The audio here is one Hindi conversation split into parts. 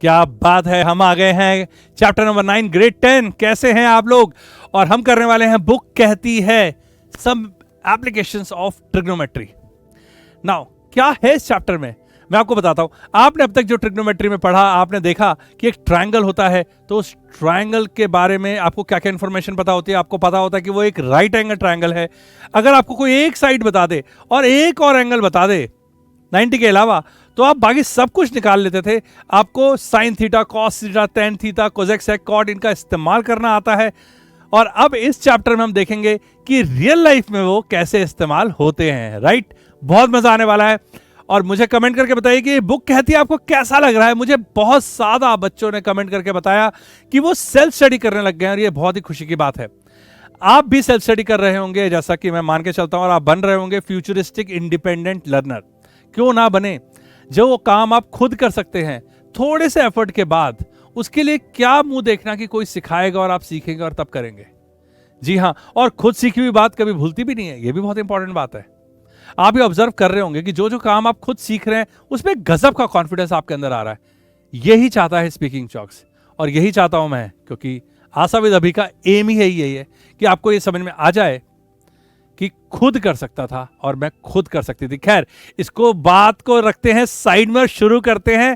क्या बात है, हम आ गए हैं चैप्टर नंबर 9 ग्रेड 10। कैसे हैं आप लोग? और हम करने वाले हैं बुक कहती है some applications of trigonometry. Now क्या है इस चैप्टर में, मैं आपको बताता हूं। आपने अब तक जो ट्रिग्नोमेट्री में पढ़ा, आपने देखा कि एक ट्रायंगल होता है, तो उस ट्रायंगल के बारे में आपको क्या क्या इंफॉर्मेशन पता होती है। आपको पता होता है कि वो एक राइट एंगल ट्रायंगल है। अगर आपको कोई एक साइड बता दे और एक और एंगल बता दे 90 के अलावा, तो आप बाकी सब कुछ निकाल लेते थे। आपको sine theta, cos theta, tan theta, cosec sec cot इनका इस्तेमाल करना आता है। और अब इस चैप्टर में हम देखेंगे कि रियल लाइफ में वो कैसे इस्तेमाल होते हैं। राइट, बहुत मजा आने वाला है। और मुझे कमेंट करके बताइए कि बुक कहती है आपको कैसा लग रहा है। मुझे बहुत ज्यादा बच्चों ने कमेंट करके बताया कि वो सेल्फ स्टडी करने लग गए हैं, और ये बहुत ही खुशी की बात है। आप भी सेल्फ स्टडी कर रहे होंगे, जैसा कि मैं मान के चलता हूं, और आप बन रहे होंगे फ्यूचरिस्टिक इंडिपेंडेंट लर्नर। क्यों ना बने, जो वो काम आप खुद कर सकते हैं थोड़े से एफर्ट के बाद। उसके लिए क्या मुंह देखना कि कोई सिखाएगा और आप सीखेंगे और तब करेंगे। जी हाँ, और खुद सीखी हुई बात कभी भूलती भी नहीं है, ये भी बहुत इंपॉर्टेंट बात है। आप ये ऑब्जर्व कर रहे होंगे कि जो जो काम आप खुद सीख रहे हैं उसमें गजब का कॉन्फिडेंस आपके अंदर आ रहा है। यही चाहता है स्पीकिंग चॉक्स, और यही चाहता हूं मैं, क्योंकि आशा विद अभी का एम ही यही है कि आपको ये समझ में आ जाए कि खुद कर सकता था और मैं खुद कर सकती थी। खैर, इसको बात को रखते हैं साइड में, शुरू करते हैं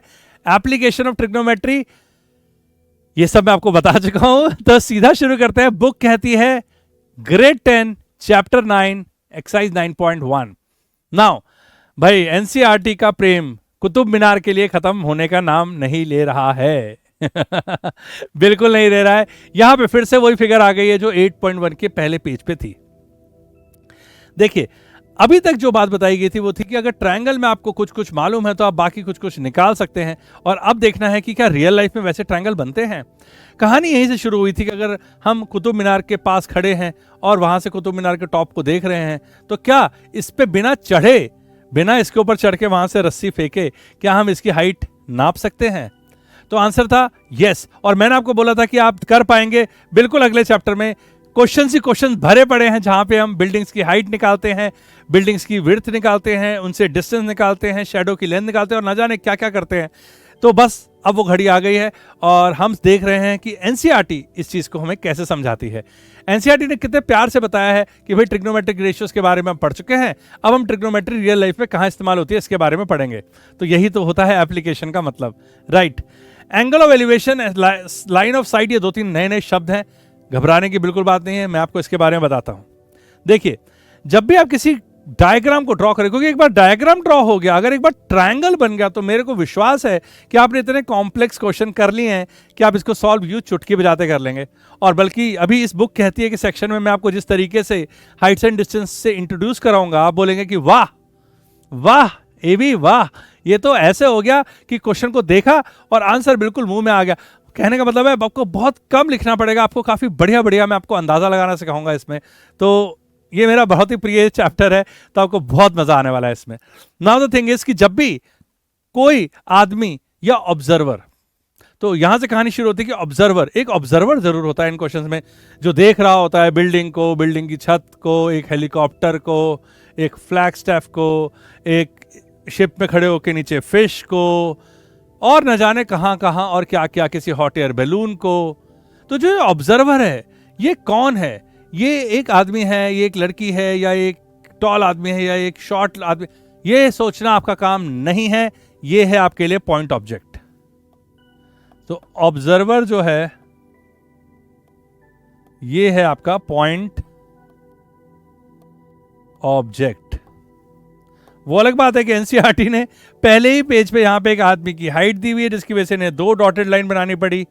एप्लीकेशन ऑफ ट्रिग्नोमेट्री। ये सब मैं आपको बता चुका हूं, तो सीधा शुरू करते हैं। बुक कहती है ग्रेड 10 चैप्टर 9 एक्सरसाइज 9.1। नाउ भाई, एनसीईआरटी का प्रेम कुतुब मीनार के लिए खत्म होने का नाम नहीं ले रहा है। बिल्कुल नहीं ले रहा है। यहां पे फिर से वही फिगर आ गई है जो 8.1 के पहले पेज पे थी। देखिए, अभी तक जो बात बताई गई थी वो थी कि अगर ट्रायंगल में आपको कुछ कुछ मालूम है तो आप बाकी कुछ कुछ निकाल सकते हैं। और अब देखना है कि क्या रियल लाइफ में वैसे ट्रायंगल बनते हैं। कहानी यहीं से शुरू हुई थी कि अगर हम कुतुब मीनार के पास खड़े हैं और वहां से कुतुब मीनार के टॉप को देख रहे हैं, तो क्या इस पे बिना चढ़े, बिना इसके ऊपर चढ़ के वहां से रस्सी फेंके, क्या हम इसकी हाइट नाप सकते हैं? तो आंसर था यस। और मैंने आपको बोला था कि आप कर पाएंगे। बिल्कुल, अगले चैप्टर में क्वेश्चन ही क्वेश्चन भरे पड़े हैं, जहां पे हम बिल्डिंग्स की हाइट निकालते हैं, बिल्डिंग्स की विड्थ निकालते हैं, उनसे डिस्टेंस निकालते हैं, शैडो की लेंथ निकालते हैं, और ना जाने क्या क्या करते हैं। तो बस अब वो घड़ी आ गई है और हम देख रहे हैं कि एनसीईआरटी इस चीज को हमें कैसे समझाती है। एनसीईआरटी ने कितने प्यार से बताया है कि भाई ट्रिग्नोमेट्रिक रेशियोज के बारे में हम पढ़ चुके हैं, अब हम ट्रिग्नोमेट्री रियल लाइफ में कहां इस्तेमाल होती है इसके बारे में पढ़ेंगे। तो यही तो होता है एप्लीकेशन का मतलब। Right, angle of elevation, line of site, ये 2-3 नए नए शब्द हैं। घबराने की बिल्कुल बात नहीं है, मैं आपको इसके बारे में बताता हूं। देखिए, जब भी आप किसी डायग्राम को ड्रॉ करें, क्योंकि एक बार डायग्राम ड्रॉ हो गया, अगर एक बार ट्रायंगल बन गया, तो मेरे को विश्वास है कि आपने इतने कॉम्प्लेक्स क्वेश्चन कर लिए हैं कि आप इसको सॉल्व यूं चुटकी बजाते कर लेंगे। और बल्कि अभी इस बुक कहती है कि सेक्शन में मैं आपको जिस तरीके से हाइट्स एंड डिस्टेंस से इंट्रोड्यूस कराऊंगा, आप बोलेंगे कि वाह वाह ए भी वाह, ये तो ऐसे हो गया कि क्वेश्चन को देखा और आंसर बिल्कुल मुंह में आ गया। कहने का मतलब है आपको बहुत कम लिखना पड़ेगा, आपको काफी बढ़िया बढ़िया मैं आपको अंदाजा लगाना सिखाऊंगा इसमें। तो ये मेरा बहुत ही प्रिय चैप्टर है, तो आपको बहुत मजा आने वाला है इसमें। नाउ द थिंग इज कि जब भी कोई आदमी या ऑब्जर्वर, तो यहां से कहानी शुरू होती है कि ऑब्जर्वर, एक ऑब्जर्वर जरूर होता है इन क्वेश्चंस में, जो देख रहा होता है बिल्डिंग को, बिल्डिंग की छत को, एक हेलीकॉप्टर को, एक फ्लैग स्टैफ को, एक शिप में खड़े होकर नीचे फिश को, और न जाने कहां कहां और क्या क्या, किसी हॉट एयर बैलून को। तो जो ऑब्जर्वर है ये कौन है? ये एक आदमी है, ये एक लड़की है, या एक टॉल आदमी है, या एक शॉर्ट आदमी? ये सोचना आपका काम नहीं है, ये है आपके लिए पॉइंट ऑब्जेक्ट। तो ऑब्जर्वर जो है ये है आपका पॉइंट ऑब्जेक्ट। वो अलग बात है कि एनसीईआरटी ने पहले ही पेज पे यहां पे एक आदमी की हाइट दी हुई है, जिसकी वजह से इन्हें 2 डॉटेड लाइन बनानी पड़ी।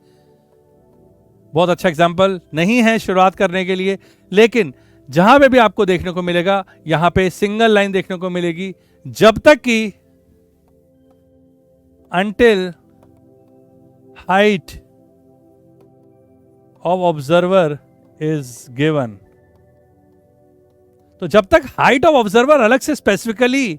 बहुत अच्छा एग्जाम्पल नहीं है शुरुआत करने के लिए, लेकिन जहां पे भी आपको देखने को मिलेगा यहां पे सिंगल लाइन देखने को मिलेगी, जब तक कि until height of observer is given। तो जब तक हाइट ऑफ ऑब्जर्वर अलग से स्पेसिफिकली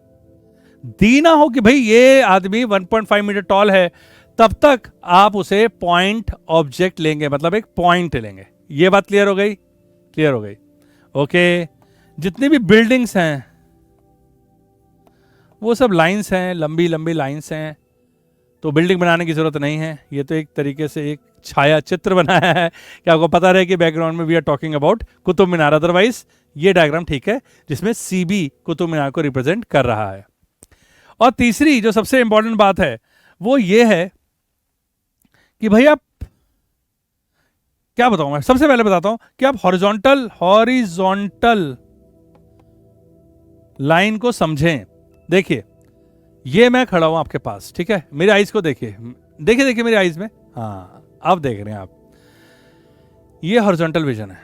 दी ना हो कि भाई ये आदमी 1.5 मीटर टॉल है, तब तक आप उसे पॉइंट ऑब्जेक्ट लेंगे, मतलब एक पॉइंट लेंगे। ये बात क्लियर हो गई? क्लियर हो गई, ओके। जितनी भी बिल्डिंग्स हैं वो सब लाइंस हैं, लंबी लंबी लाइंस हैं। तो बिल्डिंग बनाने की जरूरत नहीं है, ये तो एक तरीके से एक छाया चित्र बनाया है कि आपको पता रहे कि बैकग्राउंड में we are talking about Qutub Minar. Otherwise ये डायग्राम ठीक है जिसमें सीबी कुतुब मीनार को रिप्रेजेंट कर रहा है। और तीसरी जो सबसे इंपॉर्टेंट बात है वो ये है कि भाई आप क्या बताऊं, मैं सबसे पहले बताता हूं कि आप हॉरिजॉन्टल लाइन को समझें। देखिए ये मैं खड़ा हूं आपके पास, ठीक है, मेरी आईज को देखिए, देखिए देखिए मेरी आईज में, हाँ अब देख रहे हैं आप, ये हॉरिजॉन्टल विजन है।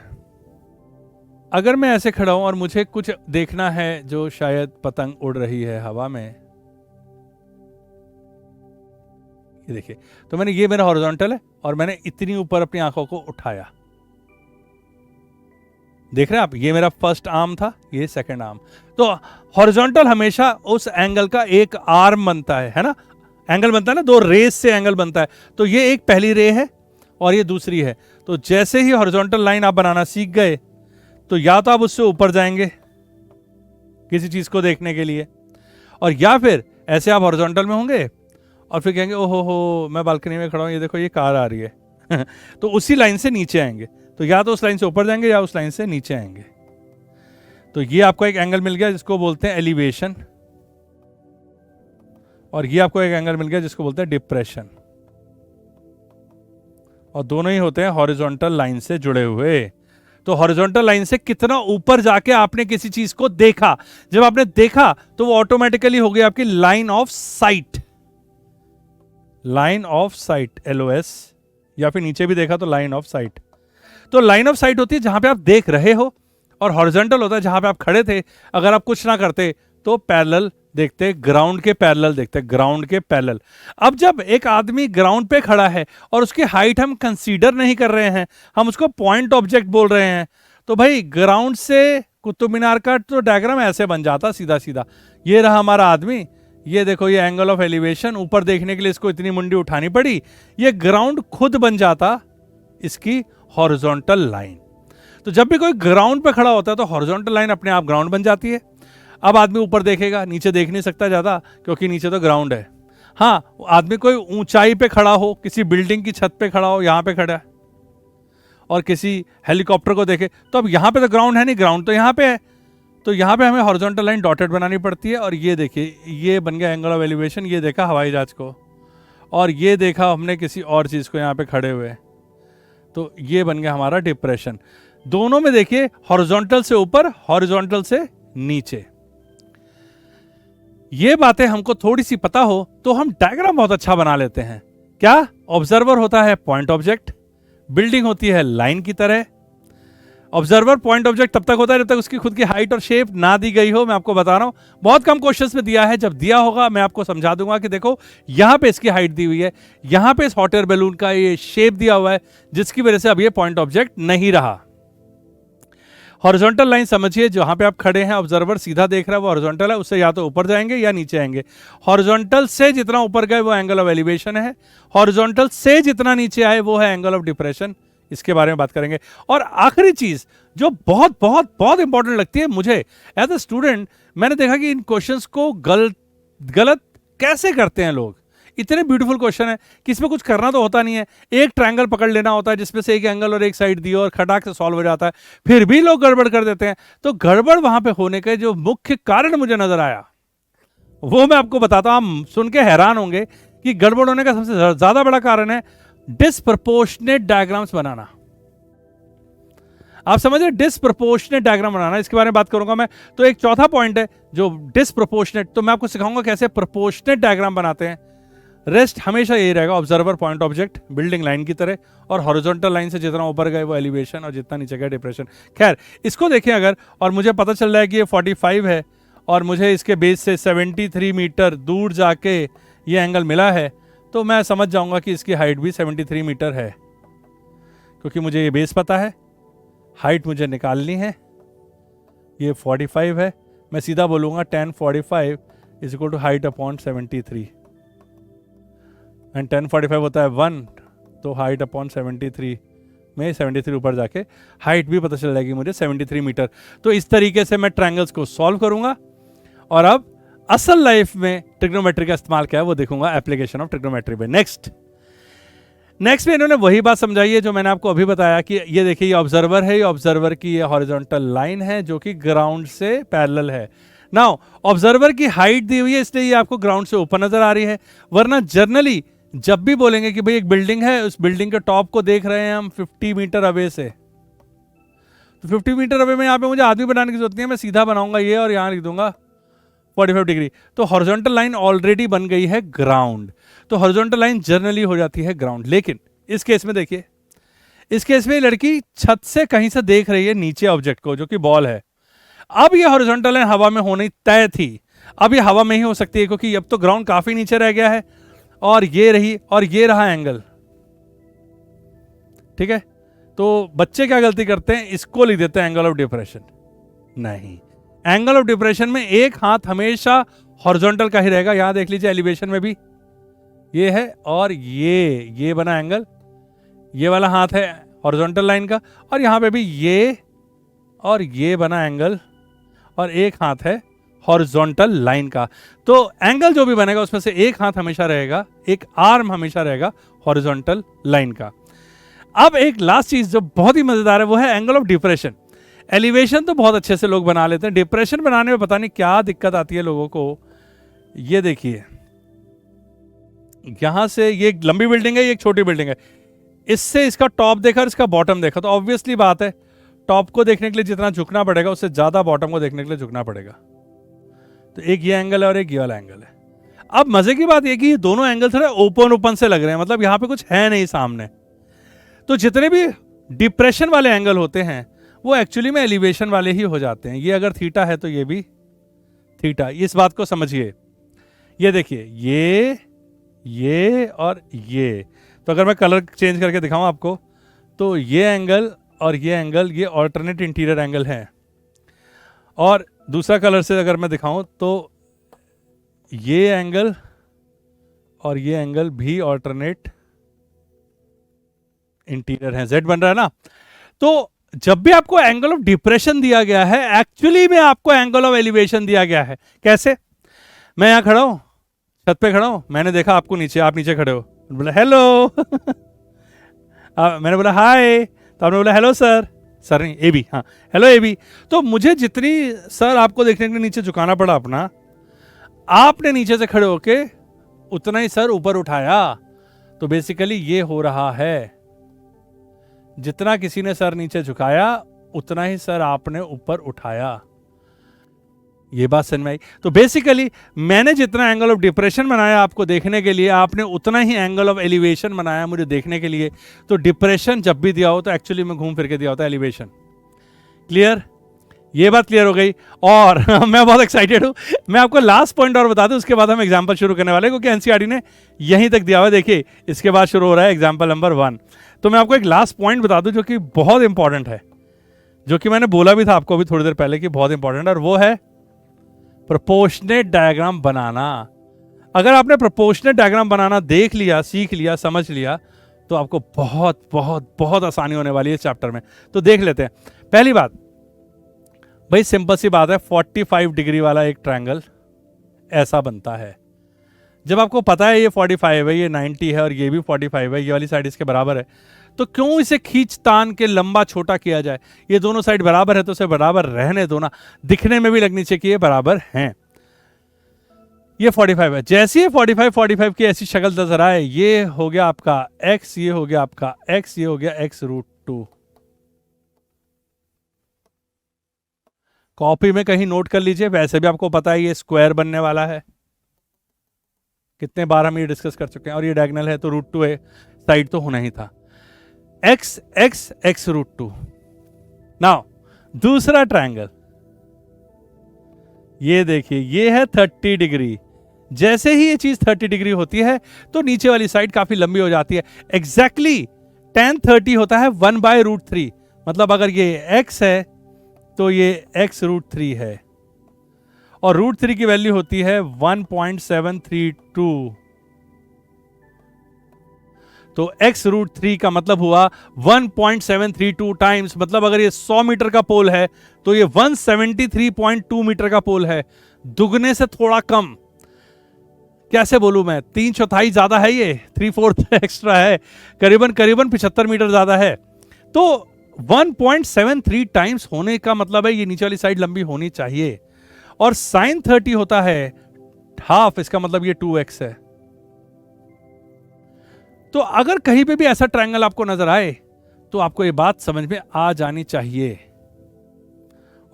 अगर मैं ऐसे खड़ा हूं और मुझे कुछ देखना है जो शायद पतंग उड़ रही है हवा में, ये देखिए, तो मैंने, ये मेरा हॉरिजॉन्टल है और मैंने इतनी ऊपर अपनी आंखों को उठाया, देख रहे हैं आप, ये मेरा फर्स्ट आर्म था, ये सेकंड आर्म। तो हॉरिजॉन्टल हमेशा उस एंगल का एक आर्म बनता है ना, एंगल बनता है ना, दो रेस से एंगल बनता है। तो ये एक पहली रे है और ये दूसरी है। तो जैसे ही हॉरिजॉन्टल लाइन आप बनाना सीख गए तो या तो आप उससे ऊपर जाएंगे किसी चीज को देखने के लिए, और या फिर ऐसे आप हॉरिजॉन्टल में होंगे और फिर कहेंगे ओहो हो मैं बालकनी में खड़ा हूं, ये देखो ये कार आ रही है तो उसी लाइन से नीचे आएंगे। तो या तो उस लाइन से ऊपर जाएंगे या उस लाइन से नीचे आएंगे। तो ये आपको एक एंगल मिल गया जिसको बोलते हैं एलिवेशन, और ये आपको एक एंगल मिल गया जिसको बोलते हैं डिप्रेशन, और दोनों ही होते हैं हॉरिजॉन्टल लाइन से जुड़े हुए। तो हॉरिजॉन्टल लाइन से कितना ऊपर जाके आपने किसी चीज को देखा, जब आपने देखा तो वो ऑटोमेटिकली हो गई आपकी line of site, line of site LOS, या फिर नीचे भी देखा तो लाइन ऑफ साइट। तो लाइन ऑफ साइट होती है जहां पे आप देख रहे हो, और हॉरिजॉन्टल होता है जहां पे आप खड़े थे। अगर आप कुछ ना करते तो पैरेलल देखते, ग्राउंड के पैरेलल देखते, ग्राउंड के पैरेलल। अब जब एक आदमी ग्राउंड पे खड़ा है और उसकी हाइट हम कंसीडर नहीं कर रहे हैं, हम उसको पॉइंट ऑब्जेक्ट बोल रहे हैं, तो भाई ग्राउंड से कुतुब मीनार का तो डायग्राम ऐसे बन जाता सीधा सीधा। ये रहा हमारा आदमी, ये देखो ये एंगल ऑफ एलिवेशन, ऊपर देखने के लिए इसको इतनी मुंडी उठानी पड़ी, ये ग्राउंड खुद बन जाता इसकी हॉरिजॉन्टल लाइन। तो जब भी कोई ग्राउंड पे खड़ा होता है तो हॉरिजॉन्टल लाइन अपने आप ग्राउंड बन जाती है। अब आदमी ऊपर देखेगा, नीचे देख नहीं सकता ज्यादा क्योंकि नीचे तो ग्राउंड है। हाँ, आदमी कोई ऊंचाई पे खड़ा हो, किसी बिल्डिंग की छत पे खड़ा हो, यहां पे खड़ा है, और किसी हेलीकॉप्टर को देखे, तो अब यहां पे तो ग्राउंड है नहीं, ग्राउंड तो यहां पे है। तो यहां पे हमें हॉरिजॉन्टल लाइन डॉटेड बनानी पड़ती है। और ये देखिए ये बन गया एंगल ऑफ एलिवेशन, ये देखा हवाई जहाज को, और ये देखा हमने किसी और चीज को यहां पे खड़े हुए, तो ये बन गया हमारा डिप्रेशन। दोनों में देखिए हॉरिजॉन्टल से ऊपर, हॉरिजॉन्टल से नीचे। ये बातें हमको थोड़ी सी पता हो तो हम डायग्राम बहुत अच्छा बना लेते हैं। क्या, ऑब्जर्वर होता है पॉइंट ऑब्जेक्ट, बिल्डिंग होती है लाइन की तरह। ऑब्जर्वर पॉइंट ऑब्जेक्ट तब तक होता है जब तक उसकी खुद की हाइट और शेप ना दी गई हो। मैं आपको बता रहा हूं, बहुत कम क्वेश्चंस में दिया है, जब दिया होगा मैं आपको समझा दूंगा कि देखो यहां पे इसकी हाइट दी हुई है, यहां पे इस हॉट एयर बैलून का ये शेप दिया हुआ है, जिसकी वजह से अब ये पॉइंट ऑब्जेक्ट नहीं रहा। हॉरिजॉन्टल लाइन समझिए, जहां पे आप खड़े हैं ऑब्जर्वर सीधा देख रहा है वो हॉरिजॉन्टल है, उससे या तो ऊपर जाएंगे या नीचे आएंगे। हॉरिजॉन्टल से जितना ऊपर गए वो एंगल ऑफ एलिवेशन है, हॉरिजॉन्टल से जितना नीचे आए वो है एंगल ऑफ डिप्रेशन। इसके बारे में बात करेंगे। और आखिरी चीज जो बहुत बहुत बहुत इंपॉर्टेंट लगती है मुझे एज अ स्टूडेंट, मैंने देखा कि इन क्वेश्चंस को गलत कैसे करते हैं लोग। इतने ब्यूटीफुल क्वेश्चन है कि इसमें कुछ करना तो होता नहीं है, एक ट्रायंगल पकड़ लेना होता है जिसमें से एक एंगल और एक साइड दी और खटाक से सॉल्व हो जाता है, फिर भी लोग गड़बड़ कर देते हैं। तो गड़बड़ वहां पे होने का जो मुख्य कारण मुझे नजर आया वो मैं आपको बताता हूं। हम सुन के हैरान होंगे कि गड़बड़ होने का सबसे ज्यादा बड़ा कारण है डिसप्रपोर्शनेट डायग्राम्स बनाना। आप समझ रहे, डिसप्रपोर्शनेट डायग्राम बनाना, इसके बारे में बात करूंगा मैं। तो एक चौथा पॉइंट है जो डिसप्रपोर्शनेट, तो मैं आपको सिखाऊंगा कैसे प्रोपोर्शनेट डायग्राम बनाते हैं। रेस्ट हमेशा यही रहेगा, observer point object building line की तरह, और हॉरिजॉन्टल लाइन से जितना ऊपर गए वो एलिवेशन और जितना नीचे गए डिप्रेशन। खैर इसको देखें अगर, और मुझे पता चल रहा है कि ये 45 है और मुझे इसके बेस से 73 मीटर दूर जाके ये एंगल मिला है, तो मैं समझ जाऊंगा कि इसकी हाइट भी 73 मीटर है, क्योंकि मुझे ये बेस पता है, हाइट मुझे निकालनी है, ये 45 है, मैं सीधा बोलूंगा 10 45 is equal to height upon 73, and 10 45 होता है 1, तो हाइट अपॉन 73 में 73 ऊपर जाके हाइट भी पता चल जाएगी मुझे 73 मीटर। तो इस तरीके से मैं ट्रायंगल्स को सॉल्व करूंगा। और अब असल लाइफ में ट्रिग्नोमेट्री का इस्तेमाल क्या है वो देखूंगा एप्लीकेशन ऑफ ट्रिग्नोमेट्री पे। नेक्स्ट में इन्होंने वही बात समझाई है जो मैंने आपको अभी बताया कि ये देखिए ये ऑब्जर्वर है, ये ऑब्जर्वर की ये हॉरिजॉन्टल लाइन है जो कि ग्राउंड से पैरेलल है। नाउ ऑब्जर्वर की हाइट दी हुई है इसलिए ये आपको ग्राउंड से ऊपर नजर आ रही है, वरना जनरली जब भी बोलेंगे कि भाई एक बिल्डिंग है, उस बिल्डिंग के टॉप को देख रहे हैं हम 50 मीटर अवे से, तो 50 मीटर अवे में यहाँ पे मुझे आदमी बनाने की जरूरत नहीं है, मैं सीधा बनाऊंगा ये और यहाँ लिख दूंगा 45 डिग्री, तो हॉरिजॉन्टल लाइन ऑलरेडी बन गई है ग्राउंड, तो हॉरिजॉन्टल लाइन जनरली हो जाती है ग्राउंड। लेकिन इस केस में देखिए, इस केस में लड़की छत से कहीं से देख रही है नीचे ऑब्जेक्ट को जो कि बॉल है। अब ये हॉरिजॉन्टल लाइन हवा में होनी तय थी, अब ये हवा में ही हो सकती है क्योंकि अब तो ग्राउंड काफी नीचे रह गया है, और ये रही और ये रहा एंगल। ठीक है, तो बच्चे क्या गलती करते हैं, इसको लिख देते हैं एंगल ऑफ डिप्रेशन। नहीं, एंगल ऑफ डिप्रेशन में एक हाथ हमेशा हॉरिजॉन्टल का ही रहेगा। यहां देख लीजिए एलिवेशन में भी ये है और ये बना एंगल, ये वाला हाथ है हॉरिजॉन्टल लाइन का, और यहां पे भी ये और ये बना एंगल, और एक हाथ है हॉरिजॉन्टल लाइन का। तो एंगल जो भी बनेगा उसमें से एक हाथ हमेशा रहेगा, एक आर्म हमेशा रहेगा हॉरिजॉन्टल लाइन का। अब एक लास्ट चीज जो बहुत ही मजेदार है वो है एंगल ऑफ डिप्रेशन। एलिवेशन तो बहुत अच्छे से लोग बना लेते हैं, डिप्रेशन बनाने में पता नहीं क्या दिक्कत आती है लोगों को। ये देखिए यहां से ये एक लंबी बिल्डिंग है, ये एक छोटी बिल्डिंग है, इससे इसका टॉप देखा और इसका बॉटम देखा, तो ऑब्वियसली बात है टॉप को देखने के लिए जितना झुकना पड़ेगा उससे ज्यादा बॉटम को देखने के लिए झुकना पड़ेगा। तो एक ये एंगल है और एक ये वाला एंगल है। अब मजे की बात ये कि ये दोनों एंगल थोड़े ओपन से लग रहे हैं, मतलब यहां पे कुछ है नहीं सामने। तो जितने भी डिप्रेशन वाले एंगल होते हैं वो एक्चुअली में एलिवेशन वाले ही हो जाते हैं। ये अगर थीटा है तो ये भी थीटा, इस बात को समझिए। ये देखिए ये और ये, तो अगर मैं कलर चेंज करके दिखाऊं आपको तो ये एंगल और ये एंगल ये ऑल्टरनेट इंटीरियर एंगल है, और दूसरा कलर से अगर मैं दिखाऊं तो ये एंगल और ये एंगल भी ऑल्टरनेट इंटीरियर है, जेड बन रहा है ना। तो जब भी आपको एंगल ऑफ डिप्रेशन दिया गया है एक्चुअली में आपको एंगल ऑफ एलिवेशन दिया गया है। कैसे? मैं यहां खड़ा हूं, छत पे खड़ा हूं, मैंने देखा आपको नीचे, आप नीचे खड़े हो, बोला हेलो मैंने बोला हाय, तो आपने बोला हेलो सर, सर नहीं ए बी, हाँ हेलो ए बी। तो मुझे जितनी सर आपको देखने के लिए नीचे झुकाना पड़ा अपना, आपने नीचे से खड़े होके उतना ही सर ऊपर उठाया। तो बेसिकली ये हो रहा है, जितना किसी ने सर नीचे झुकाया उतना ही सर आपने ऊपर उठाया। ये बात समझ में आई? तो बेसिकली मैंने जितना एंगल ऑफ डिप्रेशन बनाया आपको देखने के लिए, आपने उतना ही एंगल ऑफ एलिवेशन बनाया मुझे देखने के लिए। तो डिप्रेशन जब भी दिया हो तो एक्चुअली में घूम फिर के दिया होता है एलिवेशन। क्लियर? ये बात क्लियर हो गई। और मैं बहुत एक्साइटेड हूं, मैं आपको लास्ट पॉइंट और बता दूं, उसके बाद हम एग्जांपल शुरू करने वाले, क्योंकि एनसीईआरटी ने यहीं तक दिया हुआ है। देखिए इसके बाद शुरू हो रहा है एग्जांपल नंबर 1। तो मैं आपको एक लास्ट पॉइंट बता दूं जो कि बहुत इंपॉर्टेंट है, जो कि मैंने बोला भी था आपको अभी थोड़ी देर पहले कि बहुत इंपॉर्टेंट है, और वो है प्रोपोर्शनेट डायग्राम बनाना। अगर आपने प्रोपोर्शनेट डायग्राम बनाना देख लिया, सीख लिया, समझ लिया, तो आपको बहुत बहुत बहुत आसानी होने वाली है इस चैप्टर में। तो देख लेते हैं। पहली बात भाई, सिंपल सी बात है, 45 डिग्री वाला एक ट्रायंगल ऐसा बनता है। जब आपको पता है ये 45 है, ये 90 है और ये भी 45 है, ये वाली साइड इसके बराबर है, तो क्यों इसे खींच तान के लंबा छोटा किया जाए? ये दोनों साइड बराबर है तो इसे बराबर रहने दो ना, दिखने में भी लगनी चाहिए कि ये बराबर हैं। ये 45 है, जैसे ये 45 की ऐसी शक्ल नजर आए, ये हो गया आपका x, ये हो गया आपका x, ये हो गया x√2। कॉपी में कहीं नोट कर लीजिए, वैसे भी आपको पता है ये स्क्वायर बनने वाला है, कितने बार हम ये डिस्कस कर चुके हैं, और ये डायगोनल है तो √2 है, साइड तो होना ही था। x x x√2। नाउ दूसरा ट्रायंगल, ये देखिए ये है 30 डिग्री। जैसे ही ये चीज 30 डिग्री होती है तो नीचे वाली साइड काफी लंबी हो जाती है। एग्जैक्टली tan 30 होता है 1/√3, मतलब अगर ये x है तो ये x√3 है, और √3 की वैल्यू होती है 1.732। तो x रूट 3 का मतलब हुआ 1.732 टाइम्स, मतलब अगर ये 100 मीटर का पोल है तो ये 173.2 मीटर का पोल है, दुगने से थोड़ा कम। कैसे बोलूं मैं, 3/4 ज्यादा है, ये 3/4 एक्स्ट्रा है, करीबन करीबन 75 मीटर ज्यादा है। तो 1.73 टाइम्स होने का मतलब है ये नीचे वाली साइड लंबी होनी चाहिए, और sin 30 होता है हाफ, इसका मतलब ये 2x है। तो अगर कहीं पे भी ऐसा ट्रायंगल आपको नजर आए तो आपको ये बात समझ में आ जानी चाहिए।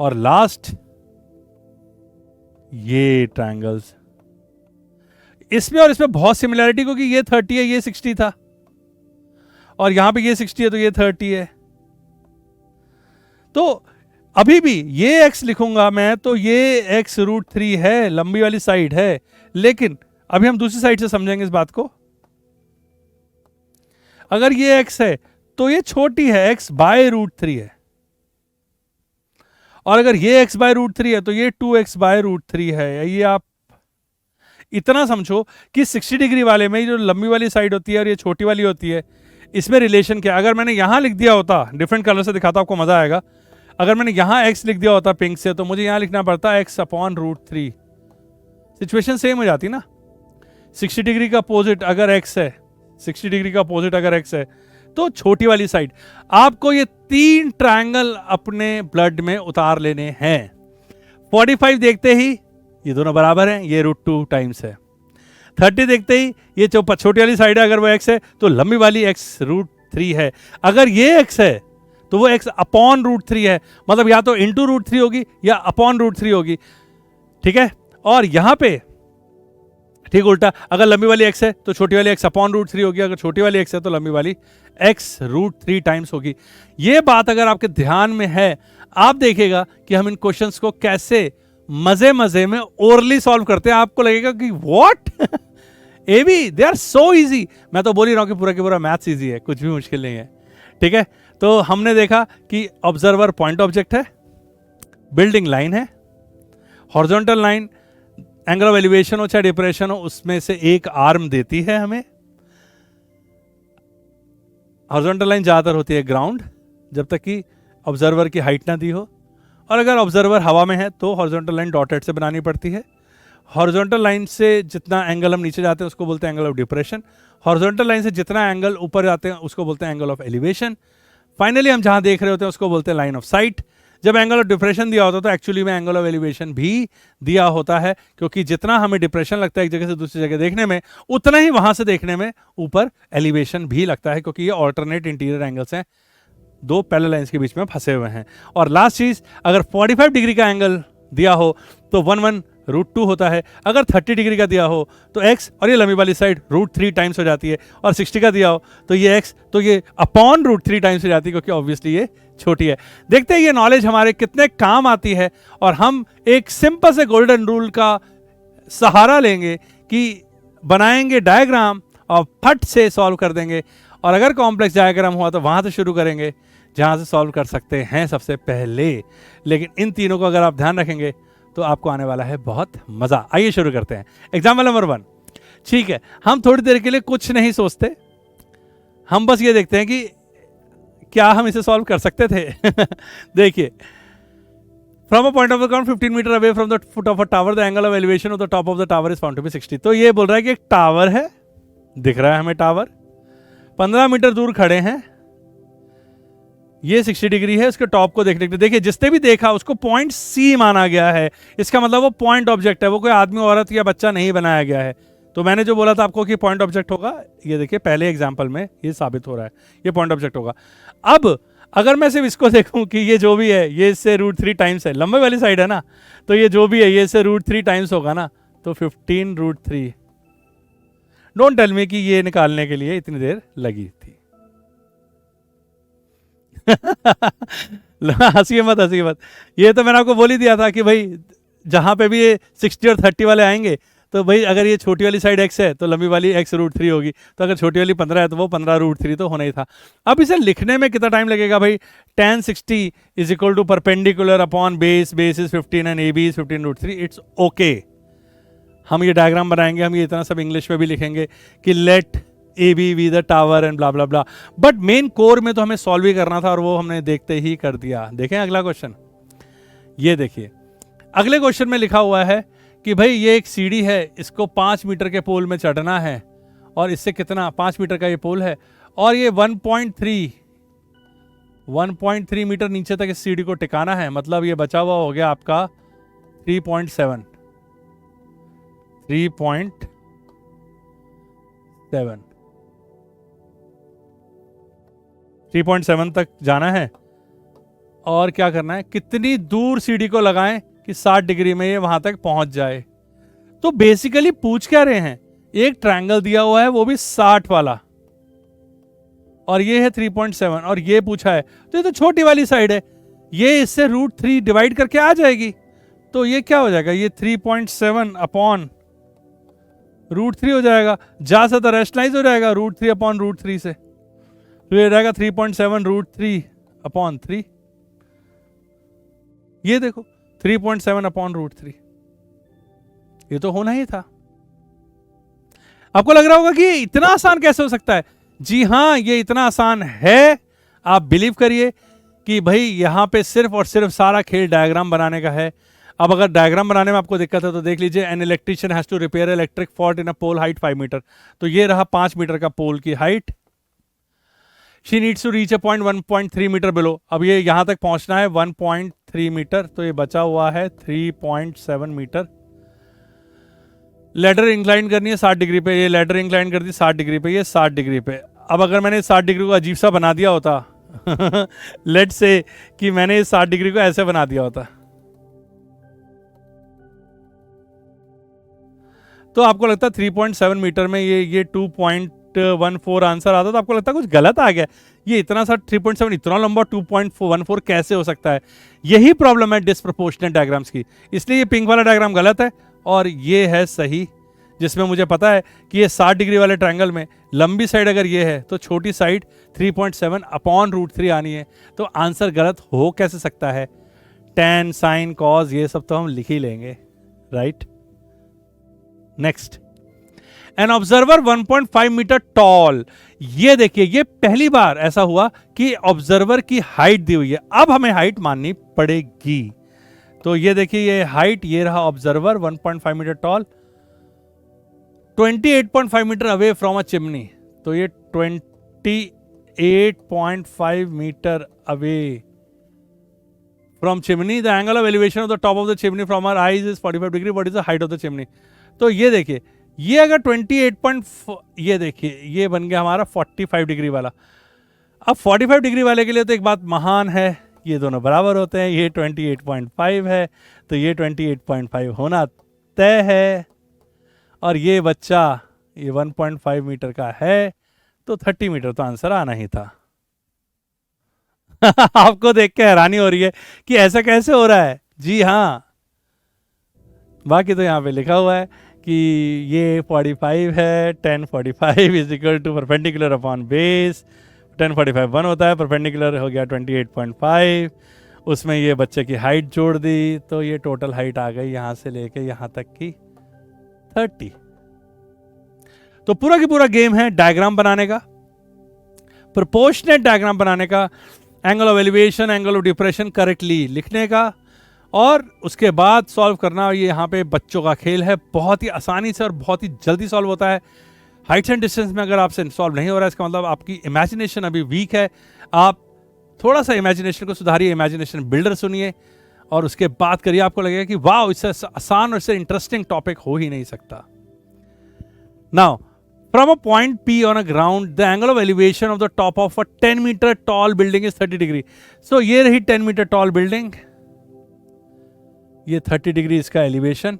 और लास्ट, ये ट्रायंगल्स, इसमें और इसमें बहुत सिमिलरिटी, क्योंकि ये 30 है, ये 60 था, और यहां पे ये 60 है तो ये 30 है। तो अभी भी ये x लिखूंगा मैं तो ये x रूट 3 है, लंबी वाली साइड है, लेकिन अभी हम दूसरी साइड से समझेंगे इस बात को। अगर ये x है तो ये छोटी है, x बाय रूट 3 है, और अगर ये x बाय रूट 3 है तो ये 2x बाय रूट 3 है। ये आप इतना समझो कि 60 डिग्री वाले में जो लंबी वाली साइड होती है और ये छोटी वाली होती है, इसमें रिलेशन क्या। अगर मैंने यहां लिख दिया होता, डिफरेंट कलर से दिखाता आपको मजा आएगा, अगर मैंने यहां x लिख दिया होता पिंक से, तो मुझे यहां लिखना पड़ता x upon root 3। Situation same हो जाती ना। 60 डिग्री का अपोजिट अगर x है, 60 डिग्री का अपोजिट अगर x है, तो छोटी वाली साइड। आपको ये 3 ट्रायंगल अपने ब्लड में उतार लेने हैं। 45 देखते ही ये दोनों बराबर हैं, ये रूट 2 टाइम्स है। 30 देखते ही ये छोटी वाली साइड है, अगर वो x है तो लंबी वाली x रूट 3 है। अगर ये x है तो वो x अपॉन रूट 3 है, मतलब या तो इंटू रूट 3 होगी या अपॉन रूट 3 होगी, ठीक है। और यहां पे ठीक उल्टा, अगर लंबी वाली x है तो छोटी वाली x अपॉन रूट 3 होगी, अगर छोटी वाली x है तो लंबी वाली x रूट 3 टाइम्स होगी। ये बात अगर आपके ध्यान में है, आप देखिएगा कि हम इन क्वेश्चंस को कैसे मजे मजे में ओरली सॉल्व करते हैं। आपको लगेगा कि what a be they are so easy. मैं तो बोल ही रहा हूं कि पूरा के पूरा मैथ्स इजी है, कुछ भी मुश्किल नहीं है, ठीक है। तो हमने देखा कि ऑब्जर्वर पॉइंट ऑब्जेक्ट है, बिल्डिंग लाइन है, horizontal line angle of elevation हो चाहे डिप्रेशन हो, उसमें से एक आर्म देती है हमें। हॉरिजॉन्टल लाइन ज्यादातर होती है ग्राउंड, जब तक कि ऑब्जर्वर की हाइट ना दी हो, और अगर ऑब्जर्वर हवा में है तो हॉरिजॉन्टल लाइन डॉटेड से बनानी पड़ती है। हॉरिजॉन्टल लाइन से जितना एंगल हम नीचे जाते हैं उसको बोलते हैं angle of depression. Horizontal line से जितना एंगल ऊपर जाते हैं उसको बोलते हैं एंगल ऑफ एलिवेशन। फाइनली हम जहां देख रहे होते हैं उसको बोलते हैं लाइन ऑफ साइट। जब एंगल ऑफ डिप्रेशन दिया होता है तो एक्चुअली में एंगल ऑफ एलिवेशन भी दिया होता है, क्योंकि जितना हमें डिप्रेशन लगता है एक जगह से दूसरी जगह देखने में, उतना ही वहां से देखने में ऊपर एलिवेशन भी लगता है, क्योंकि ये ऑल्टरनेट इंटीरियर एंगल्स हैं, दो पैरेलल लाइंस के बीच में फंसे हुए हैं। और लास्ट चीज, अगर 45 डिग्री का एंगल दिया हो तो 1 रूट 2 होता है। अगर 30 डिग्री का दिया हो तो x और ये लंबी वाली साइड रूट 3 टाइम्स हो जाती है, और 60 का दिया हो तो ये x तो ये अपॉन रूट 3 टाइम्स हो जाती है, क्योंकि ऑब्वियसली ये छोटी है। देखते हैं ये नॉलेज हमारे कितने काम आती है, और हम एक सिंपल से गोल्डन रूल का सहारा लेंगे कि बनाएंगे डायग्राम और फट से सॉल्व कर देंगे। और अगर कॉम्प्लेक्स डायग्राम हुआ तो वहां से शुरू करेंगे जहां से सॉल्व कर सकते हैं सबसे पहले। लेकिन इन तीनों को अगर आप ध्यान रखेंगे तो आपको आने वाला है बहुत मजा। आइए शुरू करते हैं। एग्जाम्पल नंबर 1, ठीक है। हम थोड़ी देर के लिए कुछ नहीं सोचते, हम बस ये देखते हैं कि क्या हम इसे सॉल्व कर सकते थे। देखिए, from a point of the ground 15 metre away from the foot of a tower the angle of elevation of the top of the tower is found to be 60। तो ये बोल रहा है कि एक टावर है, दिख रहा है हमें टावर, 15 मीटर दूर खड़े हैं, ये 60 डिग्री है, उसके टॉप को देखने के लिए। देखिए, जिसने भी देखा उसको पॉइंट सी माना गया है, इसका मतलब वो पॉइंट ऑब्जेक्ट है, वो कोई आदमी औरत या बच्चा नहीं बनाया गया है। तो मैंने जो बोला था आपको कि पॉइंट ऑब्जेक्ट होगा, ये देखिए पहले एग्जांपल में ये साबित हो रहा है, ये पॉइंट ऑब्जेक्ट होगा। अब अगर मैं सिर्फ इसको देखूं कि ये जो भी है ये इससे रूट 3 टाइम्स है, लंबे वाली साइड है ना, तो ये जो भी है ये इससे रूट 3 टाइम्स होगा ना, तो 15 रूट 3। डोंट टेल मी कि ये निकालने के लिए इतनी देर लगी थी। हंसिए मत, हंसिए मत। ये तो मैंने आपको बोल ही दिया था कि भाई जहां पे भी ये 60 और 30 वाले आएंगे तो भाई अगर ये छोटी वाली साइड x है तो लंबी वाली x रूट 3 होगी, तो अगर छोटी वाली 15 है तो वो 15 रूट 3 तो होना ही था। अब इसे लिखने में कितना टाइम लगेगा भाई? tan 60 is equal to perpendicular upon base, base is 15 and AB is 15 root 3। It's okay. हम ये डायग्राम बनाएंगे, हम ये इतना सब इंग्लिश में भी लिखेंगे कि let A B be the tower and blah blah blah, but main core में तो हमें सॉल्व ही करना था और वो हमने देखते ही कर दिया। देखें अगला क्वेश्चन, ये देखिए अगले क्वेश्चन में लिखा हुआ है कि भाई ये एक सीढ़ी है, इसको 5 मीटर के पोल में चढ़ना है और इससे कितना 5 मीटर का ये पोल है और ये 1.3 मीटर नीचे तक इस सीढ़ी को टिकाना है, मतलब ये बचा हुआ हो गया आपका 3.7 3.7 तक जाना है और क्या करना है, कितनी दूर सीढ़ी को लगाएं कि 60 डिग्री में ये वहां तक पहुंच जाए। तो बेसिकली पूछ क्या रहे हैं, एक ट्रायंगल दिया हुआ है वो भी 60 वाला और ये है 3.7 और ये पूछा है, तो ये तो छोटी वाली साइड है, ये इससे √3 डिवाइड करके आ जाएगी, तो ये क्या हो जाएगा, ये 3.7 अपॉन √3 हो जाएगा, जा सकता रेशनलाइज हो जाएगा √3 अपॉन √3 से, तो ये रहेगा 3.7 √3 अपॉन 3। ये देखो 3.7 अपॉन √3, ये तो होना ही था। आपको लग रहा होगा कि इतना आसान कैसे हो सकता है? जी हां, ये इतना आसान है। आप बिलीव करिए कि भाई यहां पे सिर्फ और सिर्फ सारा खेल डायग्राम बनाने का है। अब अगर डायग्राम बनाने में आपको दिक्कत है तो देख लीजिए, an electrician has to repair electric fault in a pole height 5 metre, तो ये रहा 5 मीटर का पोल की height. She needs to reach a point 1.3 metre below, अब ये यहां तक पहुंचना है 1.3 मीटर, तो ये बचा हुआ है 3.7 मीटर। लेडर इंक्लाइन करनी है 60 डिग्री पे, ये लेडर इंक्लाइन कर दी 60 डिग्री पे, ये 60 डिग्री पे। अब अगर मैंने 60 डिग्री को अजीब सा बना दिया होता लेट्स से कि मैंने इस 60 डिग्री को ऐसे बना दिया होता, तो आपको लगता है 3.7 मीटर में ये 2.14 आंसर आता, तो आपको लगता है कुछ गलत आ गया, ये इतना सा 3.7 इतना लंबा 2.14 कैसे हो सकता है। यही प्रॉब्लम है डिस्प्रपोर्शनेट डायग्राम्स की, इसलिए ये पिंक वाला डायग्राम गलत है और ये है सही, जिसमें मुझे पता है कि ये 60 डिग्री वाले ट्रायंगल में लंबी साइड अगर ये है तो छोटी साइड 3.7 अपॉन √3 आनी है, तो आंसर गलत हो कैसे सकता है। tan, sin, cos ये सब तो हम लिख ही लेंगे, right. Next, an observer 1.5 metre tall, ये देखिए ये पहली बार ऐसा हुआ कि ऑब्जर्वर की हाइट दी हुई है, अब हमें हाइट माननी पड़ेगी। तो ये देखिए ये हाइट, ये रहा observer 1.5 metre tall, 28.5 metre away from a chimney, तो ये 28.5 metre away from chimney, the angle of elevation of the top of the chimney from our eyes is 45 degree, what is the height of the chimney. तो ये देखिए ये अगर 28. ये देखिए ये बन गया हमारा 45 डिग्री वाला। अब 45 डिग्री वाले के लिए तो एक बात महान है, ये दोनों बराबर होते हैं, ये 28.5 है तो ये 28.5 होना तय है, और ये बच्चा ये 1.5 मीटर का है, तो 30 मीटर तो आंसर आना ही था। आपको देख के हैरानी हो रही है कि ऐसा कैसे हो रहा है। जी हाँ, बाकी तो यहाँ पे लिखा हुआ है कि ये 45 है, 1045 is equal to perpendicular upon base, 1045 1 होता है, परपेंडिकुलर हो गया 28.5, उसमें ये बच्चे की हाइट जोड़ दी, तो ये टोटल हाइट आ गई यहाँ से लेके यहाँ तक की 30। तो पूरा की पूरा गेम है डायग्राम बनाने का, प्रोपोर्शनेट डायग्राम बनाने का, angle of elevation, angle of depression correctly लिखने का, और उसके बाद सॉल्व करना। ये यहाँ पे बच्चों का खेल है, बहुत ही आसानी से और बहुत ही जल्दी सॉल्व होता है। हाइट्स एंड डिस्टेंस में अगर आपसे सॉल्व नहीं हो रहा है, इसका मतलब आपकी इमेजिनेशन अभी वीक है। आप थोड़ा सा इमेजिनेशन को सुधारिए, इमेजिनेशन बिल्डर सुनिए और उसके बाद करिए, आपको लगेगा कि वाह इससे आसान और इससे इंटरेस्टिंग टॉपिक हो ही नहीं सकता। Now from a point P on a ground, the angle of elevation of the top of a 10 meter tall building is 30 degree. So ये रही 10 meter tall building, ये 30 डिग्री इसका एलिवेशन,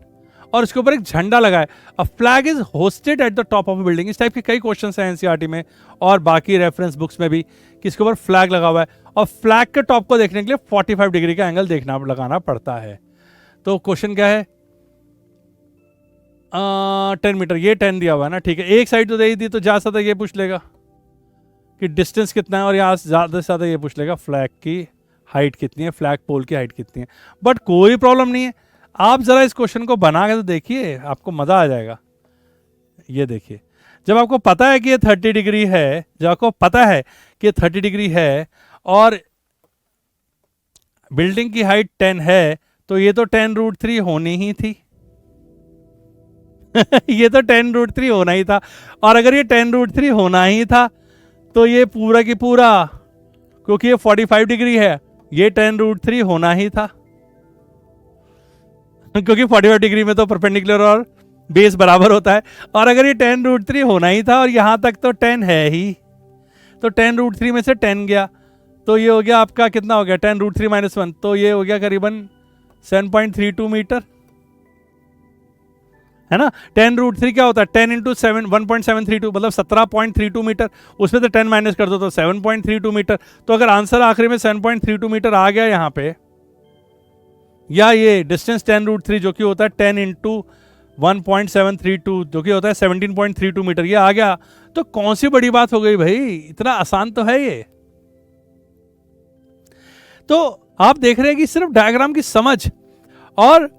और इसके ऊपर एक झंडा लगा है। A flag is hosted eight the top of a building. इस टाइप के कई क्वेश्चंस हैं एनसीईआरटी में और बाकी रेफरेंस बुक्स में भी कि इसके ऊपर फ्लैग लगा हुआ है, और फ्लैग के टॉप को देखने के लिए 45 डिग्री का एंगल लगाना पड़ता है। तो क्वेश्चन क्या है, 10 मीटर, ये 10 दिया हुआ है ना, ठीक है, एक साइड तो दे ही दी, तो ज्यादा से ज्यादा ये पूछ लेगा कि डिस्टेंस कितना है, और यहाँ ज्यादा से ज्यादा ये पूछ लेगा फ्लैग की हाइट कितनी है, फ्लैग पोल की हाइट कितनी है। बट कोई प्रॉब्लम नहीं है, आप जरा इस क्वेश्चन को बना के तो देखिए, आपको मजा आ जाएगा। ये देखिए, जब आपको पता है कि ये 30 डिग्री है, जब आपको पता है कि ये 30 डिग्री है और बिल्डिंग की हाइट 10 है, तो ये तो 10√3 होनी ही थी। ये तो 10√3 होना ही था। और अगर ये 10√3 होना ही था तो ये पूरा की पूरा, क्योंकि ये 45 डिग्री है, ये 10√3 होना ही था। क्योंकि 45 डिग्री में तो परपेंडिकुलर और बेस बराबर होता है। और अगर ये 10√3 होना ही था और यहां तक तो 10 है ही, तो 10√3 में से 10 गया, तो ये हो गया आपका कितना हो गया, 10√3 - 1, तो ये हो गया करीबन 7.32 मीटर, है ना। 10√3 क्या होता है, 10 × 7 1.732, मतलब 17.32 मीटर। उसमें से 10 माइनस कर दो तो 7.32 मीटर। तो अगर आंसर आखिरी में 7.32 मीटर आ गया यहाँ पे, या ये डिस्टेंस 10√3 जो कि होता है 10 × 1.732 जो कि होता है 17.32 मीटर, ये आ गया, तो कौन सी बड़ी बात हो गई भाई, इतना आसान तो है ये। तो आप देख रहे हैं कि सिर्फ डायग्राम की समझ और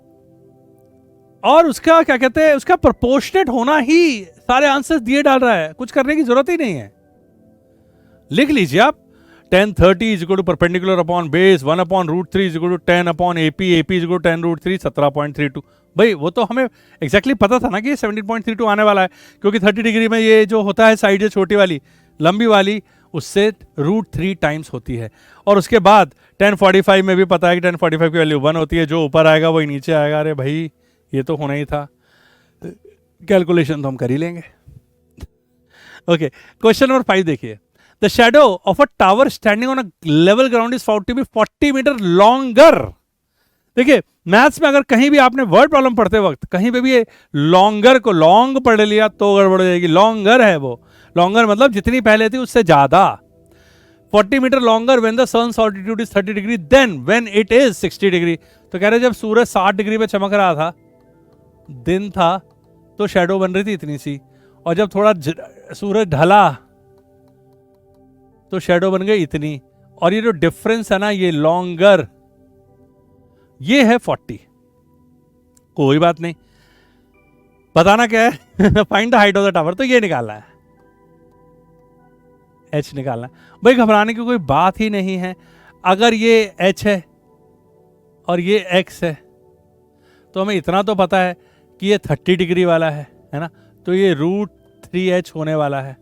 उसका क्या कहते हैं, उसका प्रोपोर्शनेट होना ही सारे आंसर्स दिए डाल रहा है, कुछ करने की जरूरत ही नहीं है। लिख लीजिए आप, 1030 is equal to perpendicular upon base 1/√3 is equal to 10 upon AP is equal to 10√3 17.32। भाई वो तो हमें एग्जैक्टली पता था ना कि 17.32 आने वाला है, क्योंकि 30 डिग्री में ये जो होता है साइड, छोटी वाली लंबी वाली, उससे √3 टाइम्स होती है। और उसके बाद 1045 में भी पता है कि 1045 की वैल्यू 1 होती है, जो ऊपर आएगा वही नीचे आएगा। अरे भाई ये तो होना ही था, कैलकुलेशन तो हम कर ही लेंगे। ओके, क्वेश्चन नंबर 5 देखिए। The shadow of a tower standing on a level ground is found to be 40 metre longer. देखिए मैथ्स में अगर कहीं भी आपने वर्ड प्रॉब्लम पढ़ते वक्त कहीं पे भी ये लॉन्गर को लॉन्ग पढ़ लिया तो गड़बड़ हो जाएगी। लॉन्गर है वो, लॉन्गर मतलब जितनी पहले थी उससे ज्यादा। 40 metre longer when the sun's altitude is 30 degree then when it is 60 degree. तो कह रहे जब सूरज 60 डिग्री पे चमक रहा था, दिन था, तो शैडो बन रही थी इतनी सी, और जब थोड़ा सूरज ढला तो शैडो बन गई इतनी। और ये जो डिफरेंस है ना, ये लॉन्गर, ये है 40। कोई बात नहीं, बताना क्या है find the height of the tower, तो ये निकालना है, h निकालना है। भाई घबराने की कोई बात ही नहीं है। अगर ये h है और ये x है, तो हमें इतना तो पता है कि ये 30 डिग्री वाला है ना, तो ये √3h होने वाला है।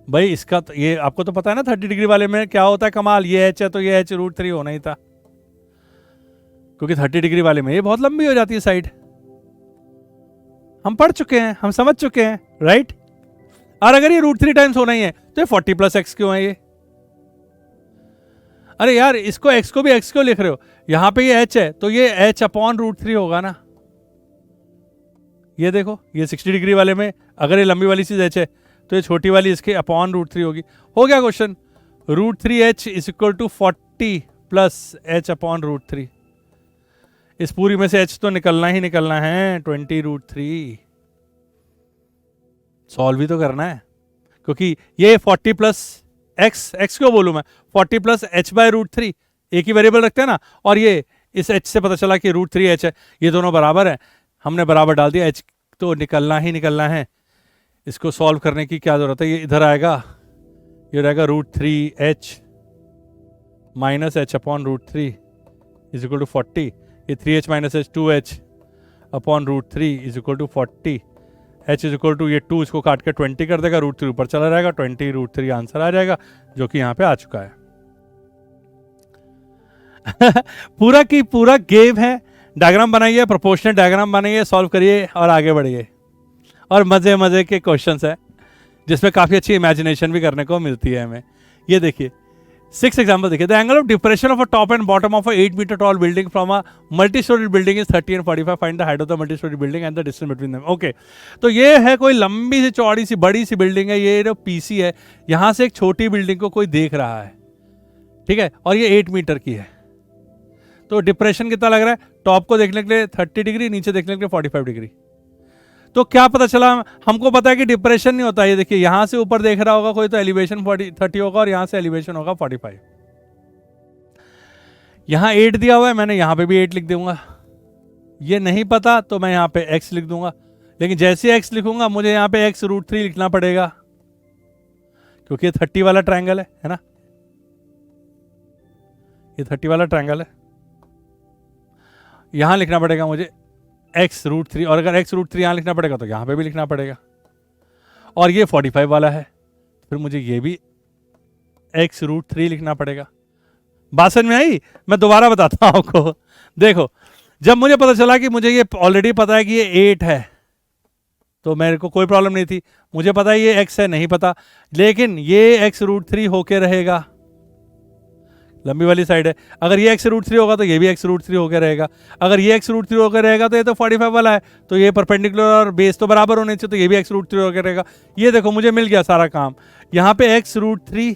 भाई इसका तो ये आपको तो पता है ना 30 डिग्री वाले में क्या होता है कमाल, ये h है तो ये h √3 होना ही था, क्योंकि 30 डिग्री वाले में ये बहुत लंबी हो जाती है साइड। हम पढ़ चुके हैं, हम समझ चुके हैं, राइट। और अगर ये √3 टाइम्स होना ही है तो ये 40 + x क्यों है ये? अरे यार इसको x को भी x क्यों लिख रहे हो? यहां पे ये h है तो ये h अपॉन √3 होगा ना। ये देखो, ये 60 डिग्री वाले में अगर ये लंबी वाली चीज h है तो ये छोटी वाली इसके अपॉन √3 होगी। हो गया question, √3h is equal to 40 + h upon √3। इस पूरी में से h तो निकलना ही निकलना है, 20√3। सॉल्व भी तो करना है, क्योंकि ये 40 + x क्यों बोलूं मैं, 40 + h/√3 एक ही वेरिएबल रखते हैं ना, और ये इस h से पता चला कि √3h है, ये दोनों बराबर है, हमने बराबर डाल दिया, h तो निकलना ही निकलना है। इसको सॉल्व करने की क्या जरूरत है, ये इधर आएगा, ये रहेगा √3h - h upon √3 is equal to 40। ये 3h - h 2h upon √3 is equal to 40। h is equal to ये 2, इसको काट के 20 कर देगा, √3 ऊपर चला जाएगा, 20√3 आंसर आ जाएगा, जो कि यहां पे आ चुका है। पूरा की पूरा गेम है। डायग्राम बनाइए, प्रोपोर्शनल डायग्राम बनाइए, सॉल्व करिए और आगे बढ़िए। और मजे मजे के क्वेश्चंस है जिसमें काफी अच्छी इमेजिनेशन भी करने को मिलती है हमें। ये देखिए 6 एग्जांपल देखिए। The angle of depression of a top and bottom of a 8 metre tall building from a multi storey building is 30 and 45। Find the height of the multi storey building and the distance between them. Okay, तो ये है कोई लंबी सी चौड़ी सी बड़ी सी बिल्डिंग है, ये जो पीसी है, यहां से एक छोटी बिल्डिंग को कोई देख रहा है, ठीक है, और ये 8 मीटर की है। तो डिप्रेशन कितना लग रहा है, टॉप को देखने के लिए 30 डिग्री, नीचे देखने के लिए 45 डिग्री। तो क्या पता चला, हमको पता है कि डिप्रेशन नहीं होता। ये देखिए यहां से ऊपर देख रहा होगा कोई तो एलिवेशन 30 होगा और यहां से एलिवेशन होगा 45। यहां 8 दिया हुआ है, मैंने यहां पे भी 8 लिख दूंगा। ये नहीं पता तो मैं यहां पे x लिख दूंगा। लेकिन जैसे x लिखूंगा मुझे यहाँ पे x√3 लिखना पड़ेगा, क्योंकि ये 30 वाला ट्रायंगल है ना, ये 30 वाला ट्रायंगल है। यहां लिखना पड़ेगा मुझे x√3, और अगर x√3 यहां लिखना पड़ेगा तो यहां पे भी लिखना पड़ेगा। और ये 45 वाला है, फिर मुझे ये भी x√3 लिखना पड़ेगा। बात समझ में आई? मैं दोबारा बताता हूं आपको। देखो, जब मुझे पता चला कि मुझे ये ऑलरेडी पता है कि ये 8 है, तो मेरे को कोई प्रॉब्लम नहीं थी। मुझे पता है ये x है, नहीं पता, लेकिन ये x√3 होके रहेगा, लंबी वाली साइड है। अगर ये x√3 होगा तो ये भी x√3 होकर रहेगा। अगर ये x√3 होकर रहेगा तो ये तो 45 वाला है, तो ये परपेंडिकुलर और बेस तो बराबर होने चाहिए, तो ये भी x√3 होकर रहेगा। ये देखो मुझे मिल गया सारा काम। यहाँ पे x√3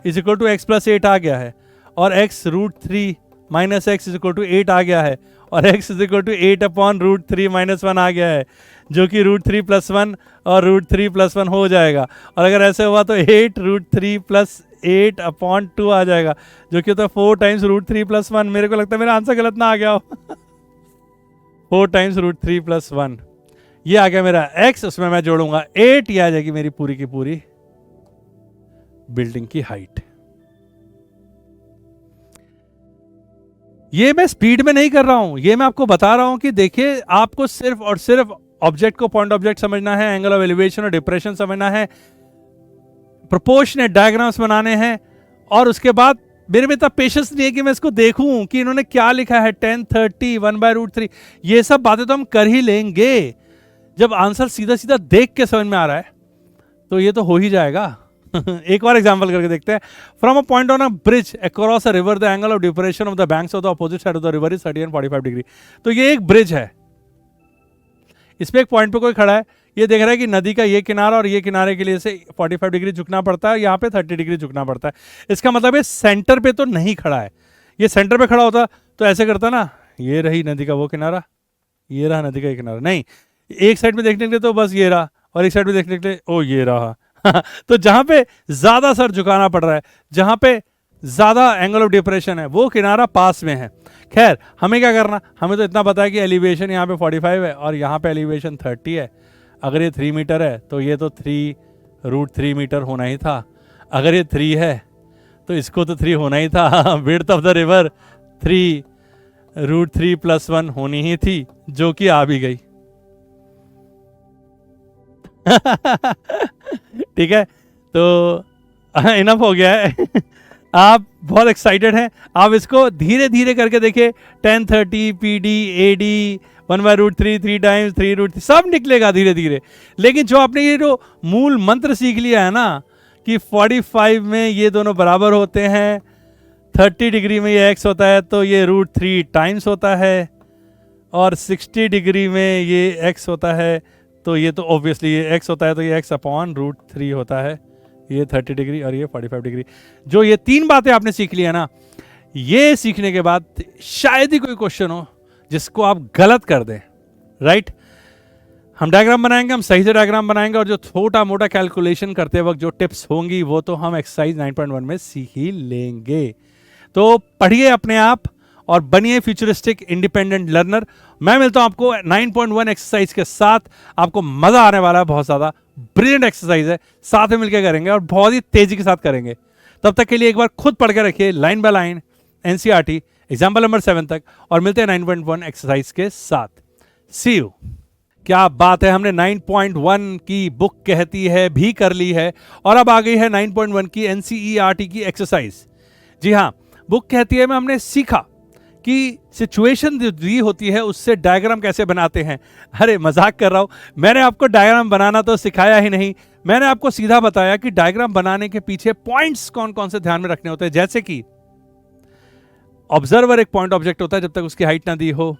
is equal to x + 8 आ गया है, और x√3 - x is equal to 8 आ गया है, और x इज इक्वल टू 8/√3 - 1 आ गया है, जो कि √3 + 1 और √3 + 1 हो जाएगा। और अगर ऐसे हुआ तो 8√3 + 8/2 आ जाएगा, जो कि होता है 4 टाइम्स √3 + 1। मेरे को लगता है मेरा आंसर गलत ना आ गया हो। 4 टाइम्स √3 + 1 ये आ गया मेरा x, उसमें मैं जोड़ूंगा 8, ये आ जाएगी मेरी पूरी की पूरी बिल्डिंग की हाइट। ये मैं स्पीड में नहीं कर रहा हूं, ये मैं आपको बता रहा हूं कि देखिए, आपको सिर्फ और सिर्फ ऑब्जेक्ट को पॉइंट ऑब्जेक्ट समझना है, एंगल ऑफ एलिवेशन और डिप्रेशन समझना है, प्रोपोर्शनेट डायग्राम्स बनाने हैं, और उसके बाद मेरे में इतना पेशेंस नहीं है कि मैं इसको देखूं कि इन्होंने क्या लिखा है, 10, 30, 1/√3, ये सब बातें तो हम कर ही लेंगे। जब आंसर सीधा सीधा देख के समझ में आ रहा है तो ये तो हो ही जाएगा। एक और एग्जांपल करके देखते हैं। From a point on a bridge across a river the angle of depression of the banks of the opposite side of the river is 30 and 45 degree. तो ये एक ब्रिज है, इस पे एक पॉइंट पे कोई खड़ा है, ये देख रहा है कि नदी का ये किनारा और ये किनारे के लिए से 45 डिग्री झुकना पड़ता है, यहाँ पे 30 डिग्री झुकना पड़ता है। इसका मतलब ये सेंटर पे तो नहीं खड़ा है। ये सेंटर पे खड़ा होता तो ऐसे करता ना, ये रही नदी का वो किनारा, ये रहा नदी का ये किनारा, नहीं, एक साइड में देखने के लिए तो बस ये रहा, और एक साइड में देखने के लिए ओ ये रहा। तो जहां पे ज्यादा सर झुकाना पड़ रहा है, जहां पे ज्यादा एंगल ऑफ डिप्रेशन है, वो किनारा पास में है। खैर, हमें क्या करना, हमें तो इतना पता है कि एलिवेशन यहाँ पे 45 है और यहाँ पे एलिवेशन 30 है। अगर ये 3 मीटर है तो ये तो 3√3 मीटर होना ही था। अगर ये 3 है तो इसको तो 3 होना ही था। विड्थ ऑफ द रिवर 3√3 + 1 होनी ही थी, जो कि आ भी गई। ठीक है, तो इनफ हो गया है। आप बहुत एक्साइटेड हैं, आप इसको धीरे धीरे करके देखिए। 10, 30, PD, AD, 1/√3, 3 टाइम्स 3√3 सब निकलेगा धीरे धीरे। लेकिन जो आपने ये जो मूल मंत्र सीख लिया है ना, कि 45 में ये दोनों बराबर होते हैं, 30 डिग्री में ये x होता है तो ये √3 टाइम्स होता है, और 60 डिग्री में ये x होता है तो ये तो ऑब्वियसली ये x होता है, तो ये x/√3 होता है। ये 30 डिग्री और ये 45 डिग्री। जो ये 3 बातें आपने सीख ली है ना, ये सीखने के बाद शायद ही कोई क्वेश्चन हो जिसको आप गलत कर दें। राइट, हम डायग्राम बनाएंगे, हम सही से डायग्राम बनाएंगे, और जो छोटा मोटा कैलकुलेशन करते वक्त जो टिप्स होंगी वो तो हम एक्सरसाइज 9.1 में सीख ही लेंगे। तो पढ़िए अपने आप और बनिए फ्यूचरिस्टिक इंडिपेंडेंट लर्नर। मैं मिलता हूं आपको 9.1 एक्सरसाइज के साथ। आपको मजा आने वाला है, बहुत ज्यादा ब्रिलियंट एक्सरसाइज है, साथ में मिलकर करेंगे और बहुत ही तेजी के साथ करेंगे। तब तक के लिए एक बार खुद पढ़ के रखिए line by line NCERT example number 7 तक, और मिलते हैं 9.1 एक्सरसाइज के साथ। सी यू। क्या बात है, हमने 9.1 की बुक कहती है भी कर ली है, और अब आ गई है 9.1 की एनसीईआरटी की एक्सरसाइज। जी हाँ, बुक कहती है में हमने सीखा कि सिचुएशन जो दी होती है उससे डायग्राम कैसे बनाते हैं। अरे मजाक कर रहा हूं, मैंने आपको डायग्राम बनाना तो सिखाया ही नहीं, मैंने आपको सीधा बताया कि डायग्राम बनाने के पीछे पॉइंट्स कौन कौन से ध्यान में रखने होते हैं। जैसे कि ऑब्जर्वर एक पॉइंट ऑब्जेक्ट होता है जब तक उसकी हाइट ना दी हो,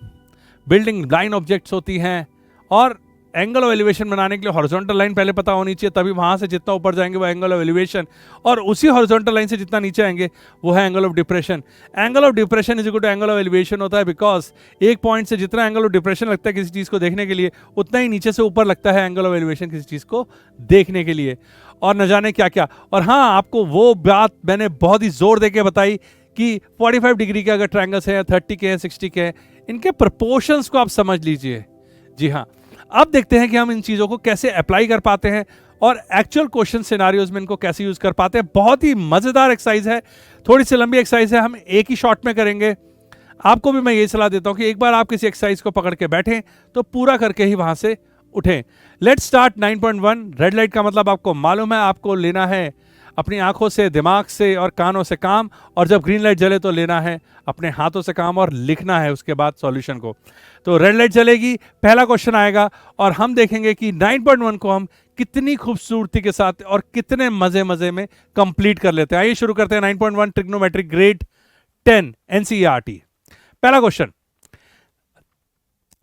बिल्डिंग लाइन ऑब्जेक्ट्स होती हैं, और एंगल ऑफ एलिवेशन बनाने के लिए हॉरिजॉन्टल लाइन पहले पता होनी चाहिए, तभी वहां से जितना ऊपर जाएंगे वो एंगल ऑफ एलिवेशन, और उसी हॉरिजॉन्टल लाइन से जितना नीचे आएंगे वो है angle of depression. Angle of depression is equal to angle of elevation होता है, बिकॉज एक पॉइंट से जितना एंगल ऑफ डिप्रेशन लगता है किसी चीज को देखने के लिए, उतना ही नीचे से ऊपर लगता है एंगल ऑफ एलिवेशन किसी चीज को देखने के लिए। और न जाने क्या क्या। और हाँ, आपको वो बात मैंने बहुत ही जोर देके बताई कि 45 डिग्री के अगर ट्रायंगल्स हैं, 30 के हैं, 60 के हैं, इनके प्रोपोर्शंस को आप समझ लीजिए। जी हाँ, अब देखते हैं कि हम इन चीज़ों को कैसे अप्लाई कर पाते हैं और एक्चुअल क्वेश्चन सिनारियोज में इनको कैसे यूज कर पाते हैं। बहुत ही मजेदार एक्सरसाइज है, थोड़ी सी लंबी एक्सरसाइज है, हम एक ही शॉट में करेंगे। आपको भी मैं ये सलाह देता हूं कि एक बार आप किसी एक्सरसाइज को पकड़ के बैठें तो पूरा करके ही वहां से उठें। Let's start 9.1। रेड लाइट का मतलब आपको मालूम है, आपको लेना है अपनी आंखों से, दिमाग से और कानों से काम, और जब ग्रीन लाइट जले तो लेना है अपने हाथों से काम और लिखना है उसके बाद सॉल्यूशन को। तो रेड लाइट जलेगी, पहला क्वेश्चन आएगा और हम देखेंगे कि 9.1 को हम कितनी खूबसूरती के साथ और कितने मजे मजे में कंप्लीट कर लेते हैं। आइए शुरू करते हैं 9.1 ट्रिग्नोमेट्रिक ग्रेड 10 एनसीईआरटी। पहला question,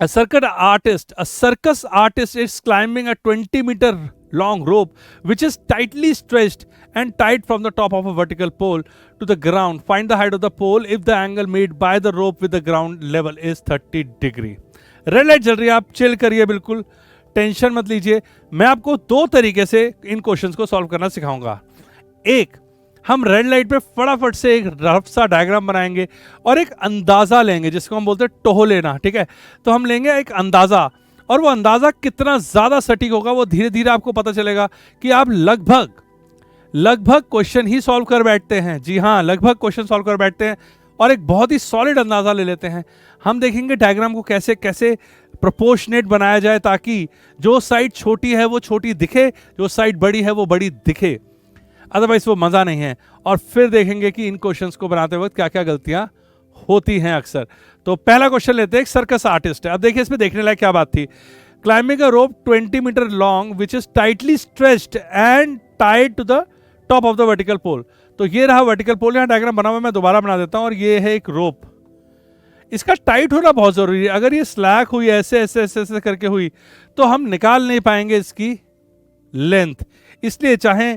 A circus artist is climbing a 20-meter long rope which is tightly stretched and tied from the top of a vertical pole to the ground. Find the height of the pole if the angle made by the rope with the ground level is 30 degree. Red light जल रही है, आप चिल करिए, बिल्कुल टेंशन मत लीजिए। मैं आपको दो तरीके से इन क्वेश्चंस को सॉल्व करना सिखाऊंगा। एक, हम रेड लाइट पे फटाफट से एक रफ सा डायग्राम बनाएंगे और एक अंदाजा लेंगे जिसको हम बोलते हैं टोह लेना, ठीक है। तो हम लेंगे एक अंदाजा, और वो अंदाजा कितना ज्यादा सटीक होगा वो धीरे धीरे आपको पता चलेगा कि आप लगभग क्वेश्चन ही सॉल्व कर बैठते हैं। जी हाँ, लगभग क्वेश्चन सॉल्व कर बैठते हैं और एक बहुत ही सॉलिड अंदाजा ले लेते हैं। हम देखेंगे डायग्राम को कैसे कैसे प्रोपोर्शनेट बनाया जाए ताकि जो साइड छोटी है वो छोटी दिखे, जो साइड बड़ी है वो बड़ी दिखे, अदरवाइज वो मजा नहीं है। और फिर देखेंगे कि इन क्वेश्चंस को बनाते वक्त क्या क्या गलतियां होती हैं अक्सर। तो पहला क्वेश्चन लेते हैं, एक सर्कस आर्टिस्ट है। अब देखिए इसमें देखने लायक क्या बात थी। Climbing a rope 20 metre long which is tightly stretched and tied to the top of the vertical pole. तो ये रहा वर्टिकल पोल, यहां डायग्राम बना हुआ, मैं दोबारा बना देता हूं। और ये है एक रोप, इसका टाइट होना बहुत जरूरी है। अगर ये स्लैक हुई, ऐसे ऐसे ऐसे ऐसे करके हुई, तो हम निकाल नहीं पाएंगे इसकी लेंथ। इसलिए चाहे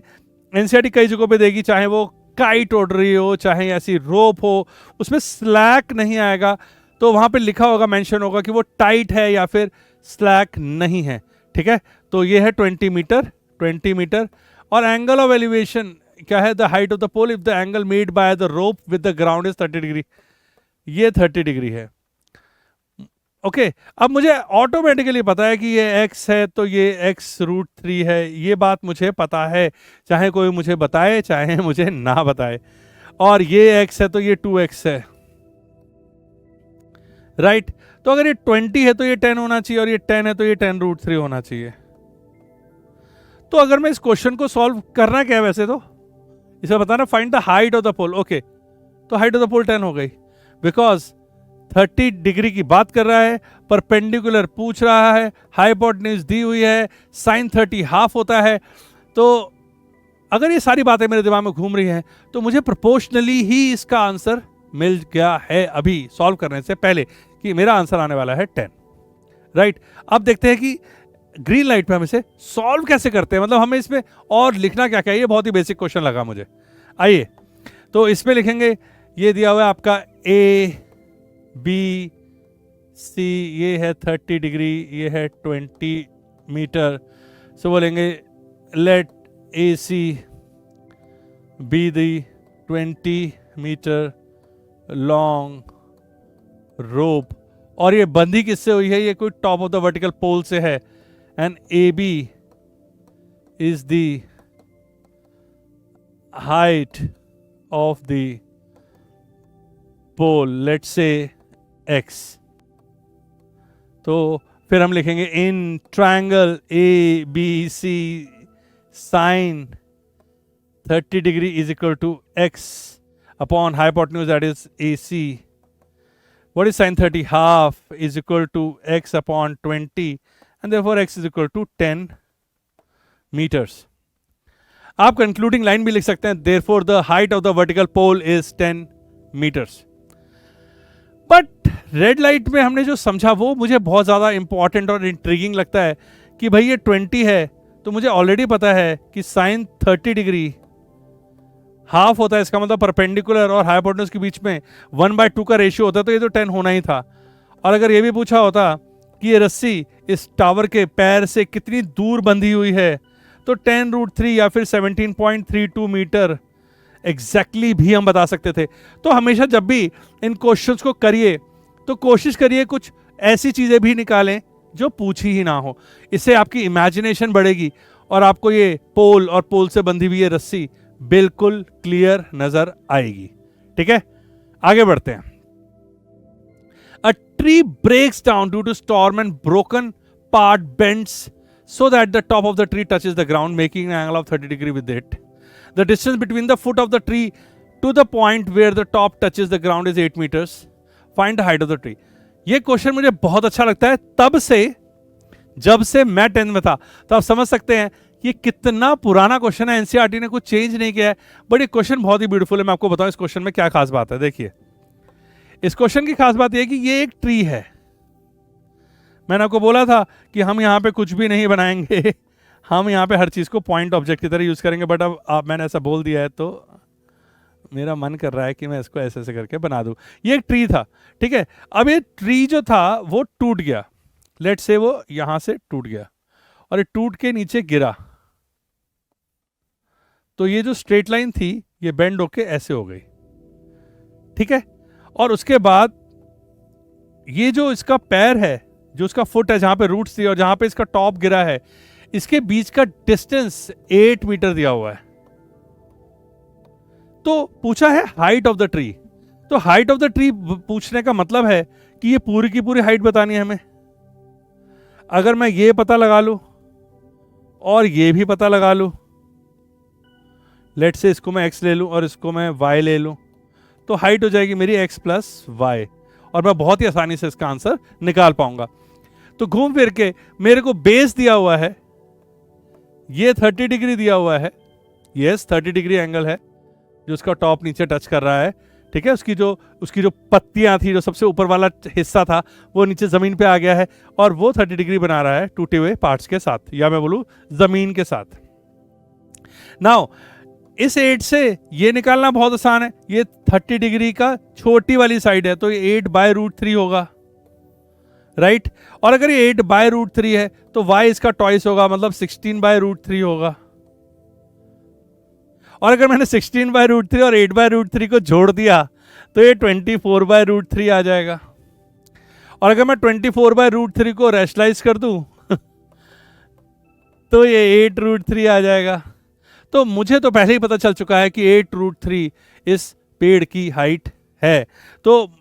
एनसीईआरटी कई जगहों पे देगी, चाहे वो काइट उड़ रही हो, चाहे ऐसी रोप हो, उसमें स्लैक नहीं आएगा। तो वहां पे लिखा होगा, मेंशन होगा कि वो टाइट है या फिर स्लैक नहीं है, ठीक है। तो ये है 20 मीटर। और एंगल ऑफ एलिवेशन क्या है, the height of the pole if the angle made by the rope with the ground is 30 degree. ये 30 डिग्री है, ओके। अब मुझे ऑटोमेटिकली पता है कि ये x है तो ये x√3 है, ये बात मुझे पता है, चाहे कोई मुझे बताए चाहे मुझे ना बताए। और ये x है तो ये 2x है, राइट। तो अगर ये 20 है तो ये 10 होना चाहिए, और ये 10 है तो ये 10√3 होना चाहिए। तो अगर मैं इस क्वेश्चन को सॉल्व करना क्या है, वैसे तो इसे बताना find the height of the pole, okay. तो हाइट ऑफ द पोल 10 हो गई, बिकॉज 30 डिग्री की बात कर रहा है, परपेंडिकुलर पूछ रहा है, हाइपोटेन्यूज दी हुई है, साइन 30 हाफ होता है। तो अगर ये सारी बातें मेरे दिमाग में घूम रही हैं तो मुझे प्रोपोर्शनली ही इसका आंसर मिल गया है अभी सॉल्व करने से पहले, कि मेरा आंसर आने वाला है 10, राइट। अब देखते हैं कि ग्रीन लाइट पे हम इसे सॉल्व कैसे करते हैं, मतलब हमें इसमें और लिखना क्या क्या है। ये बहुत ही बेसिक क्वेश्चन लगा मुझे। आइए, तो इसमें लिखेंगे, ये दिया हुआ है आपका A B C, ये है 30 डिग्री, ये है 20 मीटर। सो बोलेंगे let AC be the 20 metre long rope. और ये बंदी किससे हुई है, ये कोई top of the vertical pole से है। And AB is the height of the pole, let's say x। तो फिर हम लिखेंगे in triangle ABC sine 30 degree is equal to x upon hypotenuse that is AC। What is sin 30? Half is equal to x upon 20, and therefore x is equal to 10 meters. आप कंक्लूडिंग लाइन भी लिख सकते हैं, therefore the height of the vertical pole is 10 meters. But red light में हमने जो समझा वो मुझे बहुत ज़्यादा इंपॉर्टेंट और इंट्रीगिंग लगता है कि भाई ये 20 है तो मुझे ऑलरेडी पता है कि साइन 30 डिग्री हाफ होता है, इसका मतलब परपेंडिकुलर और हाइपोटेन्यूज के बीच में 1/2 का रेशियो होता है, तो ये तो 10 होना ही था। और अगर ये भी पूछा होता कि ये रस्सी इस टावर के पैर से कितनी दूर बंधी हुई है, तो 10√3 या फिर 17.32 मीटर एग्जैक्टली भी हम बता सकते थे। तो हमेशा जब भी इन क्वेश्चंस को करिए तो कोशिश करिए कुछ ऐसी चीजें भी निकालें जो पूछी ही ना हो। इससे आपकी इमेजिनेशन बढ़ेगी और आपको ये पोल और पोल से बंधी हुई ये रस्सी बिल्कुल क्लियर नजर आएगी। ठीक है, आगे बढ़ते हैं। A tree breaks down due to storm and broken part bends so that the top of the tree touches the ground, making an angle of 30 degree with it. The distance between the foot of the tree to the point where the top touches the ground is 8 meters. Find the height of the tree. ये क्वेश्चन मुझे बहुत अच्छा लगता है तब से, जब से मैं 10th में था। तो आप समझ सकते हैं ये कितना पुराना क्वेश्चन है, एनसीईआरटी ने कुछ चेंज नहीं किया है, बट ये क्वेश्चन बहुत ही ब्यूटीफुल है। मैं आपको बताऊं इस क्वेश्चन में क्या खास बात है। देखिए, इस क्वेश्चन की खास बात यह है कि ये एक ट्री है। मैंने आपको बोला था कि हम यहाँ पे कुछ भी नहीं बनाएंगे, हम यहाँ पे हर चीज़ को पॉइंट ऑब्जेक्ट की तरह यूज़ करेंगे, बट अब मैंने ऐसा बोल दिया है तो मेरा मन कर रहा है कि मैं इसको ऐसे ऐसे करके बना दूँ। ये एक ट्री था, ठीक है। अब ये ट्री जो था वो टूट गया, लेट्स से वो यहाँ से टूट गया और ये टूट के नीचे गिरा, तो ये जो स्ट्रेट लाइन थी ये बेंड होके ऐसे हो गई, ठीक है। और उसके बाद ये जो इसका पैर है, जो उसका फुट है, जहां पे रूट्स थी और जहां पे इसका टॉप गिरा है, इसके बीच का डिस्टेंस 8 मीटर दिया हुआ है। तो पूछा है हाइट ऑफ द ट्री। तो हाइट ऑफ द ट्री पूछने का मतलब है कि ये पूरी की पूरी हाइट बतानी है हमें। अगर मैं ये पता लगा लूं और ये भी पता लगा लूं, लेट से इसको मैं x ले लूं और इसको मैं y ले लूं, तो हाइट हो जाएगी मेरी x प्लस y, और मैं बहुत ही आसानी से इसका आंसर निकाल पाऊंगा। तो घूम फिर के मेरे को बेस दिया हुआ है, ये 30 डिग्री दिया हुआ है, यस 30 डिग्री एंगल है जो उसका टॉप नीचे टच कर रहा है, ठीक है। उसकी जो पत्तियां थी, जो सबसे ऊपर वाला हिस्सा था, वो नीचे जमीन पे आ गया है और वो 30 डिग्री बना रहा है टूटे हुए पार्ट्स के साथ, या मैं बोलूं जमीन के साथ। नाउ इस 8 से ये निकालना बहुत आसान है, ये 30 डिग्री का छोटी वाली साइड है, तो ये 8/√3 होगा, राइट। और अगर ये 8/√3 है तो y इसका टॉइस होगा, मतलब 16/√3 होगा। और अगर मैंने 16/√3 और 8/√3 को जोड़ दिया तो ये 24/√3 आ जाएगा। और अगर मैं 24/√3 को रैशनलाइज कर दूं तो ये 8√3 आ जाएगा। तो मुझे तो पहले ही पता चल चुका है कि 8√3 इस पेड़ की हाइट है। तो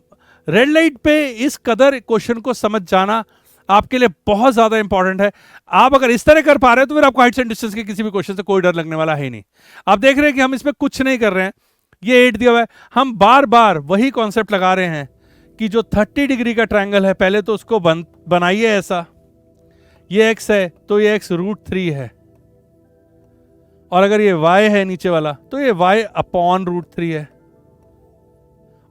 रेड लाइट पे इस कदर क्वेश्चन को समझ जाना आपके लिए बहुत ज्यादा इंपॉर्टेंट है। आप अगर इस तरह कर पा रहे हैं तो फिर आपको हाइट्स एंड डिस्टेंस के किसी भी क्वेश्चन से कोई डर लगने वाला है ही नहीं। आप देख रहे हैं कि हम इसमें कुछ नहीं कर रहे हैं, ये 8 दिया हुआ है, हम बार बार वही कॉन्सेप्ट लगा रहे हैं कि जो 30 डिग्री का ट्रायंगल है, पहले तो उसको बनाइए ऐसा, ये x है तो ये x√3 है, और अगर ये y है नीचे वाला तो ये y/√3 है,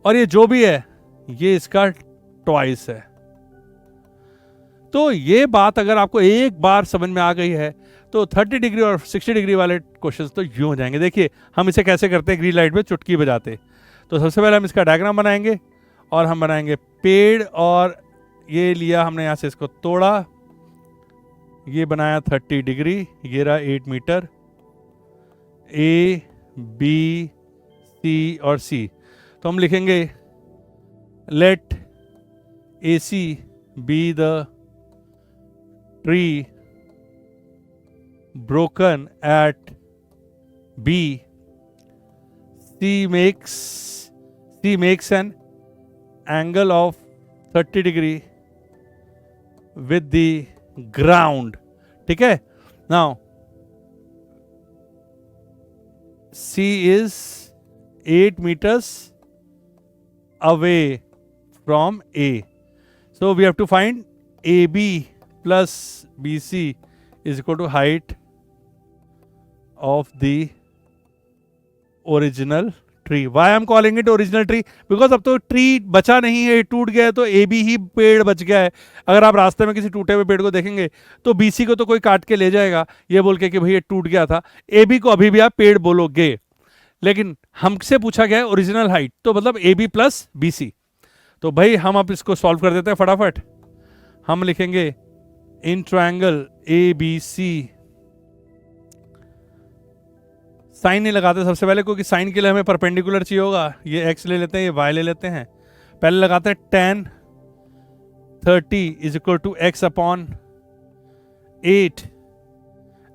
और ये जो भी है ये इसका ट्वाइस है। तो ये बात अगर आपको एक बार समझ में आ गई है तो 30 डिग्री और 60 डिग्री वाले क्वेश्चंस तो यूं हो जाएंगे। देखिए हम इसे कैसे करते हैं, ग्रीन लाइट में चुटकी बजाते। तो सबसे पहले हम इसका डायग्राम बनाएंगे और हम बनाएंगे पेड़, और ये लिया हमने यहां से, इसको तोड़ा, ये बनाया 30 डिग्री, ये रहा 8 मीटर, A, B, C और C। तो हम लिखेंगे let AC be the tree broken at B. C makes an angle of 30 degree with the ground, ठीक है। Now C is 8 meters away from A. So we have to find AB plus BC is equal to height of the original tree. Why I am calling it original tree? Because अब तो ट्री बचा नहीं है, टूट गया है, तो AB ही पेड़ बच गया है। अगर आप रास्ते में किसी टूटे हुए पेड़ को देखेंगे तो BC को तो कोई काट के ले जाएगा ये बोल के कि भाई ये टूट गया था, AB को अभी भी आप पेड़ बोलोगे। लेकिन हमसे पूछा गया है ओरिजिनल हाइट, तो मतलब AB प्लस BC। तो भाई हम अब इसको सॉल्व कर देते हैं फटाफट। हम लिखेंगे इन ट्रायंगल ABC, साइन नहीं लगाते सबसे पहले, क्योंकि साइन के लिए हमें परपेंडिकुलर चाहिए होगा। ये x ले लेते हैं, ये y ले लेते हैं। पहले लगाते हैं tan 30 is equal to x upon 8.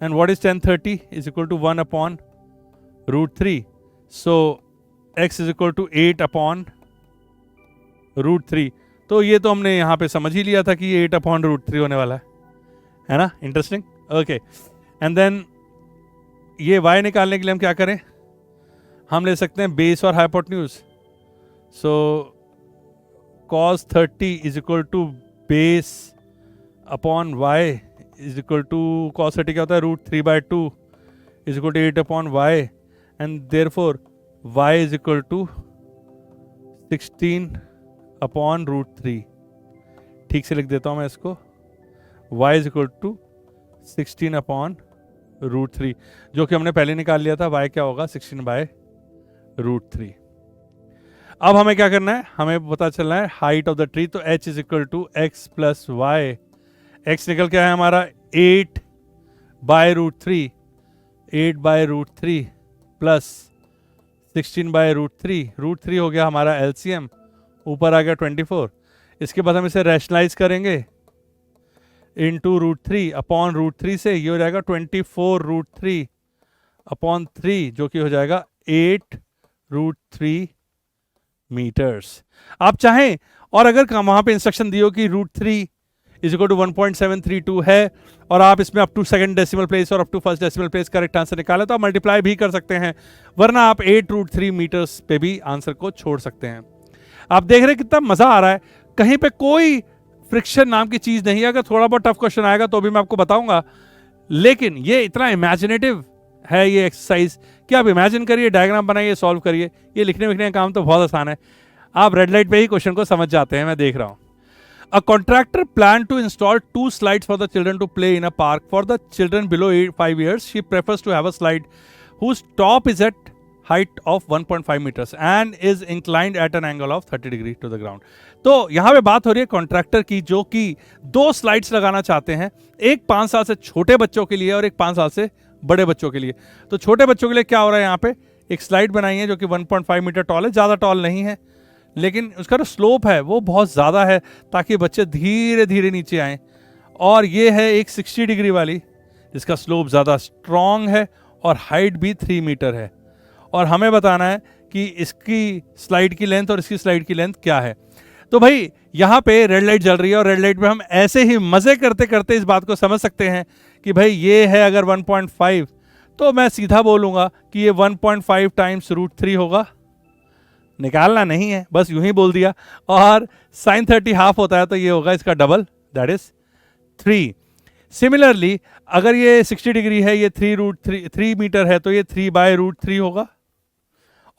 And what is tan 30? Is equal to 1 upon root 3. So x is equal to 8 upon root 3. तो ये तो हमने यहाँ पे समझ ही लिया था कि ये 8 अपॉन रूट 3 होने वाला है ना? इंटरेस्टिंग. ओके. एंड देन ये y निकालने के लिए हम क्या करें? हम ले सकते हैं बेस और hypotenuse. So cos 30 is equal to base upon y is equal to cos 30 क्या होता है? √3/2 is equal to 8 upon y. And therefore y is equal to 16 upon √3. ठीक से लिख देता हूं मैं इसको. y is equal to 16 upon √3, जो कि हमने पहले निकाल लिया था. y क्या होगा? 16/√3. अब हमें क्या करना है? हमें पता चलना है हाइट ऑफ द ट्री. तो h is equal to x plus y. x निकल के आया हमारा 8/√3. 8/√3 प्लस 16/√3. √3 हो गया हमारा एलसीएम. ऊपर आ गया 24. इसके बाद हम इसे रैशनलाइज करेंगे इनटू √3 अपॉन √3 से. ये हो जाएगा 24√3 अपॉन 3, जो कि हो जाएगा 8√3 मीटर्स. आप चाहें और अगर वहां पे इंस्ट्रक्शन दियो कि √3 इज इक्वल टू 1.732 है और आप इसमें up to second decimal place और up to first decimal place correct answer निकाले तो आप मल्टीप्लाई भी कर सकते हैं, वरना आप 8√3 मीटर्स पे भी आंसर को छोड़ सकते हैं. आप देख रहे हैं कितना मजा आ रहा है. कहीं पे कोई फ्रिक्शन नाम की चीज नहीं है. अगर थोड़ा बहुत टफ क्वेश्चन आएगा तो भी मैं आपको बताऊंगा, लेकिन ये इतना इमेजिनेटिव है ये एक्सरसाइज कि आप इमेजिन करिए, डायग्राम बनाइए, सॉल्व करिए. ये लिखने विखने का काम तो बहुत आसान है. आप रेड लाइट पे ही क्वेश्चन को समझ जाते हैं, मैं देख रहा हूं. A contractor planned to install 2 slides for the children to play in a park. For the children below 5 years, she prefers to have a slide whose top is at height of 1.5 meters and is inclined at an angle of 30 degree to the ground. तो यहाँ पे बात हो रही है कॉन्ट्रैक्टर की, जो कि 2 स्लाइड्स लगाना चाहते हैं, एक 5 साल से छोटे बच्चों के लिए और एक 5 साल से बड़े बच्चों के लिए. तो छोटे बच्चों के लिए क्या हो रहा है, यहाँ पे एक स्लाइड बनाई है जो कि 1.5 मीटर टॉल है. ज़्यादा टॉल नहीं है, लेकिन उसका जो स्लोप है वो बहुत ज़्यादा है ताकि बच्चे धीरे धीरे नीचे आएँ. और ये है एक 60 डिग्री वाली जिसका स्लोप ज़्यादा स्ट्रॉन्ग है और हाइट भी 3 मीटर है. और हमें बताना है कि इसकी स्लाइड की लेंथ और इसकी स्लाइड की लेंथ क्या है. तो भाई यहाँ पे रेड लाइट जल रही है और रेड लाइट पे हम ऐसे ही मज़े करते करते इस बात को समझ सकते हैं कि भाई ये है अगर 1.5, तो मैं सीधा बोलूँगा कि ये 1.5 टाइम्स √3 होगा. निकालना नहीं है, बस यूं ही बोल दिया. और sin 30 हाफ होता है तो ये होगा इसका डबल, दैट इज 3. सिमिलरली अगर ये 60 डिग्री है, ये 3 मीटर है, तो ये 3/√3 होगा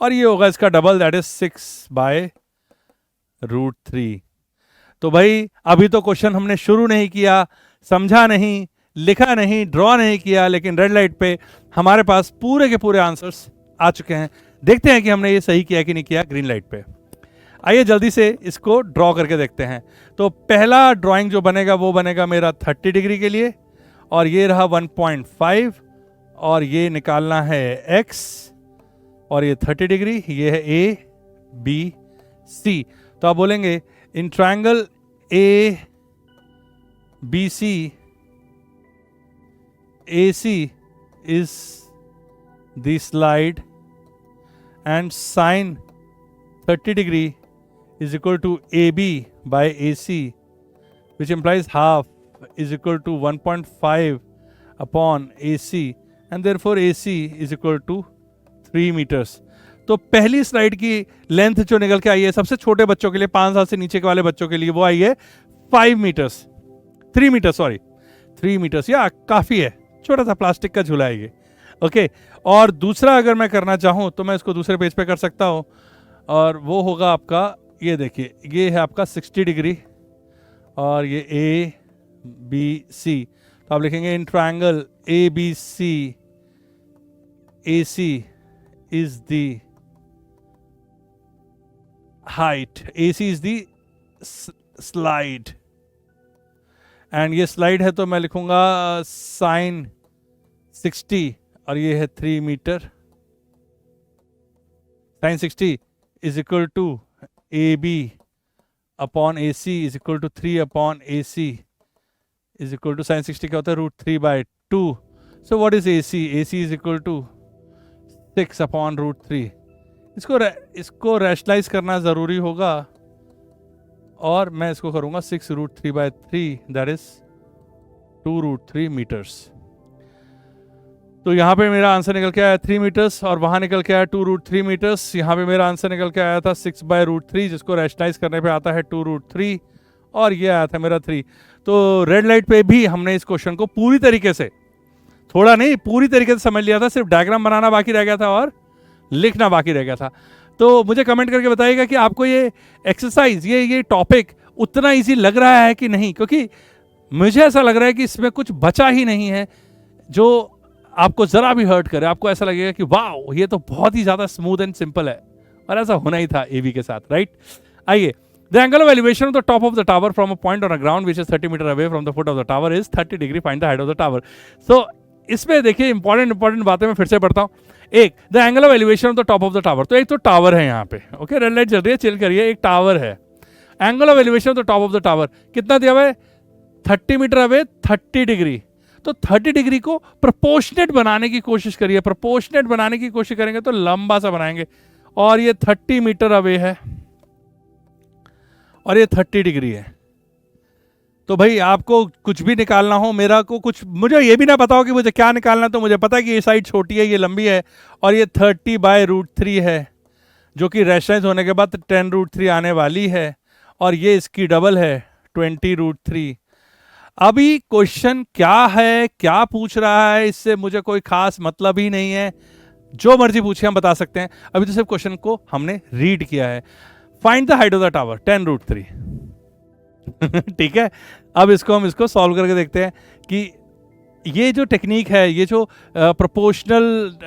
और ये होगा इसका डबल, दैट इज 6/√3. तो भाई अभी तो क्वेश्चन हमने शुरू नहीं किया, समझा नहीं, लिखा नहीं, ड्रॉ नहीं किया, लेकिन रेड लाइट पे हमारे पास पूरे के पूरे आंसर्स आ चुके हैं. देखते हैं कि हमने ये सही किया कि नहीं किया ग्रीन लाइट पे. आइए जल्दी से इसको ड्रॉ करके देखते हैं. तो पहला ड्राइंग जो बनेगा वो बनेगा मेरा 30 डिग्री के लिए, और ये रहा 1.5, और ये निकालना है x, और ये 30 डिग्री, ये है A B C. तो आप बोलेंगे in triangle A B C AC is the slide and sin 30 degree is equal to AB by AC, which implies half is equal to 1.5 upon AC, and therefore AC is equal to 3 meters. तो पहली स्लाइड की लेंथ जो निकल के आई है सबसे छोटे बच्चों के लिए, 5 साल से नीचे के वाले बच्चों के लिए, वो आई है 3 मीटर्स. या काफ़ी है, छोटा सा प्लास्टिक का झूला है ये. ओके. और दूसरा अगर मैं करना चाहूँ तो मैं इसको दूसरे पेज पे कर सकता हूँ, और वो होगा आपका, ये देखिए, ये है आपका 60 डिग्री और ये A B C. तो आप लिखेंगे in triangle A B C AC is the height, AC is the slide, and ये स्लाइड है तो मैं लिखूंगा sin 60, और ये है 3 metre. sin 60 is equal to AB upon A C is equal to 3 upon A C is equal to sine 60 क्या होता है √3/2. So what is A C? A C is equal to 6 upon √3. इसको रैशनलाइज करना ज़रूरी होगा और मैं इसको करूँगा 6√3/3 दैट इज 2√3 मीटर्स. तो यहाँ पे मेरा आंसर निकल के आया 3 मीटर्स और वहाँ निकल के आया 2√3 मीटर्स. यहाँ पे मेरा आंसर निकल के आया था 6/√3 जिसको रैशनलाइज करने पे आता है 2√3 और ये आया था मेरा 3. तो रेड लाइट पे भी हमने इस क्वेश्चन को पूरी तरीके से, थोड़ा नहीं पूरी तरीके से समझ लिया था, सिर्फ डायग्राम बनाना बाकी रह गया था और लिखना बाकी रह गया था. तो मुझे कमेंट करके बताइएगा कि आपको ये एक्सरसाइज, ये टॉपिक उतना ईजी लग रहा है कि नहीं, क्योंकि मुझे ऐसा लग रहा है कि इसमें कुछ बचा ही नहीं है जो आपको जरा भी हर्ट करे. आपको ऐसा लगेगा कि वाह ये तो बहुत ही ज्यादा स्मूथ एंड सिंपल है, और ऐसा होना ही था एबी के साथ, राइट. आइए, the angle of elevation of the top of the tower from a point on a ground which is 30 metre away from the foot of the tower is 30 degree. Find the height of the tower. So इसमें देखिए इंपॉर्टेंट बातें मैं फिर से पढ़ता हूँ. एक, the angle of elevation of the top of the tower. तो एक तो टावर है यहाँ पे, ओके, रेड लाइट चल रही है, चिल करिए. एक टावर है. Angle of elevation of the top of the tower कितना दिया हुआ है? 30 मीटर अवे, 30 डिग्री. तो 30 डिग्री को प्रोपोर्शनेट बनाने की कोशिश करिए. प्रोपोर्शनेट बनाने की कोशिश करेंगे तो लंबा सा बनाएंगे, और ये 30 मीटर अवे है और ये 30 डिग्री है. तो भाई आपको कुछ भी निकालना हो, मुझे ये भी ना पता हो कि मुझे क्या निकालना, तो मुझे पता है कि ये साइड छोटी है, ये लंबी है, और ये 30/√3 है, जो कि रैशनलाइज होने के बाद 10√3 आने वाली है, और ये इसकी डबल है 20√3. अभी क्वेश्चन क्या है, क्या पूछ रहा है, इससे मुझे कोई खास मतलब ही नहीं है. जो मर्जी पूछे हम बता सकते हैं. अभी तो सिर्फ क्वेश्चन को हमने रीड किया है. Find the height of the tower 10√3. ठीक है, अब इसको सॉल्व करके देखते हैं कि ये जो टेक्निक है, ये जो प्रोपोर्शनल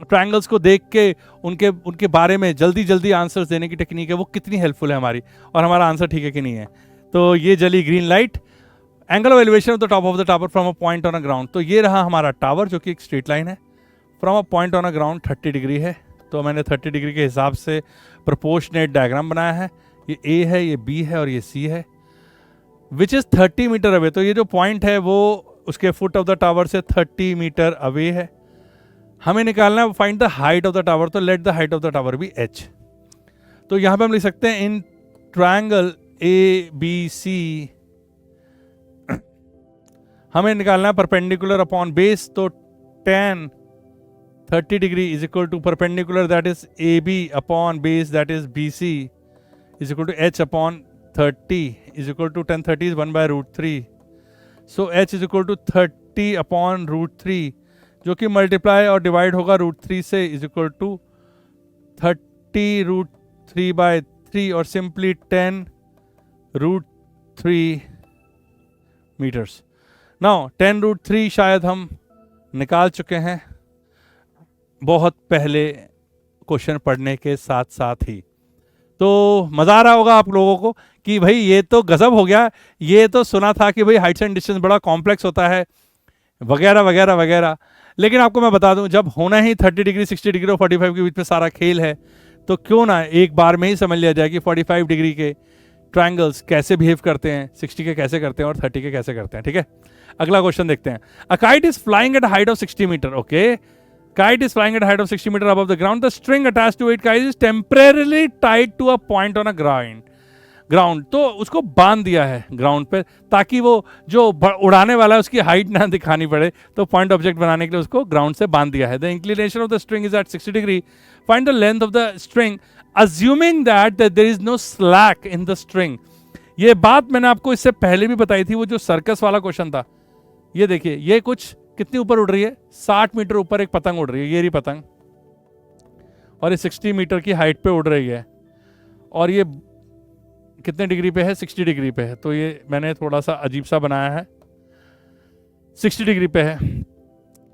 ट्रायंगल्स को देख के उनके बारे में जल्दी आंसर्स देने की टेक्निक है, वो कितनी हेल्पफुल है हमारी, और हमारा आंसर ठीक है कि नहीं है. तो ये जली green light. Angle of elevation of the top of the tower from a point on a ground. तो ये रहा हमारा टावर जो कि एक स्ट्रेट लाइन है. From a point on a ground 30 degree है. तो मैंने 30 डिग्री के हिसाब से प्रोपोर्शनेट डायग्राम बनाया है. ये ए है, ये बी है और ये सी है, विच इज 30 मीटर अवे. तो ये जो पॉइंट है वो उसके फुट ऑफ द टावर से 30 मीटर अवे है. हमें निकालना है find the height of the tower. तो let the height of the tower be h. तो यहां पे हम लिख सकते हैं इन ट्रायंगल ए बी सी हमें निकालना है परपेंडिकुलर अपॉन बेस. तो tan 30 degree is equal to perpendicular that is A B upon base that is B C is equal to h upon 30 is equal to tan 30 is 1/√3. So h is equal to 30 upon √3 जो कि मल्टीप्लाई और डिवाइड होगा √3 से, इज इक्वल टू 30√3/3 और सिंपली 10√3 मीटर्स. नाउ 10√3 शायद हम निकाल चुके हैं बहुत पहले क्वेश्चन पढ़ने के साथ साथ ही. तो मज़ा आ रहा होगा आप लोगों को कि भाई ये तो गजब हो गया. ये तो सुना था कि भाई हाइट्स एंड डिस्टेंस बड़ा कॉम्प्लेक्स होता है वगैरह वगैरह वगैरह, लेकिन आपको मैं बता दूं जब होना ही 30 डिग्री 60 डिग्री और 45 के बीच में सारा खेल है, तो क्यों ना एक बार में ही समझ लिया जाए कि 45 डिग्री के ट्रायंगल्स कैसे बिहेव करते हैं, 60 के कैसे करते हैं और 30 के कैसे करते हैं. ठीक है, अगला क्वेश्चन देखते हैं. A kite is flying at height of 60 metre. Okay, kite is flying at a height of 60 meter above the ground. The string attached to it kite is temporarily tied to a point on a ground. तो उसको बांध दिया है ग्राउंड पे ताकि वो जो उड़ाने वाला है उसकी हाइट ना दिखानी पड़े, तो पॉइंट ऑब्जेक्ट बनाने के लिए उसको ग्राउंड से बांध दिया है. The inclination of the string is at 60 degree. Find the length of the string assuming that there is no slack in the string. ये बात मैंने आपको इससे पहले भी बताई थी, वो जो सर्कस वाला क्वेश्चन था. ये देखिए, ये कुछ कितनी ऊपर उड़ रही है, 60 मीटर ऊपर एक पतंग उड़ रही है, ये रही पतंग, और ये 60 मीटर की हाइट पे उड़ रही है, और ये कितने डिग्री पे है, 60 डिग्री पे है. तो ये मैंने थोड़ा सा अजीब सा बनाया है, 60 डिग्री पे है.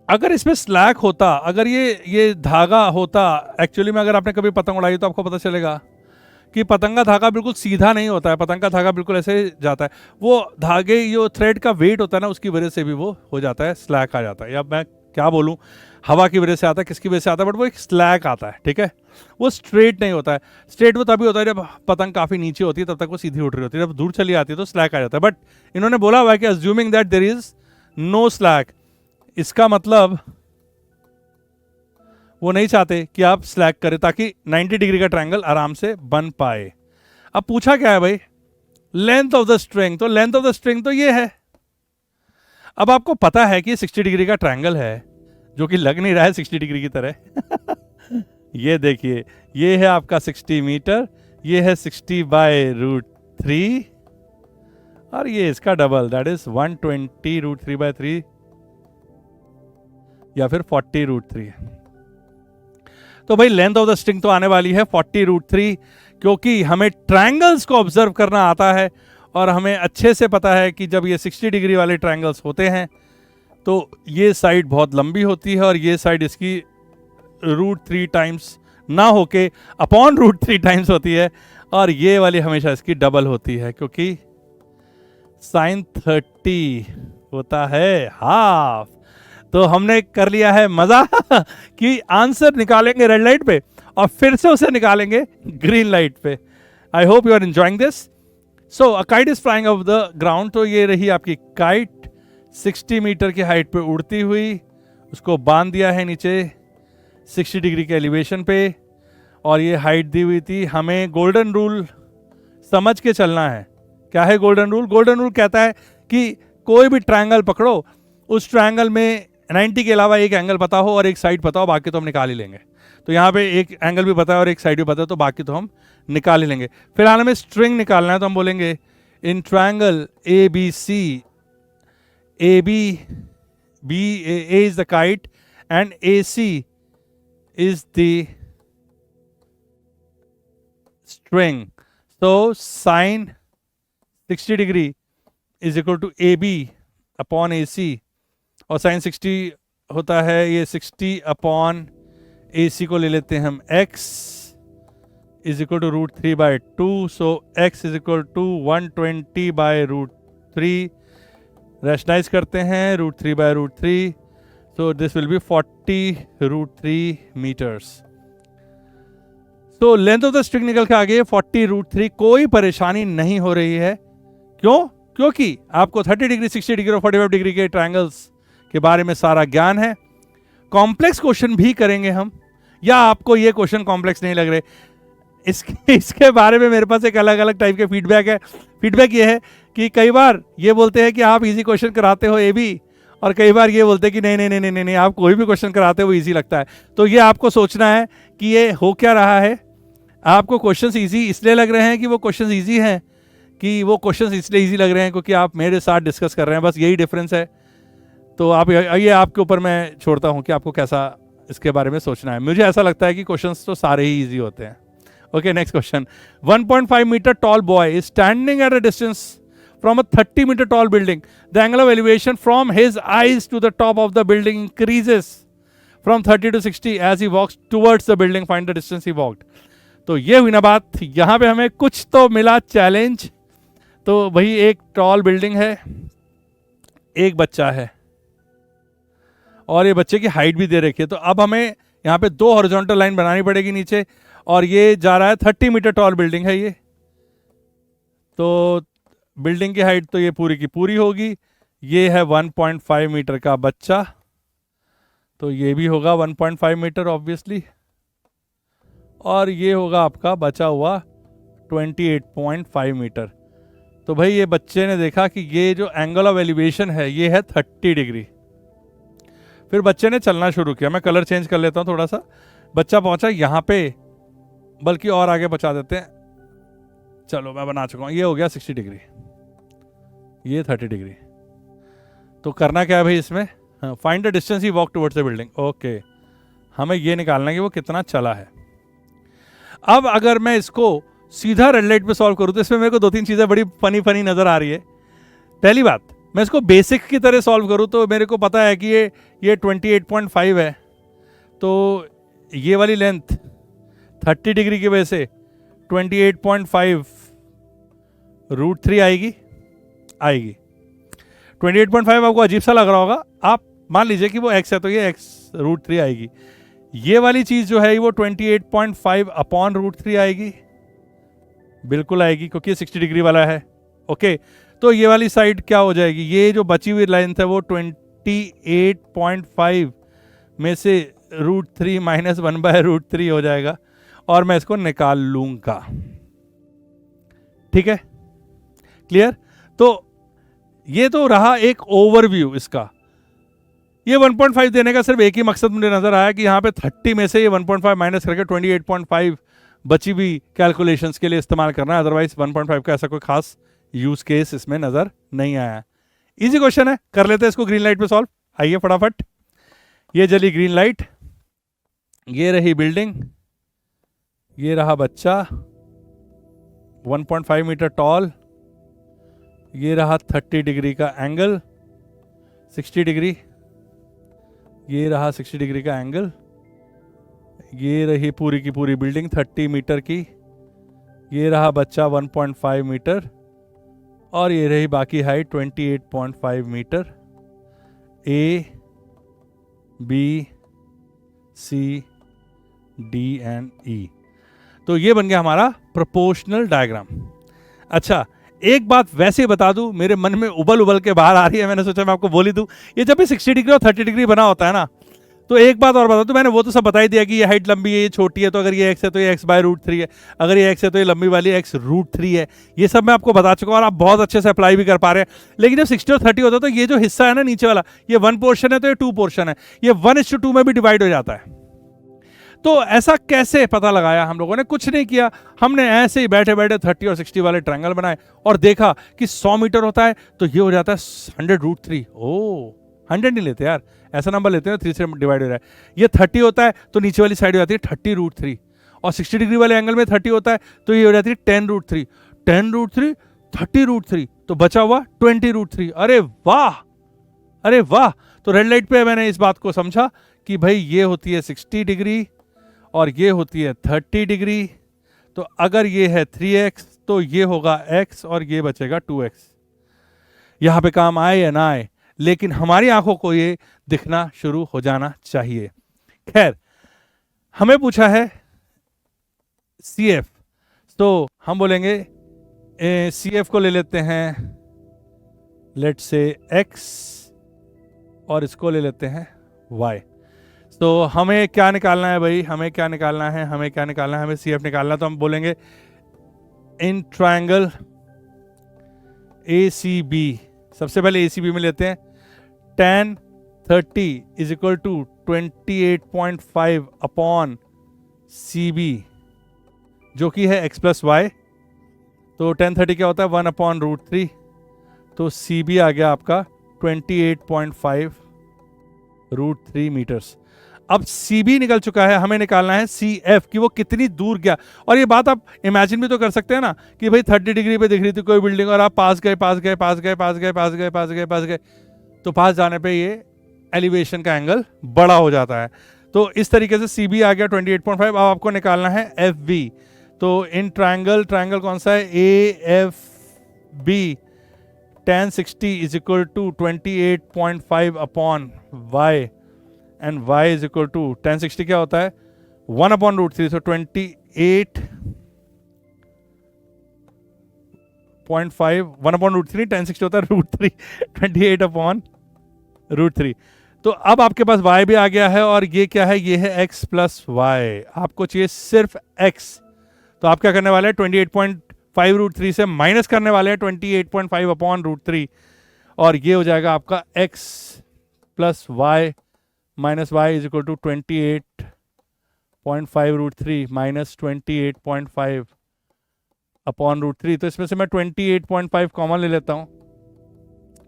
अगर इसमें स्लैक होता, अगर ये धागा होता, एक्चुअली में अगर आपने कभी पतंग उड़ाई तो आपको पता चलेगा कि पतंग का धागा बिल्कुल सीधा नहीं होता है, पतंग का धागा बिल्कुल ऐसे जाता है. वो धागे, जो थ्रेड का वेट होता है ना, उसकी वजह से भी वो हो जाता है, स्लैक आ जाता है. या मैं क्या बोलूँ, हवा की वजह से आता है, किसकी वजह से आता है, बट वो एक स्लैक आता है, ठीक है। वो स्ट्रेट नहीं होता है। स्ट्रेट वो तभी होता है जब पतंग काफ़ी नीचे होती है, तब तक वो सीधी उड़ रही होती है, जब दूर चली आती है तो स्लैक आ जाता है। बट इन्होंने बोला हुआ है कि assuming that there is no slack, इसका मतलब वो नहीं चाहते कि आप स्लैक करें ताकि 90 डिग्री का ट्रायंगल आराम से बन पाए। अब पूछा क्या है भाई, लेंथ ऑफ द स्ट्रिंग, तो लेंथ ऑफ द स्ट्रिंग तो ये है। अब आपको पता है कि 60 डिग्री का ट्रायंगल है, जो कि लग नहीं रहा है 60 डिग्री की तरह ये देखिए, ये है आपका 60 मीटर, ये है 60 बाय √3 और ये इसका डबल, दैट इज 120 √3/3 या फिर 40 √3। तो भाई लेंथ ऑफ द स्ट्रिंग तो आने वाली है 40 √3, क्योंकि हमें ट्रायंगल्स को ऑब्जर्व करना आता है और हमें अच्छे से पता है कि जब ये 60 डिग्री वाले ट्रायंगल्स होते हैं तो ये साइड बहुत लंबी होती है और ये साइड इसकी √3 टाइम्स ना होके अपॉन √3 टाइम्स होती है, और ये वाली हमेशा इसकी डबल होती है, क्योंकि sin 30 होता है हाफ। तो हमने कर लिया है मजा कि आंसर निकालेंगे रेड लाइट पे और फिर से उसे निकालेंगे ग्रीन लाइट पे। I hope you are enjoying this. So a kite is flying off the ground, तो ये रही आपकी काइट 60 मीटर की हाइट पे उड़ती हुई, उसको बांध दिया है नीचे 60 डिग्री के एलिवेशन पे, और ये हाइट दी हुई थी। हमें गोल्डन रूल समझ के चलना है। क्या है गोल्डन रूल? गोल्डन रूल कहता है कि कोई भी ट्रायंगल पकड़ो, उस ट्रायंगल में 90 के अलावा एक एंगल पता हो और एक साइड पता हो, बाकी तो हम निकाल ही लेंगे। तो यहाँ पे एक एंगल भी पता है और एक साइड भी पता है, तो बाकी तो हम निकाल ही लेंगे। फिलहाल हमें स्ट्रिंग निकालना है, तो हम बोलेंगे in triangle A B C, A B A is the kite and A C is the string. तो sine 60 degree is equal to A B upon A C, और साइन 60 होता है ये 60 अपॉन ए सी को ले लेते हैं हम x is equal to √3/2, so x is equal to 120/√3, rationalise करते हैं √3/√3, so this will be 40 √3 metres. तो लेंथ ऑफ द स्ट्रिंग निकल के आ गई 40 √3। कोई परेशानी नहीं हो रही है, क्यों? क्योंकि आपको 30 डिग्री, 60 डिग्री और 45 डिग्री के ट्रायंगल्स के बारे में सारा ज्ञान है। कॉम्प्लेक्स क्वेश्चन भी करेंगे हम, या आपको ये क्वेश्चन कॉम्प्लेक्स नहीं लग रहे, इसके बारे में मेरे पास एक अलग अलग टाइप के फीडबैक है। फीडबैक ये है कि कई बार ये बोलते हैं कि आप इजी क्वेश्चन कराते हो ए बी, और कई बार ये बोलते हैं कि नहीं नहीं नहीं नहीं नहीं, आप कोई भी क्वेश्चन कराते हो वो ईजी लगता है। तो ये आपको सोचना है कि ये हो क्या रहा है। आपको क्वेश्चंस इजी इसलिए लग रहे हैं कि वो क्वेश्चंस इजी हैं, कि वो क्वेश्चंस इसलिए इजी लग रहे हैं क्योंकि आप मेरे साथ डिस्कस कर रहे हैं, बस यही डिफरेंस है। तो आप ये आपके ऊपर मैं छोड़ता हूँ कि आपको कैसा इसके बारे में सोचना है। मुझे ऐसा लगता है कि क्वेश्चंस तो सारे ही इजी होते हैं। Okay, next question. 1.5 metre tall boy is standing at a distance from a 30 meter tall building. The angle of elevation from his eyes to the top of the building increases from 30 to 60 as he walks towards the building. Find the distance he walked. तो ये हुई ना बात। यहाँ पे हमें कुछ तो मिला चैलेंज। तो वही एक टॉल बिल्डिंग है, एक बच्चा है, और ये बच्चे की हाइट भी दे रखी है। तो अब हमें यहाँ पे दो हॉरिजॉन्टल लाइन बनानी पड़ेगी नीचे, और ये जा रहा है 30 मीटर टॉल बिल्डिंग है ये। तो बिल्डिंग की हाइट तो ये पूरी की पूरी होगी। ये है 1.5 मीटर का बच्चा, तो ये भी होगा 1.5 मीटर ऑब्वियसली, और ये होगा आपका बचा हुआ 28.5 मीटर। तो भाई ये बच्चे ने देखा कि ये जो एंगल ऑफ एलिवेशन है ये है 30 डिग्री। फिर बच्चे ने चलना शुरू किया। मैं कलर चेंज कर लेता हूँ थोड़ा सा। बच्चा पहुंचा यहाँ पे, बल्कि और आगे बचा देते हैं। चलो मैं बना चुका हूँ। ये हो गया 60 डिग्री, ये 30 डिग्री। तो करना क्या है भाई इसमें? Find the distance he walk towards the building. Okay, हमें ये निकालना है कि वो कितना चला है। अब अगर मैं इसको सीधा रेड लाइट पे सॉल्व करूँ तो इसमें मेरे को दो तीन चीज़ें बड़ी फनी फनी नज़र आ रही है। पहली बात, मैं इसको बेसिक की तरह सॉल्व करूँ तो मेरे को पता है कि ये 28.5 है, तो ये वाली लेंथ 30 डिग्री की वजह से 28.5 √3 आएगी। 28.5 आपको अजीब सा लग रहा होगा, आप मान लीजिए कि वो x है तो ये x√3 आएगी। ये वाली चीज जो है वो 28.5 अपॉन √3 आएगी, बिल्कुल आएगी क्योंकि ये 60 डिग्री वाला है। ओके, तो ये वाली साइड क्या हो जाएगी, ये जो बची हुई लेंथ है वो 28.5 में से √3 माइनस 1/√3 हो जाएगा और मैं इसको निकाल लूंगा। ठीक है, क्लियर? तो ये तो रहा एक ओवरव्यू इसका। ये 1.5 देने का सिर्फ एक ही मकसद मुझे नजर आया कि यहाँ पे 30 में से ये 1.5 माइनस करके 28.5 बची हुई कैलकुलेशंस के लिए इस्तेमाल करना है, अदरवाइज 1.5 का ऐसा कोई खास यूज केस इसमें नजर नहीं आया। इजी क्वेश्चन है, कर लेते हैं इसको ग्रीन लाइट पे सॉल्व। आइए फटाफट। ये जली ग्रीन लाइट, ये रही बिल्डिंग, ये रहा बच्चा 1.5 मीटर टॉल, ये रहा 30 डिग्री का एंगल, 60 डिग्री, ये रहा 60 डिग्री का एंगल, ये रही पूरी की पूरी बिल्डिंग 30 मीटर की, ये रहा बच्चा 1.5 मीटर और ये रही बाकी height 28.5 metre. A B C D and E. तो ये बन गया हमारा प्रोपोर्शनल डायग्राम। अच्छा, एक बात वैसे बता दूं, मेरे मन में उबल उबल के बाहर आ रही है, मैंने सोचा मैं आपको बोल ही दूं। ये जब भी 60 डिग्री और 30 डिग्री बना होता है ना, तो एक बात और बता दूं, मैंने वो तो सब बता ही दिया कि ये हाइट लंबी है, ये छोटी है, तो अगर ये एक्स है तो ये x/√3 है, अगर ये एक्स है तो ये लंबी वाली x√3 है। ये सब मैं आपको बता चुका हूं और आप बहुत अच्छे से अप्लाई भी कर पा रहे हैं। लेकिन जब 60 और 30 होता है तो ये जो हिस्सा है ना नीचे वाला, ये 1 पोर्शन है तो ये 2 पोर्शन है, ये 1:2 में भी डिवाइड हो जाता है। तो ऐसा कैसे पता लगाया हम लोगों ने? कुछ नहीं किया, हमने ऐसे ही बैठे बैठे 30 और 60 वाले ट्रायंगल बनाए और देखा कि 100 मीटर होता है तो ये हो जाता है 100√3। ओ 100 नहीं लेते यार, ऐसा नंबर लेते हैं 3 से डिवाइड हो रहा है। ये 30 होता है तो नीचे वाली साइड हो जाती है 30√3 और 60 डिग्री वाले एंगल में 30 होता है तो ये हो जाती है 10√3। 10√3 30√3 तो बचा हुआ 20√3। अरे वाह, अरे वाह। तो रेड लाइट पे मैंने इस बात को समझा कि भाई ये होती है 60 डिग्री और ये होती है 30 डिग्री। तो अगर ये है 3x तो ये होगा x और ये बचेगा 2x। यहां पे काम आए या ना आए, लेकिन हमारी आंखों को ये दिखना शुरू हो जाना चाहिए। खैर, हमें पूछा है CF, तो हम बोलेंगे CF को ले लेते हैं लेट्स से x और इसको ले लेते हैं y। तो हमें क्या निकालना है भाई, हमें क्या निकालना है, हमें क्या निकालना है, हमें CF निकालना है। तो हम बोलेंगे इन ट्रायंगल ACB, सबसे पहले ACB में लेते हैं। tan 30 is equal to 28.5 upon CB जो कि है x प्लस वाई। तो tan 30 क्या होता है 1/√3, तो CB आ गया आपका 28.5√3 मीटर्स। अब CB निकल चुका है, हमें निकालना है CF कि वो कितनी दूर गया। और ये बात आप इमेजिन भी तो कर सकते हैं ना कि भाई 30 डिग्री पे दिख रही थी कोई बिल्डिंग और आप पास गए पास गए पास गए पास गए पास गए पास गए पास गए, तो पास जाने पे ये एलिवेशन का एंगल बड़ा हो जाता है। तो इस तरीके से CB आ गया 28.5। अब आपको निकालना है FB। तो इन ट्रायंगल कौन सा है AFB, tan 60 is equal to 28.5 upon y and y is equal to tan 60 क्या होता है 1/√3, so 28.5 1/√3, tan 60 होता है √3, 28/√3। तो अब आपके पास y भी आ गया है और ये क्या है, ये है x प्लस वाई। आपको चाहिए सिर्फ x, तो आप क्या करने वाले हैं 28.5√3 से माइनस करने वाले हैं 28.5/√3 और ये हो जाएगा आपका x plus y minus y is equal to 28.5√3 minus 28.5/√3। तो इसमें से मैं 28.5 कॉमन ले लेता हूँ,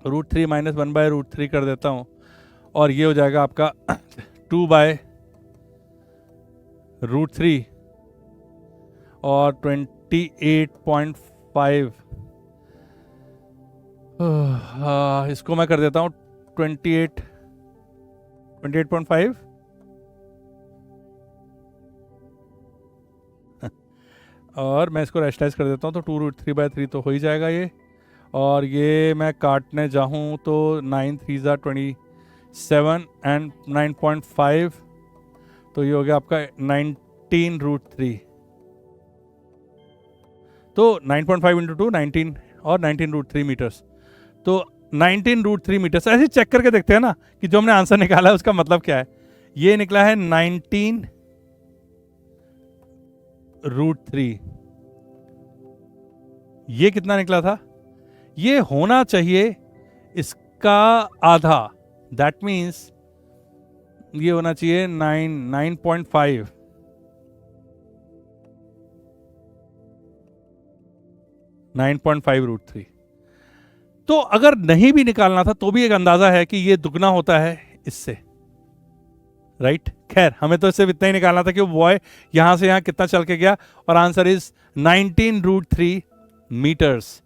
√3 माइनस 1/√3 कर देता हूँ और ये हो जाएगा आपका 2/√3 और 28.5 इसको मैं कर देता हूँ 28.5 और मैं इसको रेशनलाइज कर देता हूँ तो 2√3/3 तो हो ही जाएगा ये। और ये मैं काटने जाऊँ तो 9 3 26 7 एंड 9.5, तो ये हो गया आपका 19√3। तो 9.5 इंटू 2 19 और 19√3 मीटर्स, तो 19√3 मीटर्स। ऐसे चेक करके देखते हैं ना कि जो हमने आंसर निकाला है उसका मतलब क्या है। ये निकला है 19√3। ये कितना निकला था? ये होना चाहिए इसका आधा, दैट मीन्स ये होना चाहिए 9.5। √3। तो अगर नहीं भी निकालना था तो भी एक अंदाजा है कि ये दुगना होता है इससे, राइट? खैर, हमें तो इससे इतना ही निकालना था कि वो बॉय यहां से यहां कितना चल के गया, और आंसर इज 19√3 मीटर्स।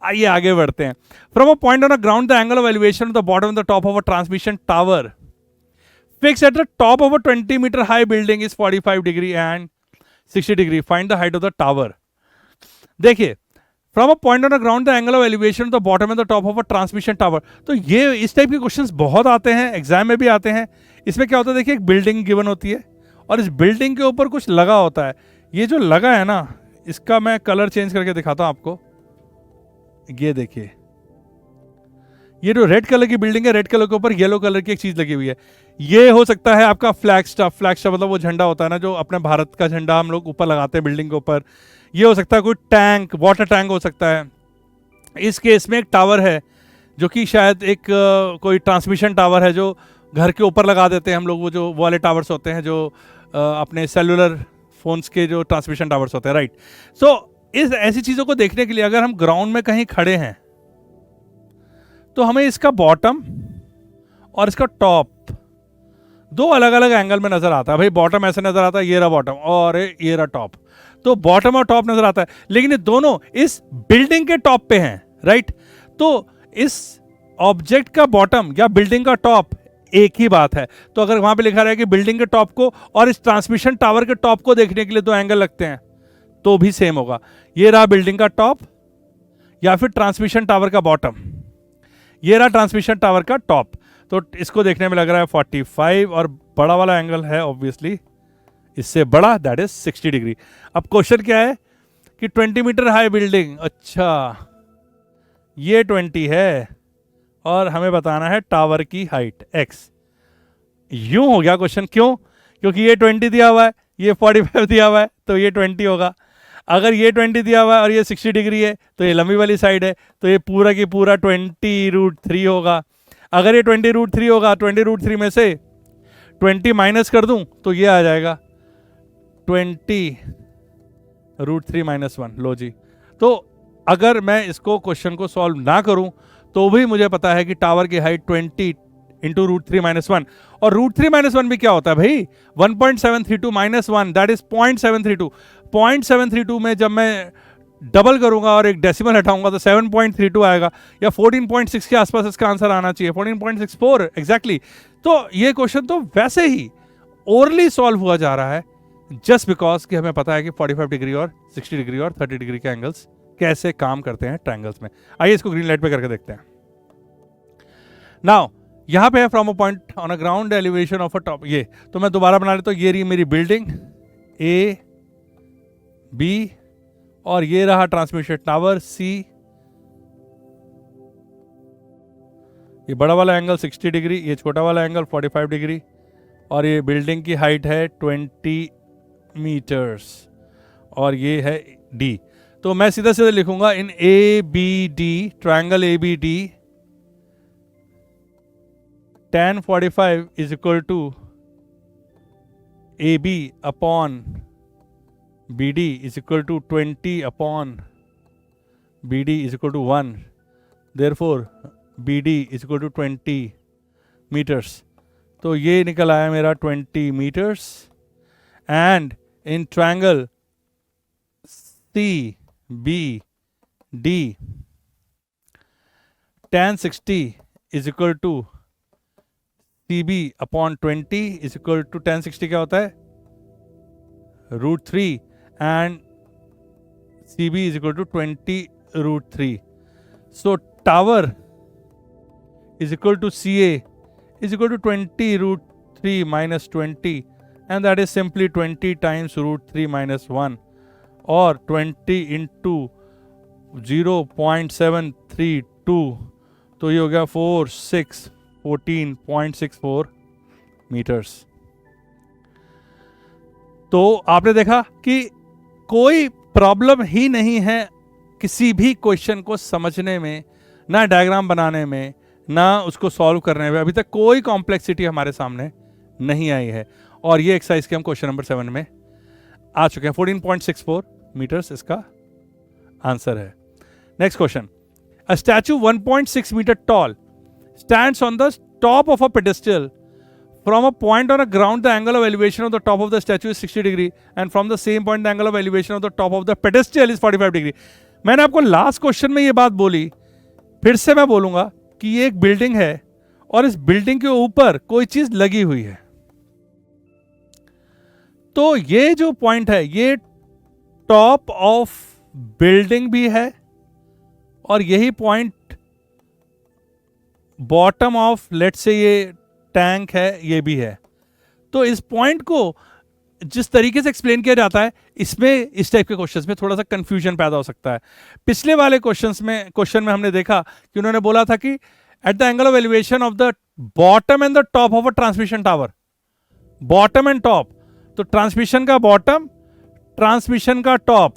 आइए आगे बढ़ते हैं। From a point on a ground the angle of elevation of the bottom of the top of a transmission tower fix at the top of a 20 metre high building is 45 degree and 60 degree. Find the height of the tower. देखिए, from a point on the ground the angle of elevation the bottom and the top of a transmission tower. तो ये इस टाइप के क्वेश्चंस बहुत आते हैं, एग्जाम में भी आते हैं। इसमें क्या होता है, देखिए एक बिल्डिंग गिवन होती है और इस बिल्डिंग के ऊपर कुछ लगा होता है। ये जो लगा है ना, इसका मैं कलर चेंज करके दिखाता हूं आपको। ये देखिए, ये जो रेड कलर की बिल्डिंग है, रेड कलर के ऊपर येलो कलर की एक चीज लगी हुई है। ये हो सकता है आपका फ्लैग स्टाफ। फ्लैग स्टाफ मतलब वो झंडा होता है ना, जो अपने भारत का झंडा हम लोग ऊपर लगाते हैं बिल्डिंग के ऊपर। ये हो सकता है कोई टैंक, वाटर टैंक हो सकता है। इस केस में एक टावर है जो कि शायद एक कोई ट्रांसमिशन टावर है जो घर के ऊपर लगा देते हैं हम लोग, वो जो वाले टावर्स होते हैं जो अपने सेलुलर फोन्स के जो ट्रांसमिशन टावर्स होते हैं, राइट? सो इस ऐसी चीजों को देखने के लिए अगर हम ग्राउंड में कहीं खड़े हैं तो हमें इसका बॉटम और इसका टॉप दो अलग अलग एंगल में नजर आता है। भाई बॉटम ऐसे नजर आता है, ये रहा बॉटम, और ये रहा टॉप। तो बॉटम और टॉप नजर आता है, लेकिन ये दोनों इस बिल्डिंग के टॉप पे हैं, राइट? तो इस ऑब्जेक्ट का बॉटम या बिल्डिंग का टॉप एक ही बात है। तो अगर वहां पे लिखा रहा है कि बिल्डिंग के टॉप को और इस ट्रांसमिशन टावर के टॉप को देखने के लिए दो एंगल लगते हैं, तो भी सेम होगा। ये रहा बिल्डिंग का टॉप या फिर ट्रांसमिशन टावर का बॉटम, ये रहा ट्रांसमिशन टावर का टॉप। तो इसको देखने में लग रहा है 45, और बड़ा वाला एंगल है ऑब्वियसली इससे बड़ा, दैट इज 60 डिग्री। अब क्वेश्चन क्या है कि 20 मीटर हाई बिल्डिंग, अच्छा ये 20 है और हमें बताना है टावर की हाइट x। यूं हो गया क्वेश्चन, क्यों? क्योंकि ये 20 दिया हुआ है, ये 45 दिया हुआ है, तो ये 20 होगा। अगर ये 20 दिया हुआ है और ये 60 डिग्री है, तो ये लंबी वाली साइड है, तो ये पूरा की पूरा 20√3 होगा। अगर ये 20√3 होगा, 20√3 में से 20 माइनस कर दूं तो ये आ जाएगा 20√3 - 1। लो जी, तो अगर मैं इसको क्वेश्चन को सॉल्व ना करूं तो भी मुझे पता है कि टावर की हाइट 20 इंटू √3 - 1। और √3 - 1 भी क्या होता है भाई? 1.732 - 1, दैट इज 0.732। 0.732 में जब मैं डबल करूंगा और एक डेसिमल हटाऊंगा तो 7.32 आएगा, या 14.6 के आसपास इसका आंसर आना चाहिए, 14.64 एग्जैक्टली। तो ये क्वेश्चन तो वैसे ही ओरली सॉल्व हुआ जा रहा है, जस्ट बिकॉज कि हमें पता है कि 45 डिग्री और 60 डिग्री और 30 डिग्री के एंगल्स कैसे काम करते हैं ट्रायंगल्स में। आइए इसको ग्रीन लाइट पे करके देखते हैं। नाउ यहां पे है from a point on a ground elevation of a top. ये तो मैं दोबारा बना लेता हूं। ये रही मेरी बिल्डिंग ए बी, और ये रहा ट्रांसमिशन टावर सी। ये बड़ा वाला एंगल 60 डिग्री, ये छोटा वाला एंगल 45 डिग्री, और ये बिल्डिंग की हाइट है 20 मीटर्स, और ये है डी। तो मैं सीधा सीधा लिखूंगा in A B D, triangle A B D, tan 45 is equal to AB upon BD is equal to 20 upon BD is equal to 1. Therefore, BD is equal to 20 meters. तो ये निकल आया मेरा 20 meters. And in triangle CBD, tan 60 is equal to CB upon 20 is equal to tan 60 क्या होता है? √3, and CB is equal to 20√3. So tower is equal to CA is equal to 20 root 3 minus 20, and that is simply 20 times root 3 minus 1, or 20 into 0.732, तो ये हो गया 1464 मीटर्स। तो आपने देखा कि कोई प्रॉब्लम ही नहीं है किसी भी क्वेश्चन को समझने में, ना डायग्राम बनाने में, ना उसको सॉल्व करने में। अभी तक कोई कॉम्प्लेक्सिटी हमारे सामने नहीं आई है, और ये एक्सरसाइज के हम क्वेश्चन नंबर 7 में आ चुके हैं। 14.64 मीटर्स इसका आंसर है। Next question, a statue 1.6 metre tall stands on the top of a pedestal from a point on a ground the angle of elevation of the top of the statue is 60 degree and from the same point the angle of elevation of the top of the pedestal is 45 degree। मैंने आपको लास्ट क्वेश्चन में ये बात बोली, फिर से मैं बोलूंगा कि ये एक बिल्डिंग है और इस बिल्डिंग के ऊपर कोई चीज लगी हुई है। तो ये जो पॉइंट है ये टॉप ऑफ बिल्डिंग भी है और यही point bottom of let's say ये टैंक है, ये भी है। तो इस पॉइंट को जिस तरीके से एक्सप्लेन किया जाता है, इसमें इस टाइप के क्वेश्चंस में थोड़ा सा कंफ्यूजन पैदा हो सकता है। पिछले वाले क्वेश्चन में हमने देखा कि उन्होंने बोला था कि at the angle of elevation of the bottom and the top of a transmission tower, bottom and top, तो ट्रांसमिशन का बॉटम, ट्रांसमिशन का टॉप।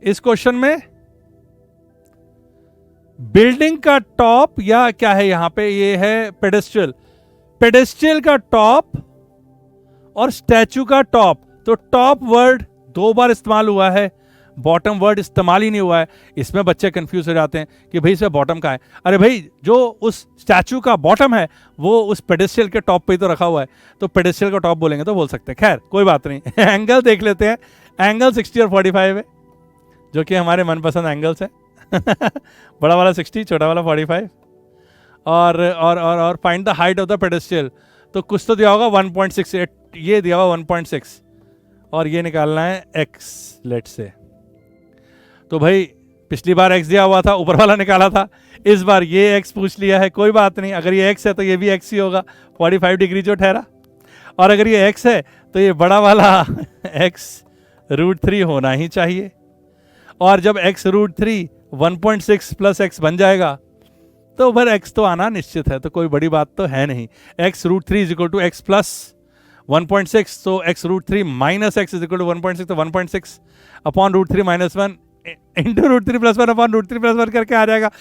इस क्वेश्चन में बिल्डिंग का टॉप या क्या है यहां पे, ये है पेडेस्ट्रियल, पेडेस्ट्रियल का टॉप और स्टैचू का टॉप। तो टॉप वर्ड 2 बार इस्तेमाल हुआ है, बॉटम वर्ड इस्तेमाल ही नहीं हुआ है। इसमें बच्चे कंफ्यूज हो जाते हैं कि भाई इसमें बॉटम का है। अरे भाई, जो उस स्टैचू का बॉटम है वो उस पेडेस्ट्रियल के टॉप पे ही तो रखा हुआ है, तो पेडेस्ट्रियल का टॉप बोलेंगे तो बोल सकते हैं। खैर कोई बात नहीं। एंगल देख लेते हैं। एंगल 60 और 45 है, जो कि हमारे मनपसंद एंगल्स हैं। बड़ा वाला 60, छोटा वाला 45, और find the height of the pedestal. तो कुछ तो दिया होगा 1.68, ये दिया हुआ 1.6, और ये निकालना है x लेट से। तो भाई पिछली बार x दिया हुआ था, ऊपर वाला निकाला था, इस बार ये x पूछ लिया है। कोई बात नहीं, अगर ये x है तो ये भी x ही होगा, 45 डिग्री जो ठहरा। और अगर ये x है तो ये बड़ा वाला x √3 होना ही चाहिए। और जब x √3 1.6 प्लस x बन जाएगा तो फिर x तो आना निश्चित है, तो कोई बड़ी बात तो है नहीं। x √3 is equal to x plus 1.6, तो x √3 minus x is equal to 1.6, तो 1.6 upon √3 minus 1 into √3 plus 1 upon √3 plus 1 करके आ जाएगा।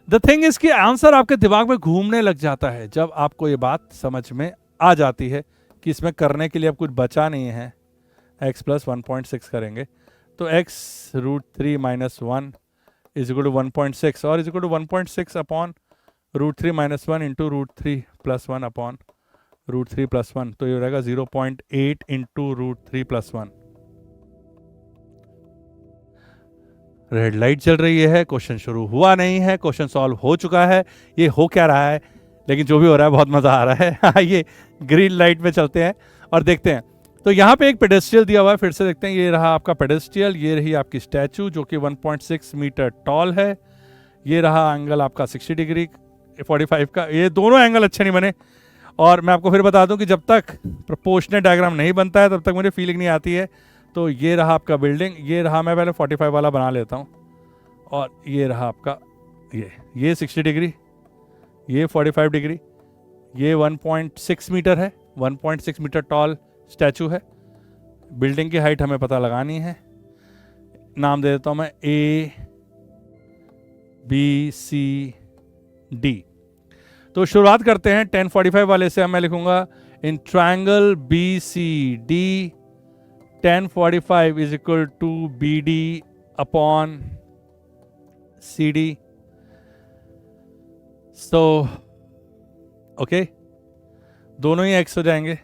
द थिंग इज कि आंसर आपके दिमाग में घूमने लग जाता है जब आपको ये बात समझ में आ जाती है कि इसमें करने के लिए अब कुछ बचा नहीं है। x प्लस 1.6 करेंगे तो x √3 minus 1 is equal to 1.6, और is equal to 1.6 upon √3 minus 1 into √3 plus 1 upon √3 plus 1, तो ये रहेगा 0.8 इंटू √3 प्लस 1। रेड लाइट चल रही है, क्वेश्चन शुरू हुआ नहीं है, क्वेश्चन सॉल्व हो चुका है। ये हो क्या रहा है, लेकिन जो भी हो रहा है बहुत मजा आ रहा है। आइए ग्रीन लाइट में चलते हैं और देखते हैं। तो यहाँ पे एक पेडेस्ट्रियल दिया हुआ है, फिर से देखते हैं। ये रहा आपका पेडेस्ट्रियल, ये रही आपकी स्टैचू जो कि 1.6 मीटर टॉल है। ये रहा एंगल आपका 60 डिग्री 45 का। ये दोनों एंगल अच्छे नहीं बने, और मैं आपको फिर बता दूं कि जब तक प्रोपोर्शनल डायग्राम नहीं बनता है तब तक मुझे फीलिंग नहीं आती है। तो ये रहा आपका बिल्डिंग, ये रहा, मैं पहले 45 वाला बना लेता हूँ, और ये रहा आपका ये 60 डिग्री, ये 45 डिग्री, ये 1.6 मीटर है, 1.6 मीटर टॉल स्टैचू है। बिल्डिंग की हाइट हमें पता लगानी है, नाम दे देता हूँ मैं A B C D। तो शुरुआत करते हैं 1045 वाले से। मैं लिखूंगा in triangle BCD 1045 is equal to BD upon CD। So okay, दोनों ही x हो जाएंगे।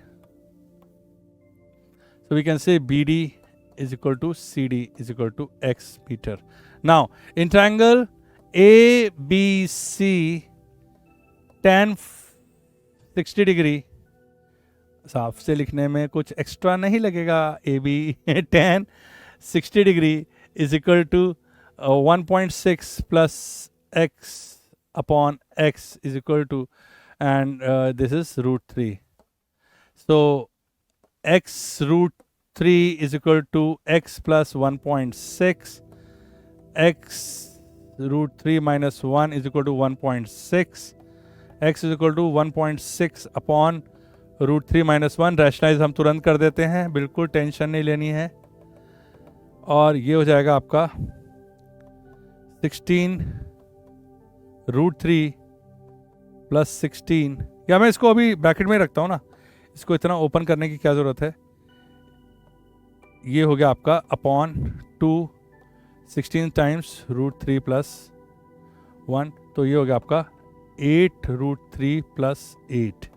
So we can say BD is equal to CD is equal to x meter. Now in triangle ABC tan 60 degree, साफ से लिखने में कुछ एक्स्ट्रा नहीं लगेगा। AB tan 60 degree is equal to 1.6 plus x upon x is equal to and this is root 3. So x root 3 is equal to x plus 1.6. X root 3 minus 1 is equal to 1.6. x is equal to 1.6 upon root 3 minus 1. Rationalise हम तुरंत कर देते हैं, बिल्कुल टेंशन नहीं लेनी है. और ये हो जाएगा आपका 16 रूट 3 प्लस 16. या मैं इसको अभी ब्रैकेट में रखता हूँ ना, इसको इतना ओपन करने की क्या ज़रूरत है. ये हो गया आपका अपॉन 2 16 टाइम्स रूट 3 प्लस 1. तो ये हो गया आपका 8 रूट 3 प्लस 8.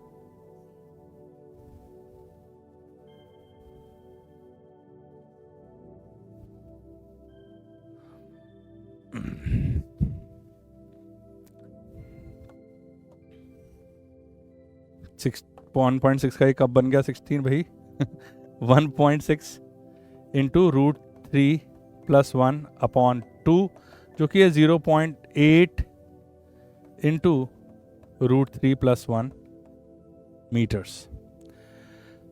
सिक्स 1.6 का ये कब बन गया 16 भाई. 1.6 इंटू रूट 3 प्लस 1 अपॉन 2, जो कि है 0.8 इंटू रूट 3 प्लस 1 मीटर्स.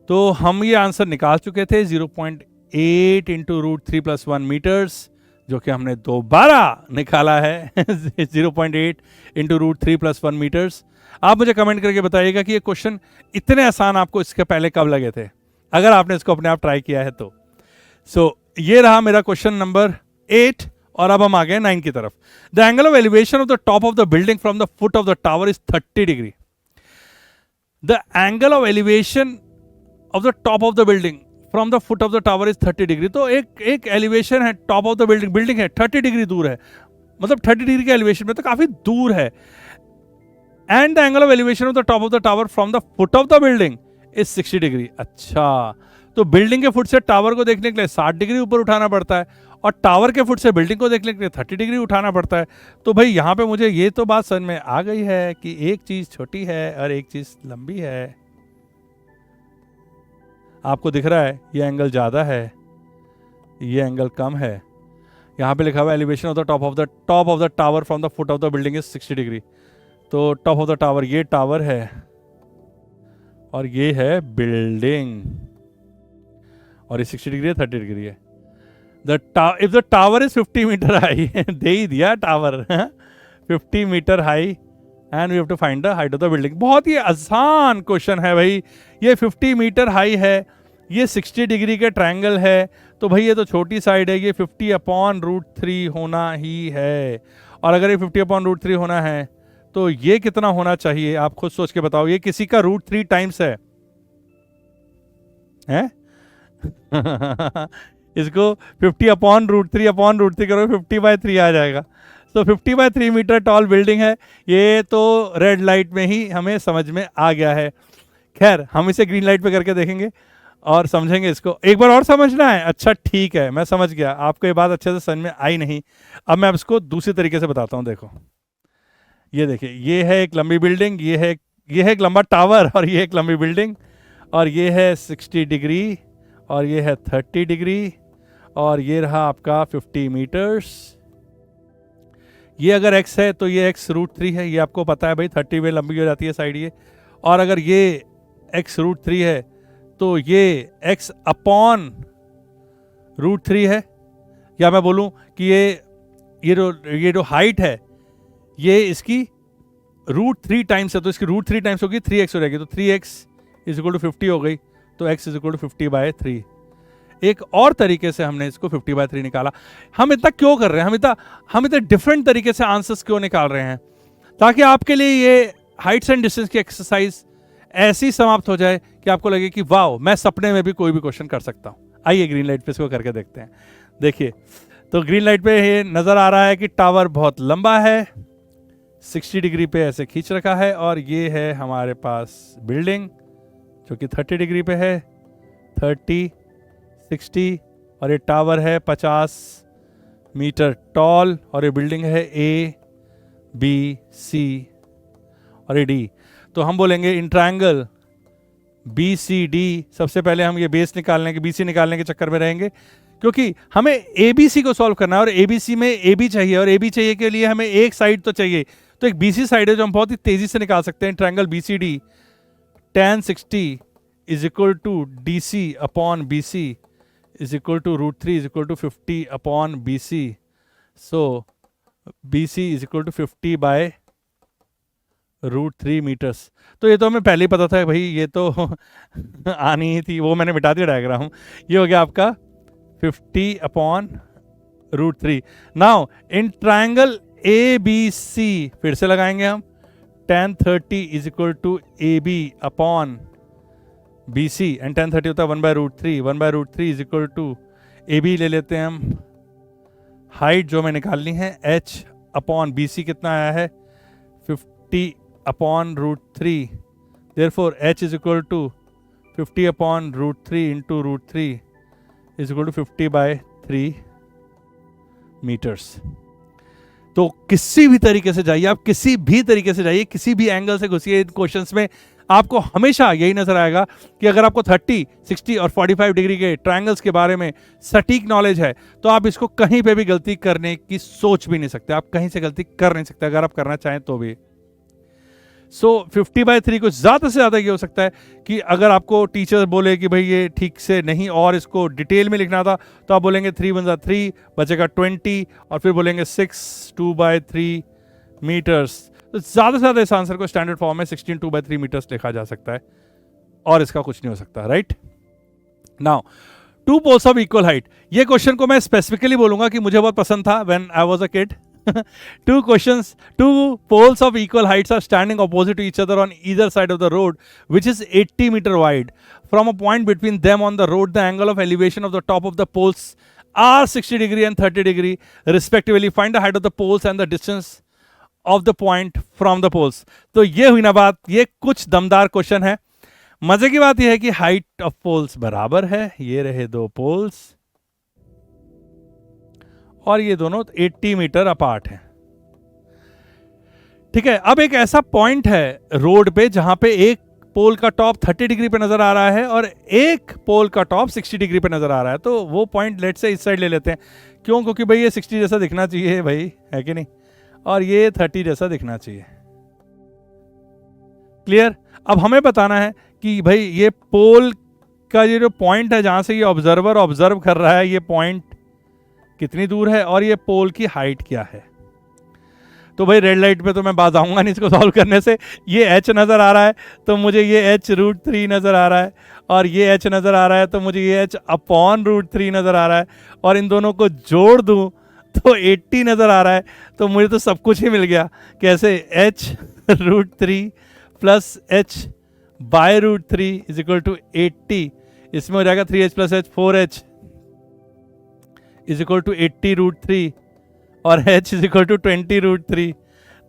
तो हम ये आंसर निकाल चुके थे 0.8 इंटू रूट 3 प्लस 1 मीटर्स, जो कि हमने दोबारा निकाला है 0.8 इंटू रूट 3 प्लस 1 मीटर्स. आप मुझे कमेंट करके बताइएगा कि ये क्वेश्चन इतने आसान आपको इसके पहले कब लगे थे, अगर आपने इसको अपने आप ट्राई किया है तो. सो ये रहा मेरा क्वेश्चन नंबर 8. और अब हम आ गए 9 की तरफ. The angle of elevation of the top of the building from the foot of the tower is 30 degree. The angle of elevation of the top of the building from the foot of the tower is 30 degree. तो एक एलिवेशन है, टॉप ऑफ द बिल्डिंग है, 30 डिग्री दूर है. मतलब 30 डिग्री के एलिवेशन में तो काफी दूर है. And the angle of elevation of the top of the tower from the foot of the building is 60 degree. अच्छा, तो बिल्डिंग के फुट से टावर को देखने के लिए 60 डिग्री ऊपर उठाना पड़ता है, और टावर के फुट से बिल्डिंग को देखने के लिए 30 डिग्री उठाना पड़ता है. तो भाई यहाँ पे मुझे ये तो बात समझ में आ गई है कि एक चीज छोटी है और एक चीज लंबी है. आपको दिख रहा है ये एंगल ज़्यादा है, ये एंगल कम है. यहाँ पे लिखा हुआ elevation of the top of the tower from the foot of the building is 60 degree. तो टॉप ऑफ द टावर, ये टावर है और ये है बिल्डिंग, और ये 60 डिग्री है, 30 डिग्री है. If the tower is 50 metre high, दे ही दिया tower 50 metre high, and we have to find the height of the building. बहुत ही आसान क्वेश्चन है भाई. ये 50 मीटर हाई है, ये 60 डिग्री के ट्रायंगल है, तो भाई ये तो छोटी साइड है, ये 50 अपॉन रूट 3 होना ही है. और अगर ये 50 अपॉन रूट 3 होना है तो ये कितना होना चाहिए, आप खुद सोच के बताओ. ये किसी का रूट 3 टाइम्स है, हैं? इसको 50 अपॉन रूट 3 करो, 50/3 आ जाएगा. तो 50/3 मीटर टॉल बिल्डिंग है. ये तो रेड लाइट में ही हमें समझ में आ गया है. खैर, हम इसे ग्रीन लाइट पे करके देखेंगे और समझेंगे इसको. एक बार और समझना है? अच्छा ठीक है, मैं समझ गया. आपको ये बात अच्छे से समझ में आई नहीं. अब मैं इसको दूसरी तरीके से बताता हूँ. देखो, ये देखिए, ये है एक लंबी बिल्डिंग, ये है एक लंबा टावर, और ये एक लंबी बिल्डिंग, और ये है 60 डिग्री, और ये है 30 डिग्री, और ये रहा आपका 50 मीटर्स. ये अगर x है तो ये x रूट 3 है, ये आपको पता है भाई. 30 में लंबी हो जाती है साइड ये. और अगर ये x रूट 3 है तो ये x अपॉन रूट 3 है. या मैं बोलूं कि ये जो हाइट है ये इसकी रूट 3 टाइम्स है, तो इसकी रूट 3 टाइम्स होगी, 3x हो जाएगी. तो 3x इज इक्वल टू 50 हो गई, तो x इज इक्वल टू 50/3. एक और तरीके से हमने इसको 50/3 निकाला. हम इतना क्यों कर रहे हैं, हम इतने डिफरेंट तरीके से आंसर्स क्यों निकाल रहे हैं? ताकि आपके लिए ये हाइट्स एंड डिस्टेंस की एक्सरसाइज ऐसी समाप्त हो जाए कि आपको लगे कि वाह, मैं सपने में भी कोई भी क्वेश्चन कर सकता हूं. आइए ग्रीन लाइट पे इसको करके देखते हैं. देखिए, तो ग्रीन लाइट पे ये नजर आ रहा है कि टावर बहुत लंबा है, 60 डिग्री पे ऐसे खींच रखा है, और ये है हमारे पास बिल्डिंग जो कि 30 डिग्री पे है, 30 60, और ये टावर है 50 मीटर टॉल, और ये बिल्डिंग है ABC और ये D. तो हम बोलेंगे इन ट्रायंगल BCD, सबसे पहले हम ये बेस निकालने के BC निकालने के चक्कर में रहेंगे क्योंकि हमें एबीसी को सॉल्व करना है और एबीसी में एबी चाहिए और एबी चाहिए के लिए हमें एक साइड तो चाहिए, तो एक बीसी साइड है जो हम बहुत ही तेजी से निकाल सकते हैं। Triangle BCD tan 60 is equal to DC upon BC is equal to √3 is equal to 50 upon BC. So BC is equal to 50 by √3 metres. तो ये तो हमें पहले ही पता था भाई, ये तो आनी ही थी, वो मैंने मिटा दिया डायग्राम। ये हो गया आपका 50 upon √3। Now in triangle A B C फिर से लगाएंगे हम, tan 30 is equal to A B upon B C, and tan 30 होता है 1/√3। 1/√3 is equal to A B ले लेते हैं हम, हाइट जो हमें निकालनी है h अपॉन बी सी कितना आया है 50 upon √3, therefore h is equal to 50 upon √3 into √3 is equal to 50/3 metres. तो किसी भी तरीके से जाइए आप, किसी भी तरीके से जाइए, किसी भी एंगल से घुसिए इन क्वेश्चंस में, आपको हमेशा यही नजर आएगा कि अगर आपको 30, 60 और 45 डिग्री के ट्रायंगल्स के बारे में सटीक नॉलेज है तो आप इसको कहीं पे भी गलती करने की सोच भी नहीं सकते, आप कहीं से गलती कर नहीं सकते अगर आप करना चाहें तो भी। सो 50/3 कुछ ज़्यादा से ज़्यादा ये हो सकता है कि अगर आपको टीचर बोले कि भाई ये ठीक से नहीं और इसको डिटेल में लिखना था, तो आप बोलेंगे 3 × 3 बचेगा 20 और फिर बोलेंगे 6 2/3 मीटर्स। तो ज़्यादा से ज़्यादा इस आंसर को स्टैंडर्ड फॉर्म में 16 2/3 मीटर्स लिखा जा सकता है और इसका कुछ नहीं हो सकता, right. Now two poles of equal height, ये क्वेश्चन को मैं स्पेसिफिकली बोलूंगा कि मुझे बहुत पसंद था when I was a kid. Two poles of equal heights are standing opposite to each other on either side of the road, which is 80 meter wide. From a point between them on the road, the angle of elevation of the top of the poles are 60 degree and 30 degree respectively. Find the height of the poles and the distance of the point from the poles. तो ये हुई ना बात, ये कुछ दमदार क्वेश्चन है। मजे की बात यह है कि हाइट ऑफ पोल्स बराबर है, ये रहे दो पोल्स और ये दोनों 80 मीटर अपार्ट हैं, ठीक है। अब एक ऐसा पॉइंट है रोड पे जहां पे एक पोल का टॉप 30 डिग्री पे नजर आ रहा है और एक पोल का टॉप 60 डिग्री पे नजर आ रहा है, तो वो पॉइंट लेट से इस साइड ले लेते हैं। क्यों? क्योंकि भाई ये 60 जैसा दिखना चाहिए भाई, है कि नहीं, और ये 30 जैसा दिखना चाहिए। क्लियर? अब हमें बताना है कि भाई ये पोल का ये जो पॉइंट है जहां से ये ऑब्जर्वर ऑब्जर्व कर रहा है, ये पॉइंट कितनी दूर है और ये पोल की हाइट क्या है। तो भाई रेड लाइट पे तो मैं बाज आऊंगा नहीं इसको सॉल्व करने से। ये h नजर आ रहा है तो मुझे ये h √3 नजर आ रहा है, और ये h नजर आ रहा है तो मुझे ये h अपॉन √3 नजर आ रहा है, और इन दोनों को जोड़ दूं तो 80 नजर आ रहा है। तो मुझे तो सब कुछ ही मिल गया। कैसे? h √3 plus h by √3 is equal to 80। इसमें हो जाएगा 3h plus h 4h is equal to 80 √3 और h इज इक्वल टू 20 √3।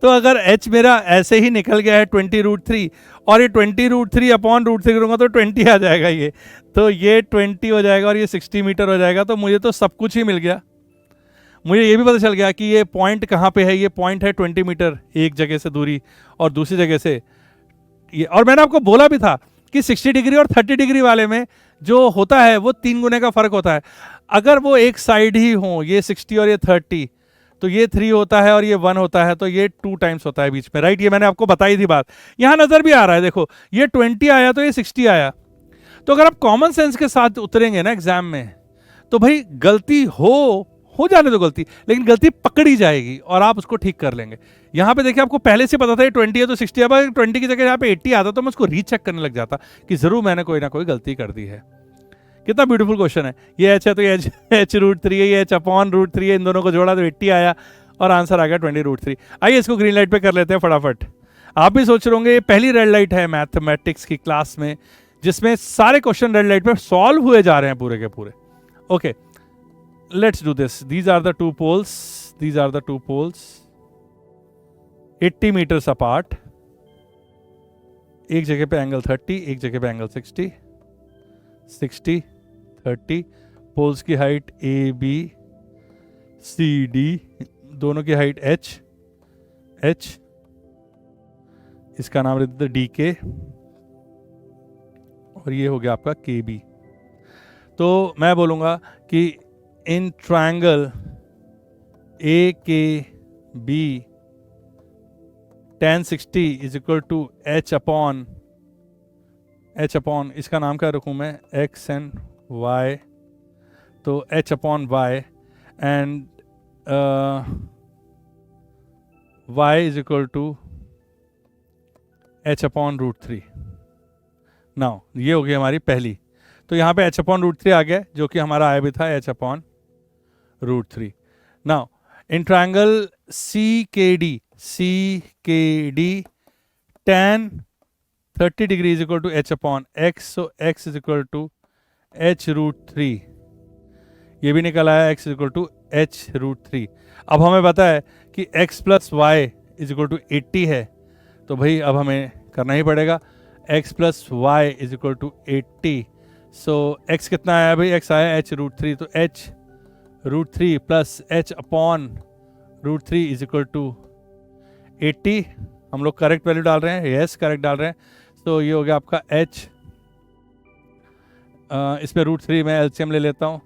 तो अगर h मेरा ऐसे ही निकल गया है 20 √3 और ये 20 √3 अपॉन √3 करूंगा तो 20 आ जाएगा, ये तो ये 20 हो जाएगा और ये 60 मीटर हो जाएगा। तो मुझे तो सब कुछ ही मिल गया। मुझे ये भी पता चल गया कि ये पॉइंट कहाँ पे है। ये पॉइंट है 20 मीटर एक जगह से दूरी और दूसरी जगह से ये, और मैंने आपको बोला भी था कि 60 डिग्री और 30 डिग्री वाले में जो होता है वो 3 गुने का फर्क होता है। अगर वो एक साइड ही हो, ये 60 और ये 30, तो ये 3 होता है और ये 1 होता है, तो ये 2 टाइम्स होता है बीच में, राइट। ये मैंने आपको बताई थी बात, यहां नजर भी आ रहा है। देखो ये 20 आया तो ये 60 आया। तो अगर आप कॉमन सेंस के साथ उतरेंगे ना एग्जाम में, तो भाई गलती हो जाने दो गलती, लेकिन गलती पकड़ी जाएगी और आप उसको ठीक कर लेंगे। यहां पे देखिए आपको पहले से पता था ये 20 है तो 60, अब 20 की जगह यहाँ पे 80 आता तो मैं उसको रीचेक करने लग जाता कि जरूर मैंने कोई ना कोई गलती कर दी है। कितना ब्यूटीफुल क्वेश्चन है। ये h है तो ये h √3 है, ये h अपॉन √3 है, इन दोनों को जोड़ा तो 80 आया और आंसर आ गया 20 √3। आइए इसको ग्रीन लाइट पे कर लेते हैं फटाफट। आप भी सोच रहे होंगे ये पहली रेड लाइट है मैथमेटिक्स की क्लास में जिसमें सारे क्वेश्चन रेड लाइट पे सॉल्व हुए जा रहे हैं पूरे के पूरे। Okay, let's do this. These are the two poles. These are the two poles. 80 meters apart. एक जगह पे एंगल 30, एक जगह पे एंगल 60, 60, 30। पोल्स की height A B C D, दोनों की हाइट h। इसका नाम रहता है डी के और ये हो गया आपका के बी। तो मैं बोलूँगा कि इन triangle A K B tan 60 is equal to h upon इसका नाम क्या रखूँ मैं, x एंड y, तो h अपॉन y and y is equal to h upon √3। Now ये हो गई हमारी पहली, तो यहाँ पे h अपॉन √3 आ गया, जो कि हमारा आया भी था h upon √3। Now in triangle CKD tan 30 degree is equal to h upon x, so x is equal to h√3, ये भी निकल आया x is equal to h√3। अब हमें पता है कि x plus y is equal to 80 है, तो भाई अब हमें करना ही पड़ेगा x plus y is equal to 80, so x कितना आया भाई, x आया h√3, तो h√3 plus h upon √3 is equal to 80। हम लोग करेक्ट वैल्यू डाल रहे हैं, यस करेक्ट डाल रहे हैं, तो ये हो गया आपका h, इसमें √3 मैं एलसीएम ले लेता हूँ,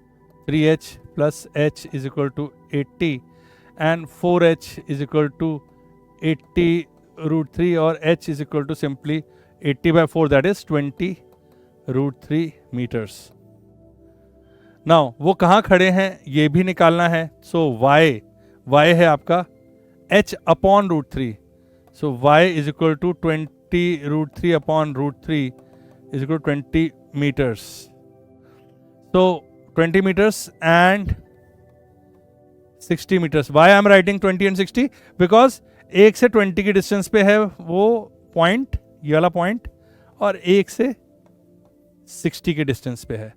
3h plus h is equal to 80 and 4h is equal to 80√3 और h is equal to simply 80/4 that is 20√3 metres. Now वो कहाँ खड़े हैं ये भी निकालना है, सो y है आपका h upon √3, so y is equal to 20√3 upon √3 is equal to 20 metres, so 20 meters and 60 meters. Why I am writing 20 and 60? Because 1 से 20 की डिस्टेंस पे है वो पॉइंट, ये वाला पॉइंट, और 1 से 60 की डिस्टेंस पे है।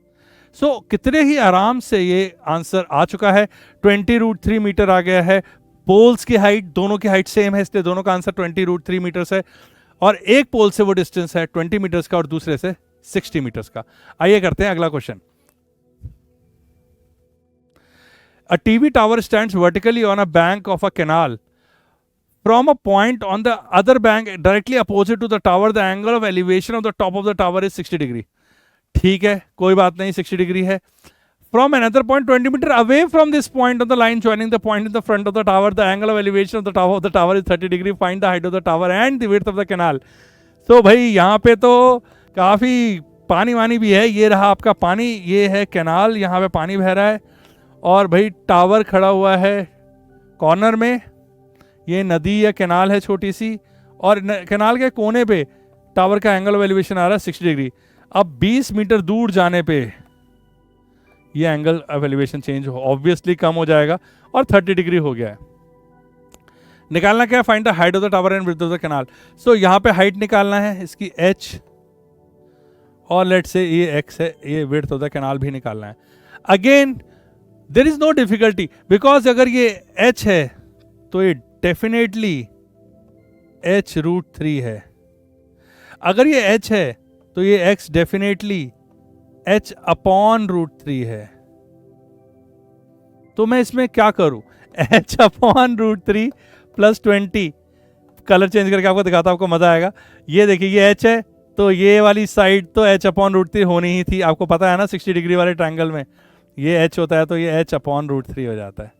सो कितने ही आराम से ये आंसर आ चुका है, 20√3 मीटर आ गया है। पोल्स की हाइट, दोनों की हाइट सेम है, इसलिए दोनों का आंसर 20√3 मीटर्स है, और एक पोल से वो डिस्टेंस है 20 मीटर्स का और दूसरे से 60 मीटर्स का। आइए करते हैं अगला question. A TV tower stands vertically on a bank of a canal. From a point on the other bank directly opposite to the tower, the angle of elevation of the top of the tower is 60 degree. ठीक है, कोई बात नहीं, 60 डिग्री है। From another point 20 meter away from this point on the line joining the point in the front of the tower, the angle of elevation of the tower is 30 degree. Find the height of the tower and the width of the canal. So भाई यहाँ पे तो काफ़ी पानी वानी भी है, ये रहा आपका पानी, ये है कैनाल, यहाँ पे पानी बह रहा है, और भाई टावर खड़ा हुआ है कॉर्नर में, ये नदी या कैनाल है छोटी सी, और कैनाल के कोने पे टावर का एंगल ऑफ एलिवेशन आ रहा है 60 डिग्री। अब 20 मीटर दूर जाने पे ये angle of elevation change obviously कम हो जाएगा और 30 डिग्री हो गया है। निकालना क्या है, find the height of the tower and width of the canal. So यहाँ पे हाइट निकालना है इसकी h, और लेट्स से ये x है, ये विड्थ ऑफ द कैनाल भी निकालना है। Again there is no difficulty, because अगर ये h है तो ये डेफिनेटली h√3 है, अगर ये h है तो ये x डेफिनेटली h अपॉन √3 है। तो मैं इसमें क्या करूं, h upon √3 plus 20, colour change करके आपको दिखाता हूं, आपको मजा आएगा। ये देखिए ये h है, तो ये वाली साइड तो h अपॉन √3 होनी ही थी, आपको पता है ना 60 डिग्री वाले ट्रायंगल में ये h होता है, तो ये h अपॉन √3 हो जाता है,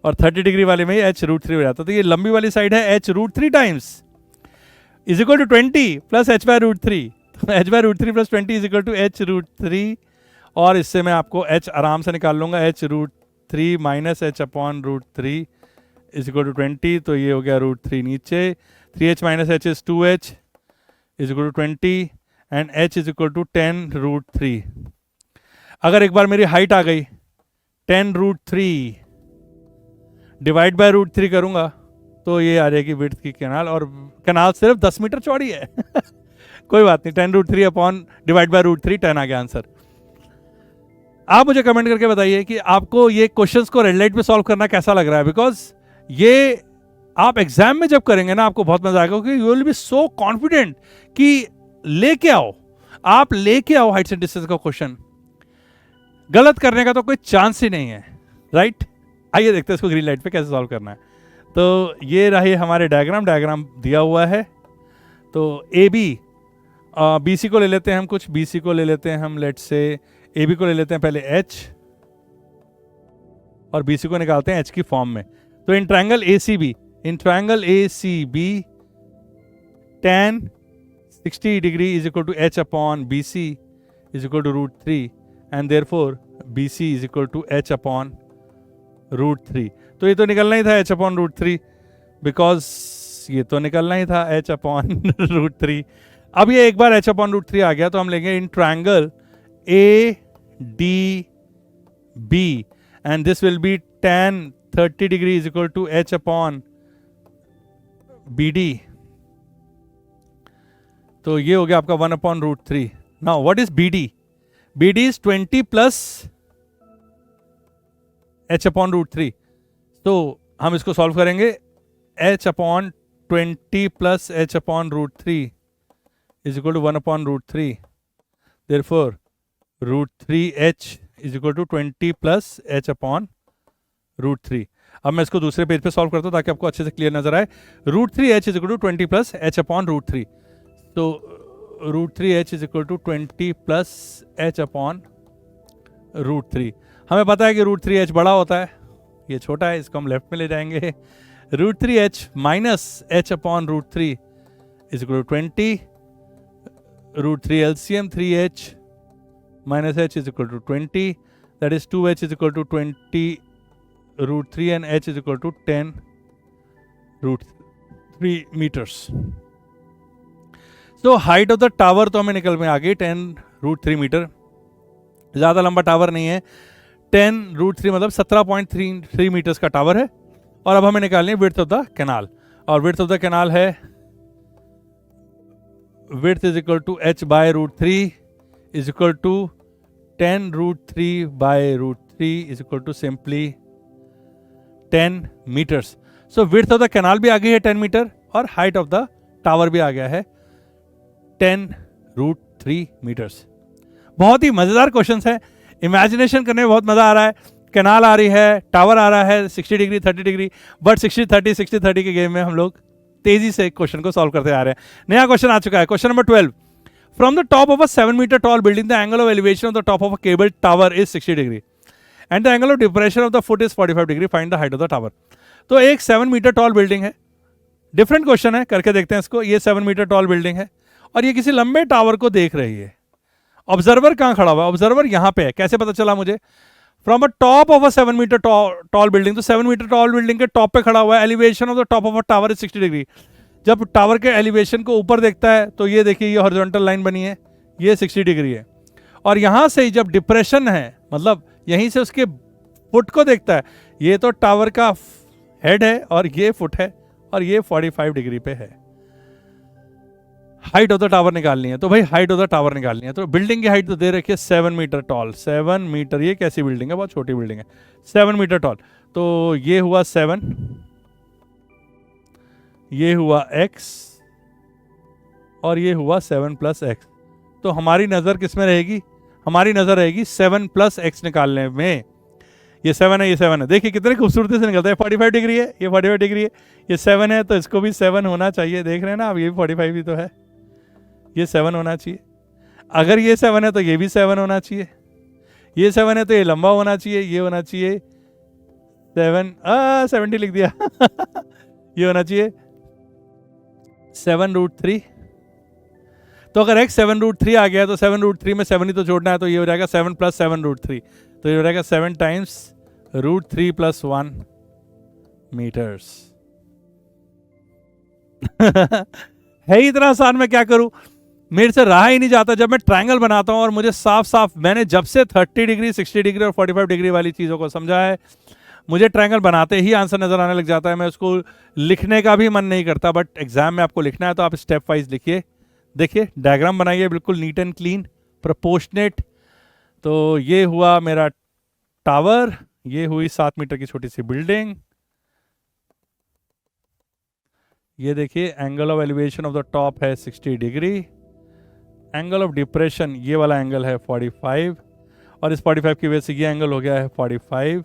और 30 डिग्री वाले में ये h√3 हो जाता है। तो ये लंबी वाली साइड है h√3 times is equal to 20 plus h/√3, तो h/√3 plus 20 is equal to h√3, और इससे मैं आपको h आराम से निकाल लूंगा, h√3 minus h upon √3 is equal to 20, तो ये हो गया √3 नीचे, 3h minus h is 2h is equal to 20 and h is equal to 10√3। अगर एक बार मेरी हाइट आ गई 10√3 डिवाइड बाय √3 करूंगा तो ये आ जाएगी विड्थ की कैनाल, और कैनाल सिर्फ 10 मीटर चौड़ी है कोई बात नहीं, 10√3 अपॉन डिवाइड बाय √3 10 आ गया आंसर। आप मुझे कमेंट करके बताइए कि आपको ये क्वेश्चंस को रेड लाइट पे सॉल्व करना कैसा लग रहा है, बिकॉज ये आप एग्जाम में जब करेंगे ना आपको बहुत मजा आएगा, क्योंकि you will be so confident कि लेके आओ, आप लेके आओ हाइट्स एंड डिस्टेंस का क्वेश्चन, गलत करने का तो कोई चांस ही नहीं है, राइट। आइए देखते हैं इसको ग्रीन लाइट पे कैसे सॉल्व करना है। तो ये रही हमारे डायग्राम दिया हुआ है, तो ए बी BC को ले लेते हैं हम, कुछ BC को ले लेते हैं हम, लेट्स से AB को ले लेते हैं पहले H, और BC को निकालते हैं H की फॉर्म में। तो in triangle ACB, tan 60 degree is equal to H upon BC is equal to √3 and therefore BC is equal to H upon √3। तो ये तो निकलना ही था H upon √3, बिकॉज ये तो निकलना ही था H upon √3। अब ये एक बार H upon √3 आ गया तो हम लेंगे in triangle ADB and this will be tan 30 degree is equal to H upon BD। तो ये हो गया आपका 1 upon √3। Now what is BD? BD is 20 plus H upon √3। तो हम इसको सॉल्व करेंगे। H upon 20 plus H upon √3 is equal to 1 upon √3। Therefore √3H is equal to 20 plus H upon √3। अब मैं इसको दूसरे पेज पे सॉल्व करता हूँ ताकि आपको अच्छे से क्लियर नजर आए। √3H is equal to 20 plus H upon √3। तो √3H is equal to 20 plus H upon √3। हमें पता है कि √3H बड़ा होता है, ये छोटा है, इसको हम लेफ्ट में ले जाएंगे। √3H minus H upon √3 is equal to 20। √3 LCM 3H minus H is equal to 20, that is 2H is equal to 20 √3 and H is equal to 10 √3 meters। तो हाइट ऑफ द टावर तो हमें निकल में आ गई 10 √3 मीटर। ज़्यादा लंबा टावर नहीं है, 10 √3 मतलब 17.33 मीटर्स का टावर है। और अब हमें निकालनी है विड्थ ऑफ द कैनाल, और विड्थ ऑफ द कैनाल है width is equal to H by √3 is equal to 10 √3 by √3 is equal to simply 10 metres. So width of the canal भी आ गई है 10 मीटर और हाइट ऑफ द टावर भी आ गया है 10 √3 मीटर्स। बहुत ही मजेदार क्वेश्चंस है, इमेजिनेशन करने में बहुत मजा आ रहा है। कैनाल आ रही है, टावर आ रहा है 60 डिग्री 30 डिग्री, बट 60-30 के गेम में हम लोग तेजी से क्वेश्चन को सॉल्व करते आ रहे हैं। नया क्वेश्चन आ चुका है, question number 12। From the top of a 7 metre tall building the angle of elevation of the top of a cable tower is 60 degree and the angle of depression of the foot is 45 degree, find the height of the tower. तो एक 7 मीटर टॉल बिल्डिंग है, डिफरेंट क्वेश्चन है, करके देखते हैं इसको। ये 7 मीटर टॉल बिल्डिंग है और ये किसी लंबे टावर को देख रही है। ऑब्जर्वर कहाँ खड़ा हुआ है? ऑब्जर्वर यहाँ पे है। कैसे पता चला मुझे? From a top of a 7 metre tall building, तो 7 मीटर टॉल बिल्डिंग के टॉप पे खड़ा हुआ है। Elevation of the top of a tower is 60 degree. जब टावर के एलिवेशन को ऊपर देखता है तो ये देखिए, ये हॉरिजॉन्टल लाइन बनी है, ये 60 डिग्री है। और यहां से जब डिप्रेशन है, मतलब यहीं से उसके फुट को देखता है, ये तो टावर का हेड है और ये फुट है और ये 45 डिग्री पे है। हाइट ऑफ द टावर निकालनी है, तो भाई हाइट ऑफ द टावर निकालनी है। तो बिल्डिंग की हाइट तो दे रखी है 7 मीटर टॉल। 7 मीटर, ये कैसी बिल्डिंग है? बहुत छोटी बिल्डिंग है। 7 मीटर टॉल, तो ये हुआ 7, ये हुआ x और ये हुआ 7 + x। तो हमारी नजर किस में रहेगी? हमारी नजर रहेगी 7 + x निकालने में। ये 7 है, ये 7 है, देखिए कितने खूबसूरती से निकलता है। 45 डिग्री है, ये 45 डिग्री है, ये 7 है, तो इसको भी 7 होना चाहिए। देख रहे हैं ना आप, ये भी 45 ही तो है, ये 7 होना चाहिए। अगर ये 7 है तो ये भी 7 होना चाहिए। ये 7 है तो ये लंबा होना चाहिए, ये होना चाहिए 70 लिख दिया ये होना चाहिए 7 √3। तो अगर x 7 √3 आ गया तो 7 √3 में 7 ही तो जोड़ना है, तो ये हो जाएगा 7 + 7 √3, तो ये हो जाएगा 7 टाइम्स √3 + 1 मीटर्स है ही इतना आसान, मैं क्या करूं? मेरे से रहा ही नहीं जाता। जब मैं ट्रायंगल बनाता हूं और मुझे साफ साफ, मैंने जब से 30 डिग्री 60 डिग्री और 45 डिग्री वाली चीज़ों को समझा है, मुझे ट्रायंगल बनाते ही आंसर नजर आने लग जाता है। मैं उसको लिखने का भी मन नहीं करता, बट एग्जाम में आपको लिखना है तो आप स्टेप वाइज लिखिए। देखिए डायग्राम बनाइए, बिल्कुल नीट एंड क्लीन, प्रोपोर्शनेट। तो ये हुआ मेरा टावर, ये हुई 7 मीटर की छोटी सी बिल्डिंग। ये देखिए angle of elevation of the top है 60 डिग्री, एंगल ऑफ डिप्रेशन ये वाला एंगल है 45, और इस 45 की वजह से ये एंगल हो गया है 45।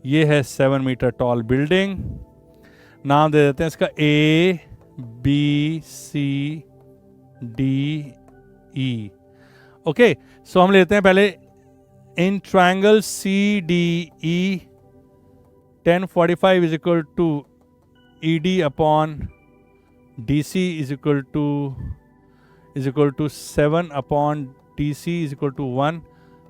ये है 7 मीटर टॉल बिल्डिंग। नाम दे देते हैं इसका ABCDE। ओके, सो हम लेते हैं पहले in triangle CDE 1045 is equal to ED upon DC is equal to 7 upon DC is equal to 1.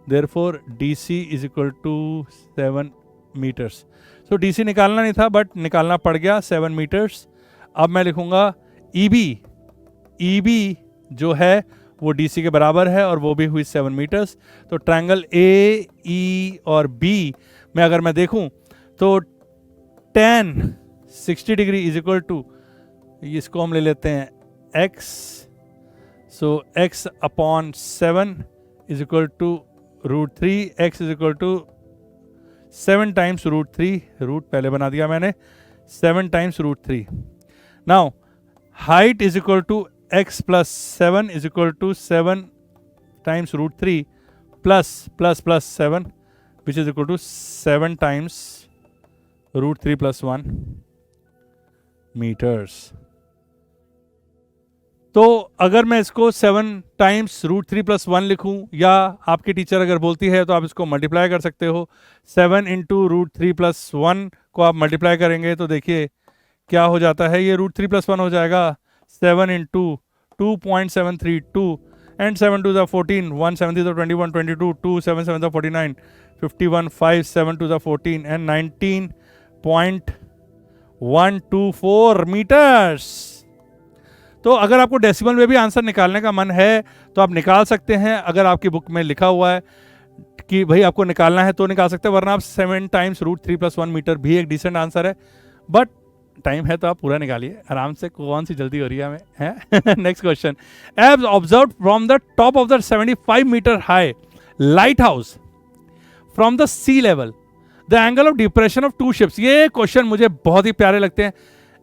Therefore DC is equal to 7 metres. So DC निकालना नहीं था बट निकालना पड़ गया 7 मीटर्स. अब मैं लिखूंगा EB जो है वो DC के बराबर है और वो भी हुई 7 मीटर्स. तो ट्रायंगल AE और B में अगर मैं देखूं तो tan 60 degree is equal to, इसको हम ले लेते हैं x. So x upon 7 is equal to √3. x is equal to 7 times √3. Root पहले बना दिया मैंने. 7 times √3. Now height is equal to x plus 7 is equal to 7 times √3 plus 7 which is equal to 7 times √3 plus 1 metres. तो अगर मैं इसको 7 टाइम्स √3 प्लस 1 लिखूं, या आपकी टीचर अगर बोलती है तो आप इसको मल्टीप्लाई कर सकते हो. 7 इंटू √3 प्लस 1 को आप मल्टीप्लाई करेंगे तो देखिए क्या हो जाता है. ये √3 प्लस 1 हो जाएगा 7 into 2.732 and 7 to the 14, 1 7 to the 21, 22, 2 7 7 to the 49, 51, 5 7 to the 14 and 19.124 metres. तो अगर आपको डेसिमल में भी आंसर निकालने का मन है तो आप निकाल सकते हैं. अगर आपकी बुक में लिखा हुआ है कि भाई आपको निकालना है तो निकाल सकते हैं, वरना आप 7 टाइम्स √3 प्लस 1 मीटर भी एक डिसेंट आंसर है. बट टाइम है तो आप पूरा निकालिए आराम से, कौन सी जल्दी हो रही है हमें, है. Next question. As observe from the top of the 75 metre high lighthouse from the sea level the angle of depression of 2 ships. ये क्वेश्चन मुझे बहुत ही प्यारे लगते हैं.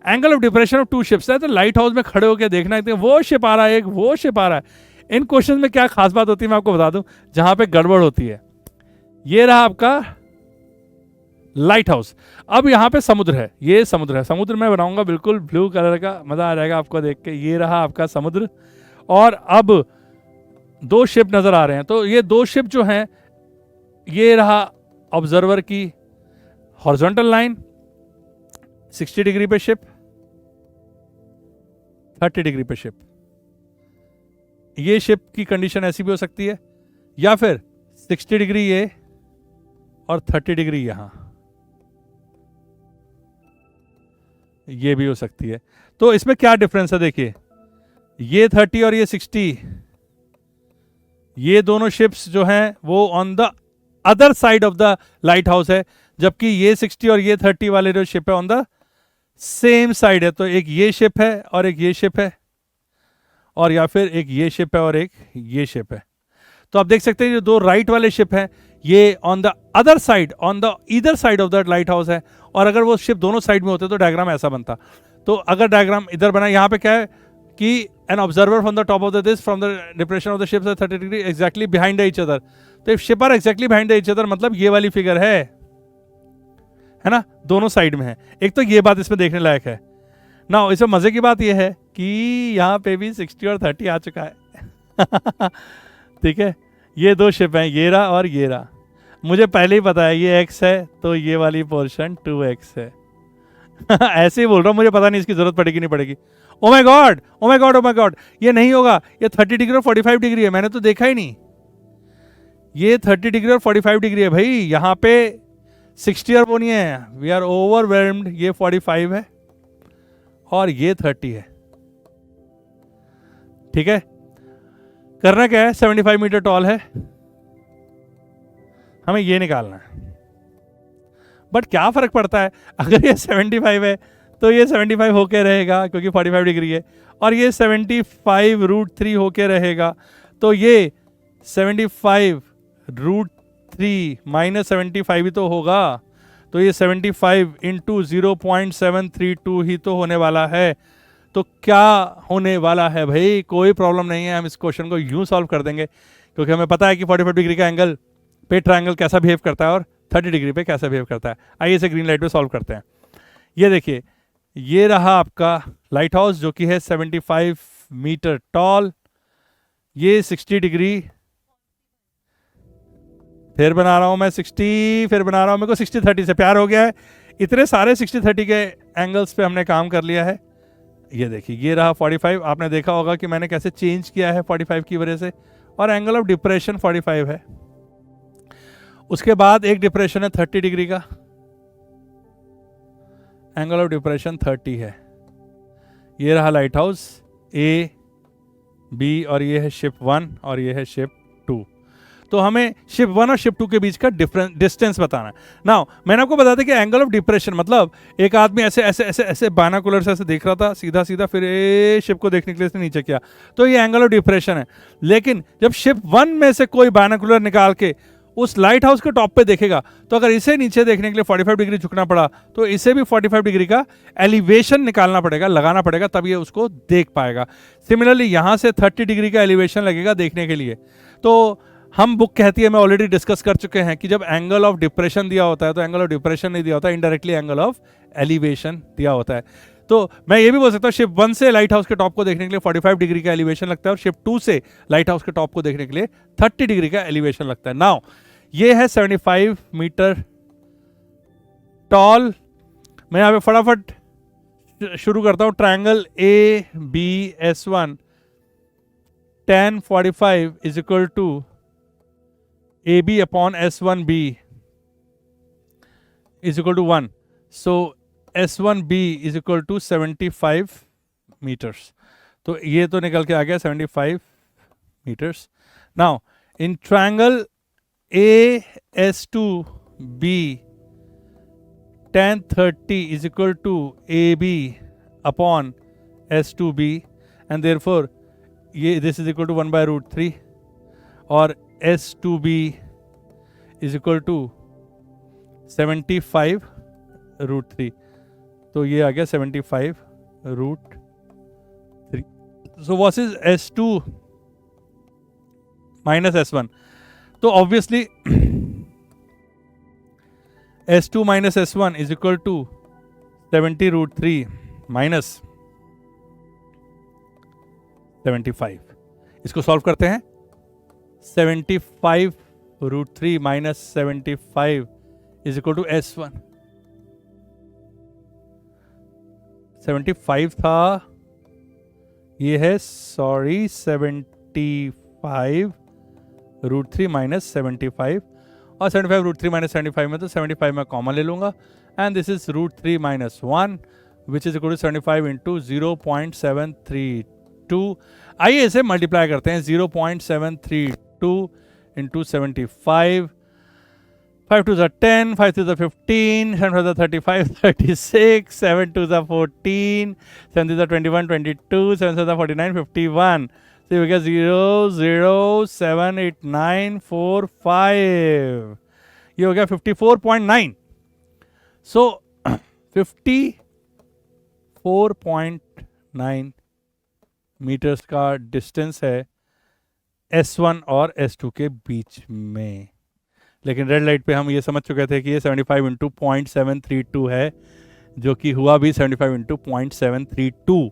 Angle of depression of 2 ships है तो लाइट हाउस में खड़े होकर देखना है, वो शिप आ रहा है, एक वो शिप आ रहा है. इन क्वेश्चन में क्या खास बात होती है मैं आपको बता दूं, जहां पे गड़बड़ होती है. ये रहा आपका लाइट हाउस. अब यहाँ पे समुद्र है, ये समुद्र है. समुद्र मैं बनाऊंगा बिल्कुल ब्लू कलर का, मजा आ जाएगा आपको देख के. ये रहा आपका समुद्र और अब 2 शिप नजर आ रहे हैं. तो ये 2 शिप जो हैं, ये रहा ऑब्जर्वर की हॉरिजॉन्टल लाइन 60 डिग्री पे शिप, 30 डिग्री पे शिप. ये शिप की कंडीशन ऐसी भी हो सकती है, या फिर 60 डिग्री ये और 30 डिग्री यहां, ये भी हो सकती है. तो इसमें क्या डिफरेंस है देखिए, ये 30 और ये 60, ये दोनों शिप्स जो हैं वो on the other side of the light house है, जबकि ये 60 और ये 30 वाले जो शिप है ऑन द सेम साइड है. तो एक ये शिप है और एक ये शिप है, और या फिर एक ये शिप है और एक ये शिप है. तो आप देख सकते हैं जो 2 राइट वाले शिप हैं ये on the other side, on the either side of the light house है. और अगर वो शिप दोनों साइड में होते तो डायग्राम ऐसा बनता. तो अगर डायग्राम इधर बना, यहाँ पे क्या है कि an observer from the top of the this from the depression of the ships 30 degree exactly behind each other. तो if ship are exactly behind each other मतलब ये वाली फिगर है ना, दोनों साइड में है. एक तो ये बात इसमें देखने लायक है ना. इसमें मजे की बात ये है कि यहाँ पे भी 60 और 30 आ चुका है. ठीक है, ये 2 शिप हैं, ये रहा और ये रहा. मुझे पहले ही पता है ये x है तो ये वाली पोर्शन 2x है. ऐसे ही बोल रहा हूँ, मुझे पता नहीं इसकी जरूरत पड़ेगी नहीं पड़ेगी. Oh my God, oh my God, oh my God, ये नहीं होगा. ये 30 डिग्री और 45 डिग्री है, मैंने तो देखा ही नहीं. ये 30 डिग्री और 45 डिग्री है भाई. यहाँ पे 60 और वो नहीं है, वी आर ओवरवेल्म्ड. ये 45 है और ये 30 है. ठीक है, करना क्या है, 75 मीटर टॉल है, हमें ये निकालना है. बट क्या फर्क पड़ता है, अगर ये 75 है तो ये 75 होके रहेगा क्योंकि 45 डिग्री है, और ये 75 √3 होके रहेगा. तो ये 75 √3 माइनस 75 ही तो होगा. तो ये 75 इंटू 0.732 ही तो होने वाला है. तो क्या होने वाला है भाई, कोई प्रॉब्लम नहीं है, हम इस क्वेश्चन को यूं सॉल्व कर देंगे क्योंकि हमें पता है कि 45 डिग्री का एंगल पे ट्रायंगल कैसा बिहेव करता है और 30 डिग्री पे कैसा बिहेव करता है. आइए इसे ग्रीन लाइट पे सॉल्व करते हैं. ये देखिए, ये रहा आपका लाइट हाउस जो कि है 75 मीटर टॉल. ये 60 डिग्री, फिर बना रहा हूं मैं 60, फिर बना रहा हूं, मेरे को 60 30 से प्यार हो गया है. इतने सारे 60-30 के एंगल्स पे हमने काम कर लिया है। ये देखिए, ये रहा 45, आपने देखा होगा कि मैंने कैसे चेंज किया है 45 की वजह से, और एंगल ऑफ डिप्रेशन 45 है। उसके बाद एक डिप्रेशन है 30 डिग्री का, एंगल ऑफ डिप्रेशन 30 है। ये रहा लाइट हाउस ए बी, और ये है शिप 1 और ये है शिप 2। तो हमें शिप 1 और शिप 2 के बीच का डिस्टेंस बताना है। नाउ मैंने आपको बता दें कि एंगल ऑफ डिप्रेशन मतलब एक आदमी ऐसे ऐसे ऐसे ऐसे बायनोकुलर से ऐसे देख रहा था सीधा सीधा, फिर शिप को देखने के लिए इसने नीचे किया, तो ये एंगल ऑफ डिप्रेशन है। लेकिन जब शिप 1 में से कोई बायनोकुलर निकाल के उस लाइट हाउस के टॉप पे देखेगा, तो अगर इसे नीचे देखने के लिए 45 डिग्री झुकना पड़ा, तो इसे भी 45 डिग्री का एलिवेशन निकालना पड़ेगा, लगाना पड़ेगा, तब ये उसको देख पाएगा। सिमिलरली यहां से 30 डिग्री का एलिवेशन लगेगा देखने के लिए। तो हम बुक कहती है, मैं ऑलरेडी डिस्कस कर चुके हैं कि जब एंगल ऑफ डिप्रेशन दिया होता है तो एंगल ऑफ डिप्रेशन नहीं दिया होता, इनडायरेक्टली एंगल ऑफ एलिवेशन दिया होता है। तो मैं ये भी बोल सकता हूँ शिप 1 से लाइट हाउस के टॉप को देखने के लिए 45 डिग्री का एलिवेशन लगता है, और शिप 2 से लाइट हाउस के टॉप को देखने के लिए 30 डिग्री का एलिवेशन लगता है। नाउ ये है 75 मीटर टॉल। मैं यहाँ पे फटाफट शुरू करता हूँ। Triangle A B S1 tan 45 is equal to AB upon S1B is equal to 1. So S1B is equal to 75 meters. तो ये तो निकल के आ गया 75 meters. Now in triangle AS2B tan 30 is equal to AB upon S2B, and therefore ये this is equal to 1 by root 3, और S2B is equal to 75 root 3. तो ये आ गया 75 root 3. So what is S2 minus S1? तो obviously S2 minus S1 is equal to 70 root 3 minus 75. इसको सॉल्व करते हैं। 75 root 3 minus 75 is equal to S1. 75 था, ये है 75 root 3 minus 75, और 75 root 3 minus 75 में तो 75 में कॉमन ले लूंगा, and this is root 3 minus 1 which is equal to 75 into 0.732. आइए इसे मल्टीप्लाई करते हैं। 0.732 into 75, 5 2s are 10, 5 3s are 15, 7 5s are 35, 36, 7 2s are 14, 7 3s are 21, 22, 7 7s are 49, 51. So you get 0 0 7 8 9 4 5. ये हो गया 54.9. So 54.9 मीटर्स का डिस्टेंस है S1 और S2 के बीच में। लेकिन रेड लाइट पे हम ये समझ चुके थे कि ये 75 इंटू 0.732 है, जो कि हुआ भी 75 इंटू 0.732।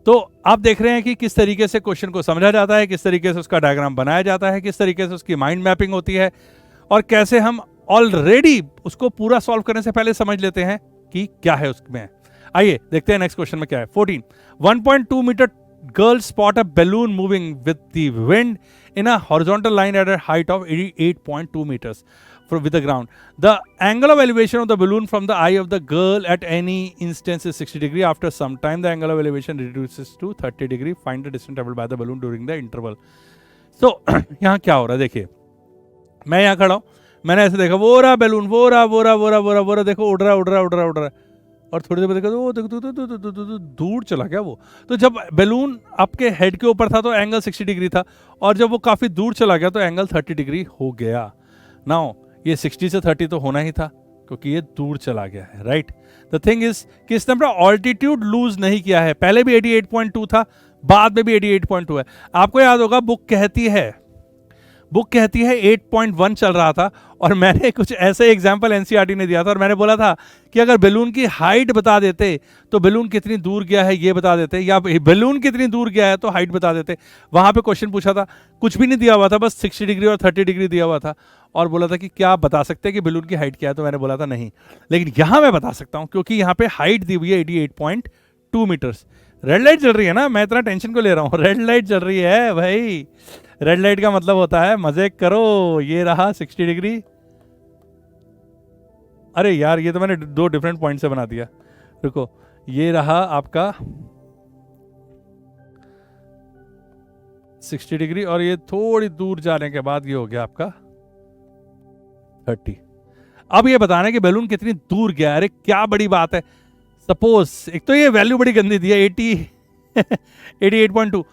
तो आप देख रहे हैं कि किस तरीके से क्वेश्चन को समझा जाता है, किस तरीके से उसका डायग्राम बनाया जाता है, किस तरीके से उसकी माइंड मैपिंग होती है, और कैसे हम ऑलरेडी उसको पूरा सॉल्व करने से पहले समझ लेते हैं कि क्या है उसमें। आइए देखते हैं नेक्स्ट क्वेश्चन में क्या है। 14 1.2 metre girls spot a balloon moving with the wind in a horizontal line at a height of 88.2 meters with the ground. The angle of elevation of the balloon from the eye of the girl at any instance is 60 degree. After some time, the angle of elevation reduces to 30 degree. Find the distance traveled by the balloon during the interval. So यहाँ क्या हो रहा है देखिए, मैं यहाँ खड़ा हूँ, मैंने ऐसे देखा वो रहा बैलून, वो रहा देखो उड़ रहा, और थोड़ी देर बाद देखा तो वो देखो दूर चला गया वो। तो जब बैलून आपके हेड के ऊपर था तो एंगल 60 डिग्री था, और जब वो काफ़ी दूर चला गया तो एंगल 30 डिग्री हो गया। नाउ ये 60 से 30 तो होना ही था क्योंकि ये दूर चला गया है, राइट। द थिंग इज कि इसने अपना ऑल्टीट्यूड लूज नहीं किया है, पहले भी 88.2 था, बाद में भी 88.2 है। आपको याद होगा बुक कहती है बुक कहती है 8.1 चल रहा था, और मैंने कुछ ऐसे एग्जाम्पल एनसीईआरटी ने दिया था, और मैंने बोला था कि अगर बैलून की हाइट बता देते तो बैलून कितनी दूर गया है ये बता देते, या बैलून कितनी दूर गया है तो हाइट बता देते। वहां पे क्वेश्चन पूछा था, कुछ भी नहीं दिया हुआ था, बस 60 डिग्री और 30 डिग्री दिया हुआ था, और बोला था कि क्या आप बता सकते हैं कि बैलून की हाइट क्या है, तो मैंने बोला था नहीं। लेकिन यहां मैं बता सकता हूं, क्योंकि यहाँ पे हाइट दी हुई है 88.2 मीटर्स। रेड लाइट चल रही है ना, मैं इतना टेंशन को ले रहा हूँ, रेड लाइट चल रही है भाई। रेड लाइट का मतलब होता है मजे करो। ये रहा 60 डिग्री। अरे यार, ये तो मैंने 2 डिफरेंट पॉइंट से बना दिया, रुको। ये रहा आपका 60 डिग्री, और ये थोड़ी दूर जाने के बाद ये हो गया आपका 30। अब ये बताना है कि बैलून कितनी दूर गया। अरे क्या बड़ी बात है। सपोज एक तो ये वैल्यू बड़ी गंदी दी है 88.2,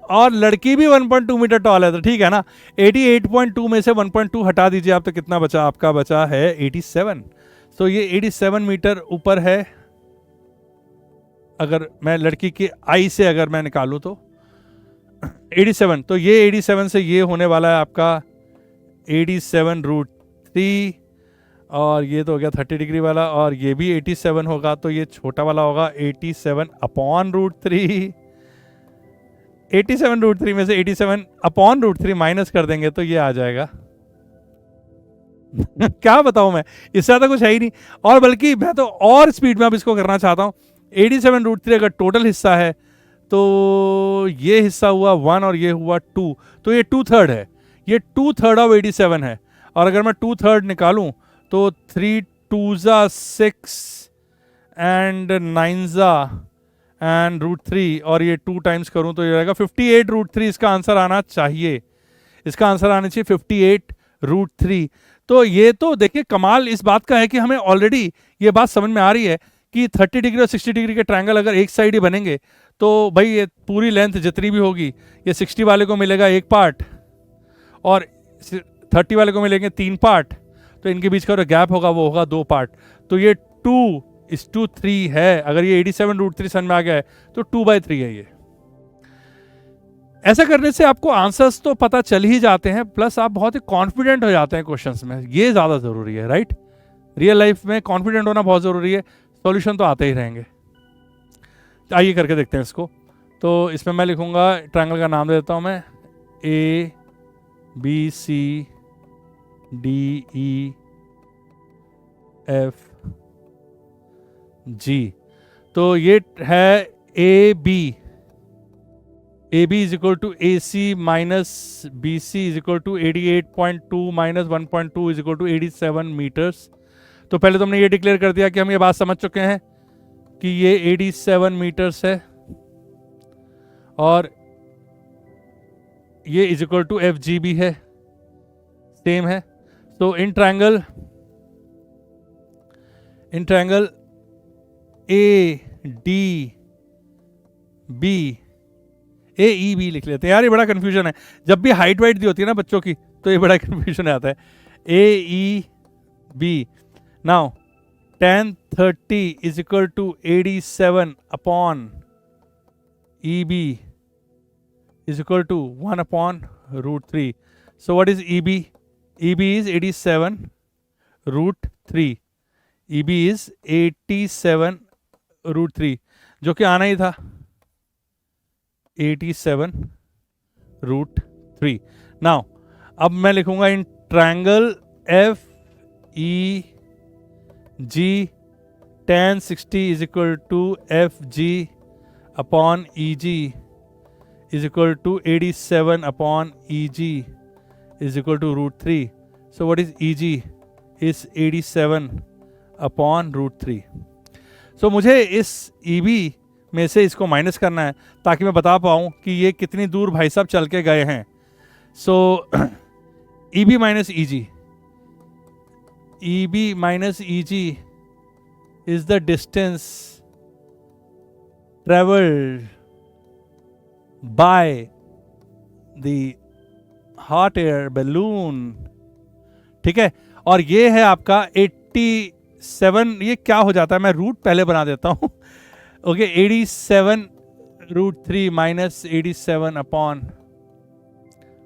और लड़की भी 1.2 मीटर टॉल है, तो ठीक है ना। 88.2 में से 1.2 हटा दीजिए आप, तो कितना बचा आपका? बचा है 87। तो ये 87 मीटर ऊपर है। अगर मैं लड़की की आई से अगर मैं निकालूं तो 87, तो ये 87 से ये होने वाला है आपका 87√3, और ये तो हो गया 30 डिग्री वाला, और ये भी 87 होगा, तो ये छोटा वाला होगा 87/√3। 87√3 में से 87/√3 माइनस कर देंगे तो ये आ जाएगा क्या बताऊं मैं, इससे ज्यादा कुछ है ही नहीं। और बल्कि मैं तो और स्पीड में अब इसको करना चाहता हूं। 87√3 अगर टोटल हिस्सा है तो ये हिस्सा हुआ 1 और ये हुआ 2, तो ये 2/3 है। ये 2/3 ऑफ 87 है। और अगर मैं 2/3 निकालूं तो 3 2 6 एंड 9 एंड √3, और ये 2 टाइम्स करूं तो ये रहेगा 58√3। इसका आंसर आना चाहिए, इसका आंसर आना चाहिए 58√3। तो ये तो देखिए कमाल इस बात का है कि हमें ऑलरेडी ये बात समझ में आ रही है कि 30 डिग्री और 60 डिग्री के ट्रायंगल अगर एक साइड ही बनेंगे तो भाई ये पूरी लेंथ जितनी भी होगी, ये 60 वाले को मिलेगा 1 पार्ट और 30 वाले को मिलेंगे 3 पार्ट, तो इनके बीच का जो गैप होगा वो होगा 2 पार्ट। तो ये 2:3 है। अगर ये 87√3 समझ में आ गया है तो 2/3 है ये। ऐसा करने से आपको आंसर्स तो पता चल ही जाते हैं, प्लस आप बहुत ही कॉन्फिडेंट हो जाते हैं क्वेश्चंस में। ये ज्यादा जरूरी है, राइट। रियल लाइफ में कॉन्फिडेंट होना बहुत जरूरी है, सॉल्यूशन तो आते ही रहेंगे। आइए करके देखते हैं इसको। तो इसमें मैं लिखूंगा, ट्रायंगल का नाम दे देता हूं मैं, ABCDEFG। तो ये है AB is equal to AC minus BC is equal to 88.2 minus 1.2 is equal to 87 metres. तो पहले तो हमने ये डिक्लेयर कर दिया कि हम ये बात समझ चुके हैं कि ये 87 मीटर्स है, और ये इज इक्वल टू FG भी है, सेम है। तो इन ट्रायंगल AEB लिख लेते हैं यार, ये बड़ा कंफ्यूजन है। जब भी हाइट वाइट दी होती है ना बच्चों की तो ये बड़ा कंफ्यूजन आता है। AEB now tan 30 is equal to 87 upon EB is equal to 1 upon √3. So what is EB? EB is 87√3. EB is 87√3, जो कि आना ही था 87√3। नाउ अब मैं लिखूंगा in triangle FEG tan 60 is equal to FG upon EG is equal to 87 upon EG is equal to √3. So what is EG? Is 87 upon √3. So मुझे इस EB में से इसको माइनस करना है ताकि मैं बता पाऊं कि ये कितनी दूर भाई साहब चल के गए हैं। सो EB minus EG, EB minus EG is the distance traveled by the hot air balloon, ठीक है। और ये है आपका 87, ये क्या हो जाता है, मैं रूट पहले बना देता हूं। ओके, 87√3 माइनस 87 अपॉन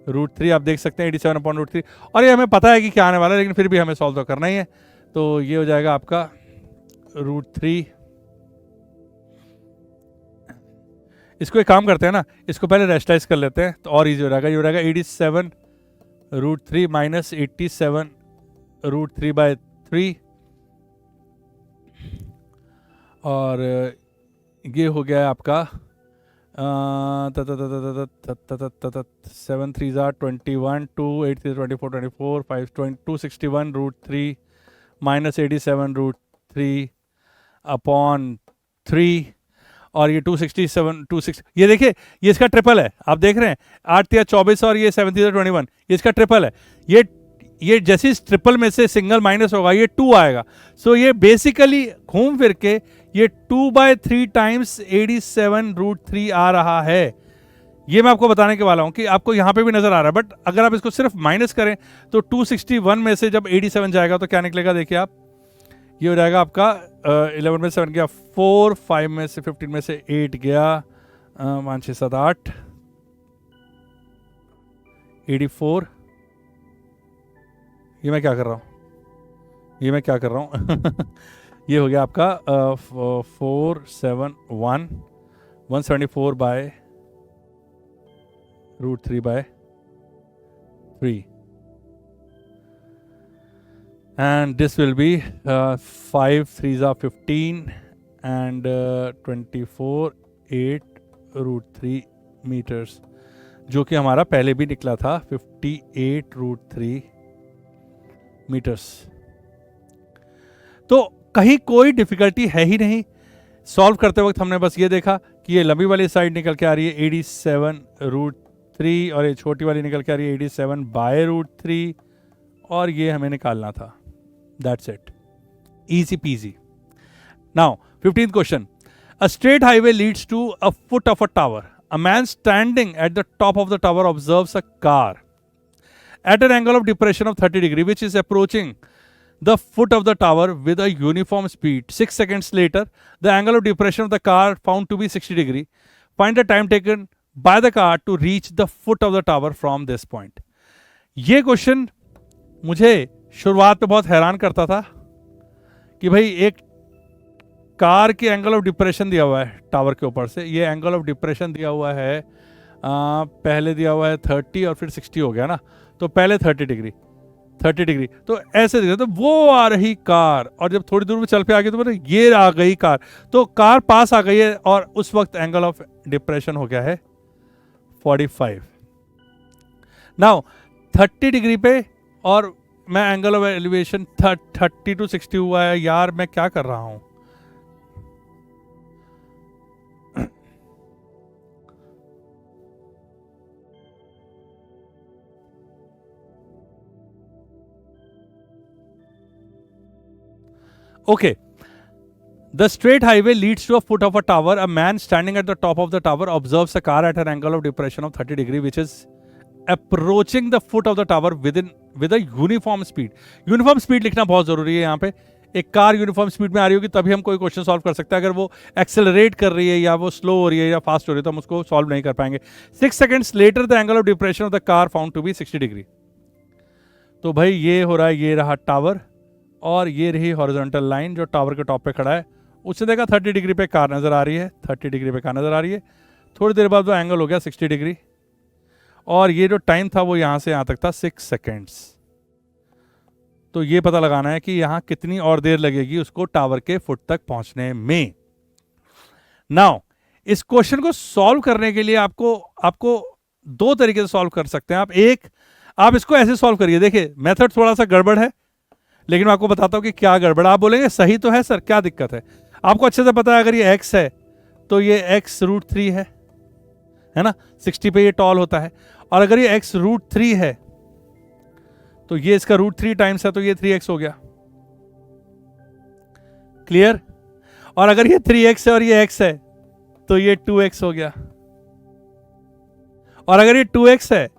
√3 आप देख सकते हैं 87/√3, और ये हमें पता है कि क्या आने वाला है, लेकिन फिर भी हमें सॉल्व तो करना ही है। तो ये हो जाएगा आपका √3। इसको एक काम करते हैं ना, इसको पहले रेस्टाइज कर लेते हैं तो और इजी हो जाएगा। ये हो जाएगा 87√3 माइनस 87√3/3, और ये हो गया आपका 7 3 21, 2 8 3 24, 24 5 261√3 माइनस 87√3/3, और ये 267 ये देखिए, ये इसका ट्रिपल है। आप देख रहे हैं 8 या 24 और ये 7 3 21, ये इसका ट्रिपल है। ये जैसे इस ट्रिपल में से सिंगल माइनस होगा ये 2 आएगा। सो ये बेसिकली घूम फिर के ये 2/3 टाइम्स 87√3 आ रहा है। ये मैं आपको बताने के वाला हूं कि आपको यहां पे भी नजर आ रहा है, बट अगर आप इसको सिर्फ माइनस करें तो 261 में से जब 87 जाएगा तो क्या निकलेगा, देखिए आप, ये हो जाएगा आपका 11 में से 7 गया 4, 5 में से 15 में से 8 गया 5 6 7 8 84। ये मैं क्या कर रहा हूँ, ये हो गया आपका 471 174/√3/3, and this will be 5 3s are 15 and 24 8√3 meters, जो कि हमारा पहले भी निकला था 58√3 मीटर्स। तो कहीं कोई डिफिकल्टी है ही नहीं। सॉल्व करते वक्त हमने बस ये देखा कि ये लंबी वाली साइड निकल के आ रही है 87√3 और ये छोटी वाली निकल के आ रही है 87/√3, और ये हमें निकालना था। That's it, easy peasy. Now 15th question, a straight highway leads to a foot of a tower. A man standing at the top of the tower observes a car at an angle of depression of 30 degree which is approaching the foot of the tower with a uniform speed. 6 seconds later, the angle of depression of the car found to be 60 degree. Find the time taken by the car to reach the foot of the tower from this point. ये क्वेश्चन मुझे शुरुआत में बहुत हैरान करता था कि भाई एक कार की एंगल ऑफ डिप्रेशन दिया हुआ है टावर के ऊपर से, ये एंगल ऑफ डिप्रेशन दिया हुआ है पहले दिया हुआ है 30 और फिर 60 हो गया ना, तो पहले 30 डिग्री तो ऐसे दिखा, तो वो आ रही कार, और जब थोड़ी दूर में चल पे आ गई तो मतलब ये आ गई कार, तो कार पास आ गई है, और उस वक्त एंगल ऑफ डिप्रेशन हो गया है 45। नाउ 30 डिग्री पे और मैं एंगल ऑफ एलिवेशन 30 to 60 हुआ है। यार मैं क्या कर रहा हूं, Okay. The straight highway leads to a foot of a tower. A man standing at the top of the tower observes a car at an angle of depression of 30 degree which is approaching the foot of the tower with a uniform speed. Uniform speed लिखना बहुत जरूरी है यहाँ पे। एक कार यूनिफॉर्म स्पीड में आ रही होगी तभी हम कोई क्वेश्चन सॉल्व कर सकते हैं। अगर वो एक्सेलरेट कर रही है या वो स्लो हो रही है या फास्ट हो रही है तो हम उसको सॉल्व नहीं कर पाएंगे। 6 seconds later the angle of depression of the car found to be 60 degree. तो भाई ये हो रहा है, ये रहा टावर और ये रही हॉरिजॉन्टल लाइन जो टावर के टॉप पे खड़ा है। उसने देखा 30 डिग्री पे कार नज़र आ रही है, 30 डिग्री पे कार नज़र आ रही है। थोड़ी देर बाद वो एंगल हो गया 60 डिग्री और ये जो टाइम था वो यहाँ से यहाँ तक था 6 सेकेंड्स। तो ये पता लगाना है कि यहाँ कितनी और देर लगेगी उसको टावर के फुट तक पहुँचने में। नाउ इस क्वेश्चन को सॉल्व करने के लिए आपको दो तरीके से सॉल्व कर सकते हैं आप। एक, आप इसको ऐसे सॉल्व करिए। देखिए मेथड थोड़ा सा गड़बड़ है लेकिन मैं आपको बताता हूं कि क्या गड़बड़। आप बोलेंगे सही तो है सर, क्या दिक्कत है? आपको अच्छे से पता है अगर ये x है तो ये x√3 है ना, 60 पे ये टॉल होता है। और अगर ये x√3 है तो ये इसका √3 टाइम्स है तो ये 3x हो गया। क्लियर? और अगर ये 3x है और ये x है तो ये 2x हो गया। और अगर ये 2x है,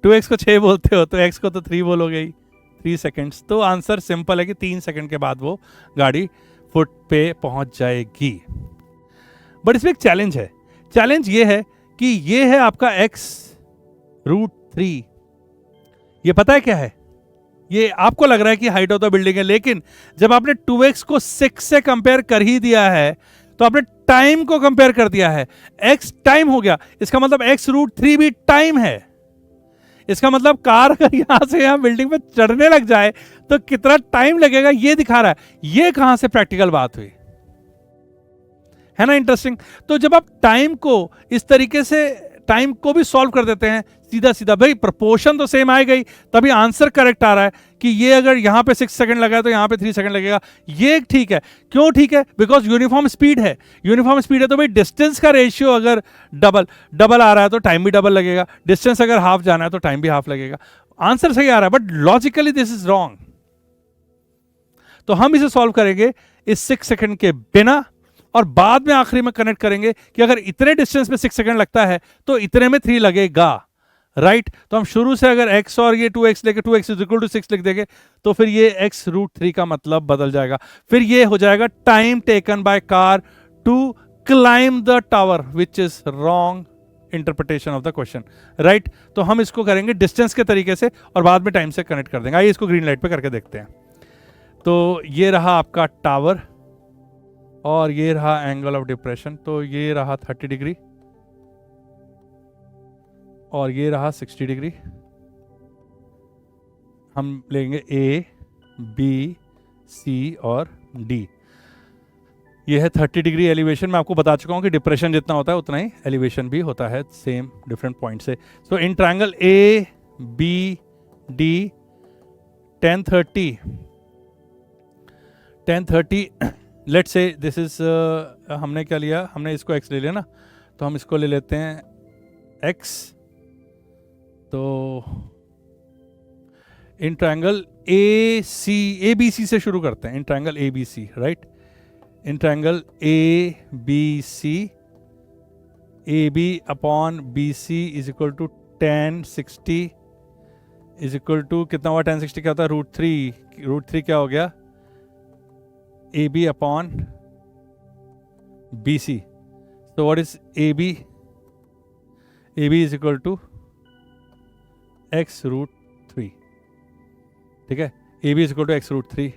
2x को 6 बोलते हो तो x को तो 3 बोलोगे ही, 3 सेकेंड्स। तो आंसर सिंपल है कि 3 सेकंड के बाद वो गाड़ी फुट पे पहुंच जाएगी। बट इसमें एक चैलेंज है। चैलेंज ये है कि ये है आपका x√3 3। ये पता है क्या है? ये आपको लग रहा है कि हाइट ऑफ द बिल्डिंग है, लेकिन जब आपने 2x को 6 से कंपेयर कर ही दिया है तो आपने टाइम को कंपेयर कर दिया है। x टाइम हो गया, इसका मतलब x√3 भी टाइम है। इसका मतलब कार अगर यहां से यहां बिल्डिंग पे चढ़ने लग जाए तो कितना टाइम लगेगा ये दिखा रहा है। ये कहां से प्रैक्टिकल बात हुई, है ना इंटरेस्टिंग। तो जब आप टाइम को इस तरीके से टाइम को भी सॉल्व कर देते हैं सीधा सीधा, भाई प्रपोर्शन तो सेम आ गई, तभी आंसर करेक्ट आ रहा है कि ये अगर यहां पे 6 सेकंड लगा है तो यहां पे 3 सेकंड लगेगा। ये ठीक है, क्यों ठीक है? बिकॉज यूनिफॉर्म स्पीड है। यूनिफॉर्म स्पीड है तो भाई डिस्टेंस का रेशियो अगर डबल आ रहा है तो टाइम भी डबल लगेगा, डिस्टेंस अगर हाफ जाना है तो टाइम भी हाफ लगेगा। आंसर सही आ रहा है, but logically this is wrong. तो हम इसे सॉल्व करेंगे इस 6 सेकंड के बिना, और बाद में आखिरी में कनेक्ट करेंगे कि अगर इतने डिस्टेंस में 6 सेकंड लगता है तो इतने में 3 लगेगा, राइट। तो हम शुरू से अगर x और ये 2x लेके 2x इज इक्वल टू 6 लिख देंगे तो फिर ये x√3 का मतलब बदल जाएगा। फिर ये हो जाएगा time taken by car to climb the tower, which is wrong interpretation of the question, right. तो हम इसको करेंगे डिस्टेंस के तरीके से और बाद में टाइम से कनेक्ट कर देंगे। आइए इसको ग्रीन लाइट पे करके देखते हैं। तो ये रहा आपका टावर और ये रहा एंगल ऑफ डिप्रेशन, तो ये रहा 30 डिग्री और ये रहा 60 डिग्री। हम लेंगे A, B, C और D। ये है 30 डिग्री एलिवेशन। मैं आपको बता चुका हूं कि डिप्रेशन जितना होता है उतना ही एलिवेशन भी होता है, सेम डिफरेंट पॉइंट से। So in triangle A, B, D, 1030 let's say this is, हमने क्या लिया, हमने इसको x ले लिया ना, तो हम इसको ले लेते हैं x। तो इन ट्रायंगल ABC से शुरू करते हैं। In triangle ABC, right. In triangle ABC, AB upon BC is equal to 1060 is equal to कितना हुआ? 1060 क्या होता है? √3 क्या हो गया? AB upon BC. So what is AB? AB is equal to x√3. ठीक है, AB is equal to x√3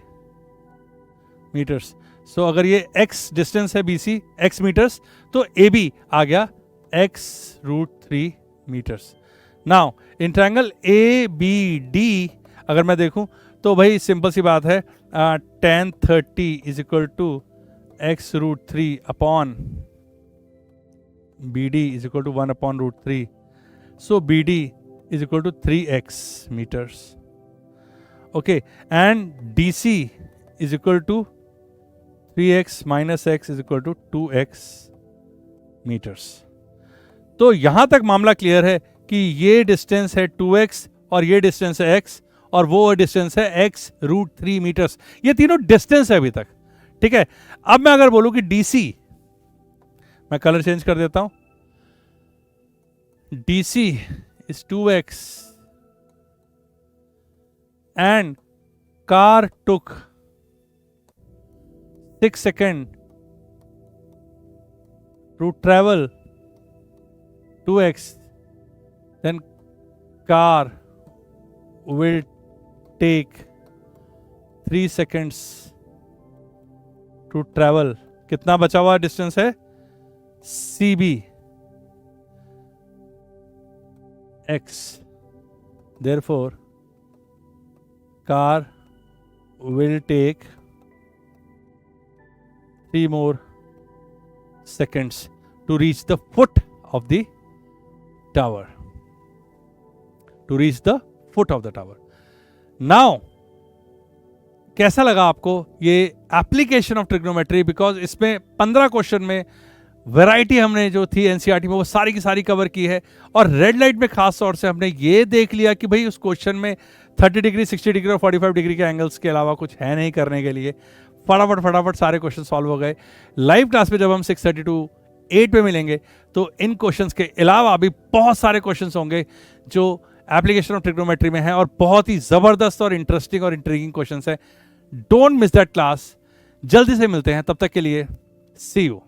metres. So अगर ये x डिस्टेंस है BC, x मीटर्स, तो AB आ गया x√3 metres. Now in triangle ABD अगर मैं देखूं तो भाई सिंपल सी बात है, 1030 is equal to x√3 upon BD is equal to 1 upon √3। So BD is equal to 3x metres, okay. And DC is equal to 3x minus x is equal to 2x metres. तो यहां तक मामला क्लियर है कि ये डिस्टेंस है 2x और ये डिस्टेंस है x और वो डिस्टेंस है x√3 मीटर्स। ये तीनों डिस्टेंस है अभी तक, ठीक है। अब मैं अगर बोलूं कि DC, मैं कलर चेंज कर देता हूं, DC is 2x and car took 6 seconds to travel 2x, then car will take 3 seconds to travel। कितना बचा हुआ डिस्टेंस है? CB x, therefore car will take 3 more seconds to reach the foot of the tower, to reach the foot of the tower। Now कैसा लगा आपको ये एप्लीकेशन ऑफ ट्रिग्नोमेट्री? बिकॉज इसमें 15 क्वेश्चन में वैरायटी हमने जो थी एनसीईआरटी में वो सारी की सारी कवर की है, और रेड लाइट में खास तौर से हमने ये देख लिया कि भाई उस क्वेश्चन में 30 डिग्री, 60 डिग्री और 45 डिग्री के एंगल्स के अलावा कुछ है नहीं करने के लिए। फटाफट सारे क्वेश्चन सॉल्व हो गए। लाइव क्लास में जब हम 6:30 to 8 पे मिलेंगे तो इन क्वेश्चंस के अलावा भी बहुत सारे क्वेश्चंस होंगे जो एप्लीकेशन ऑफ ट्रिग्नोमेट्री में है, और बहुत ही जबरदस्त और इंटरेस्टिंग और इंट्रीगिंग क्वेश्चंस है। Don't miss that class. जल्दी से मिलते हैं, तब तक के लिए सी यू।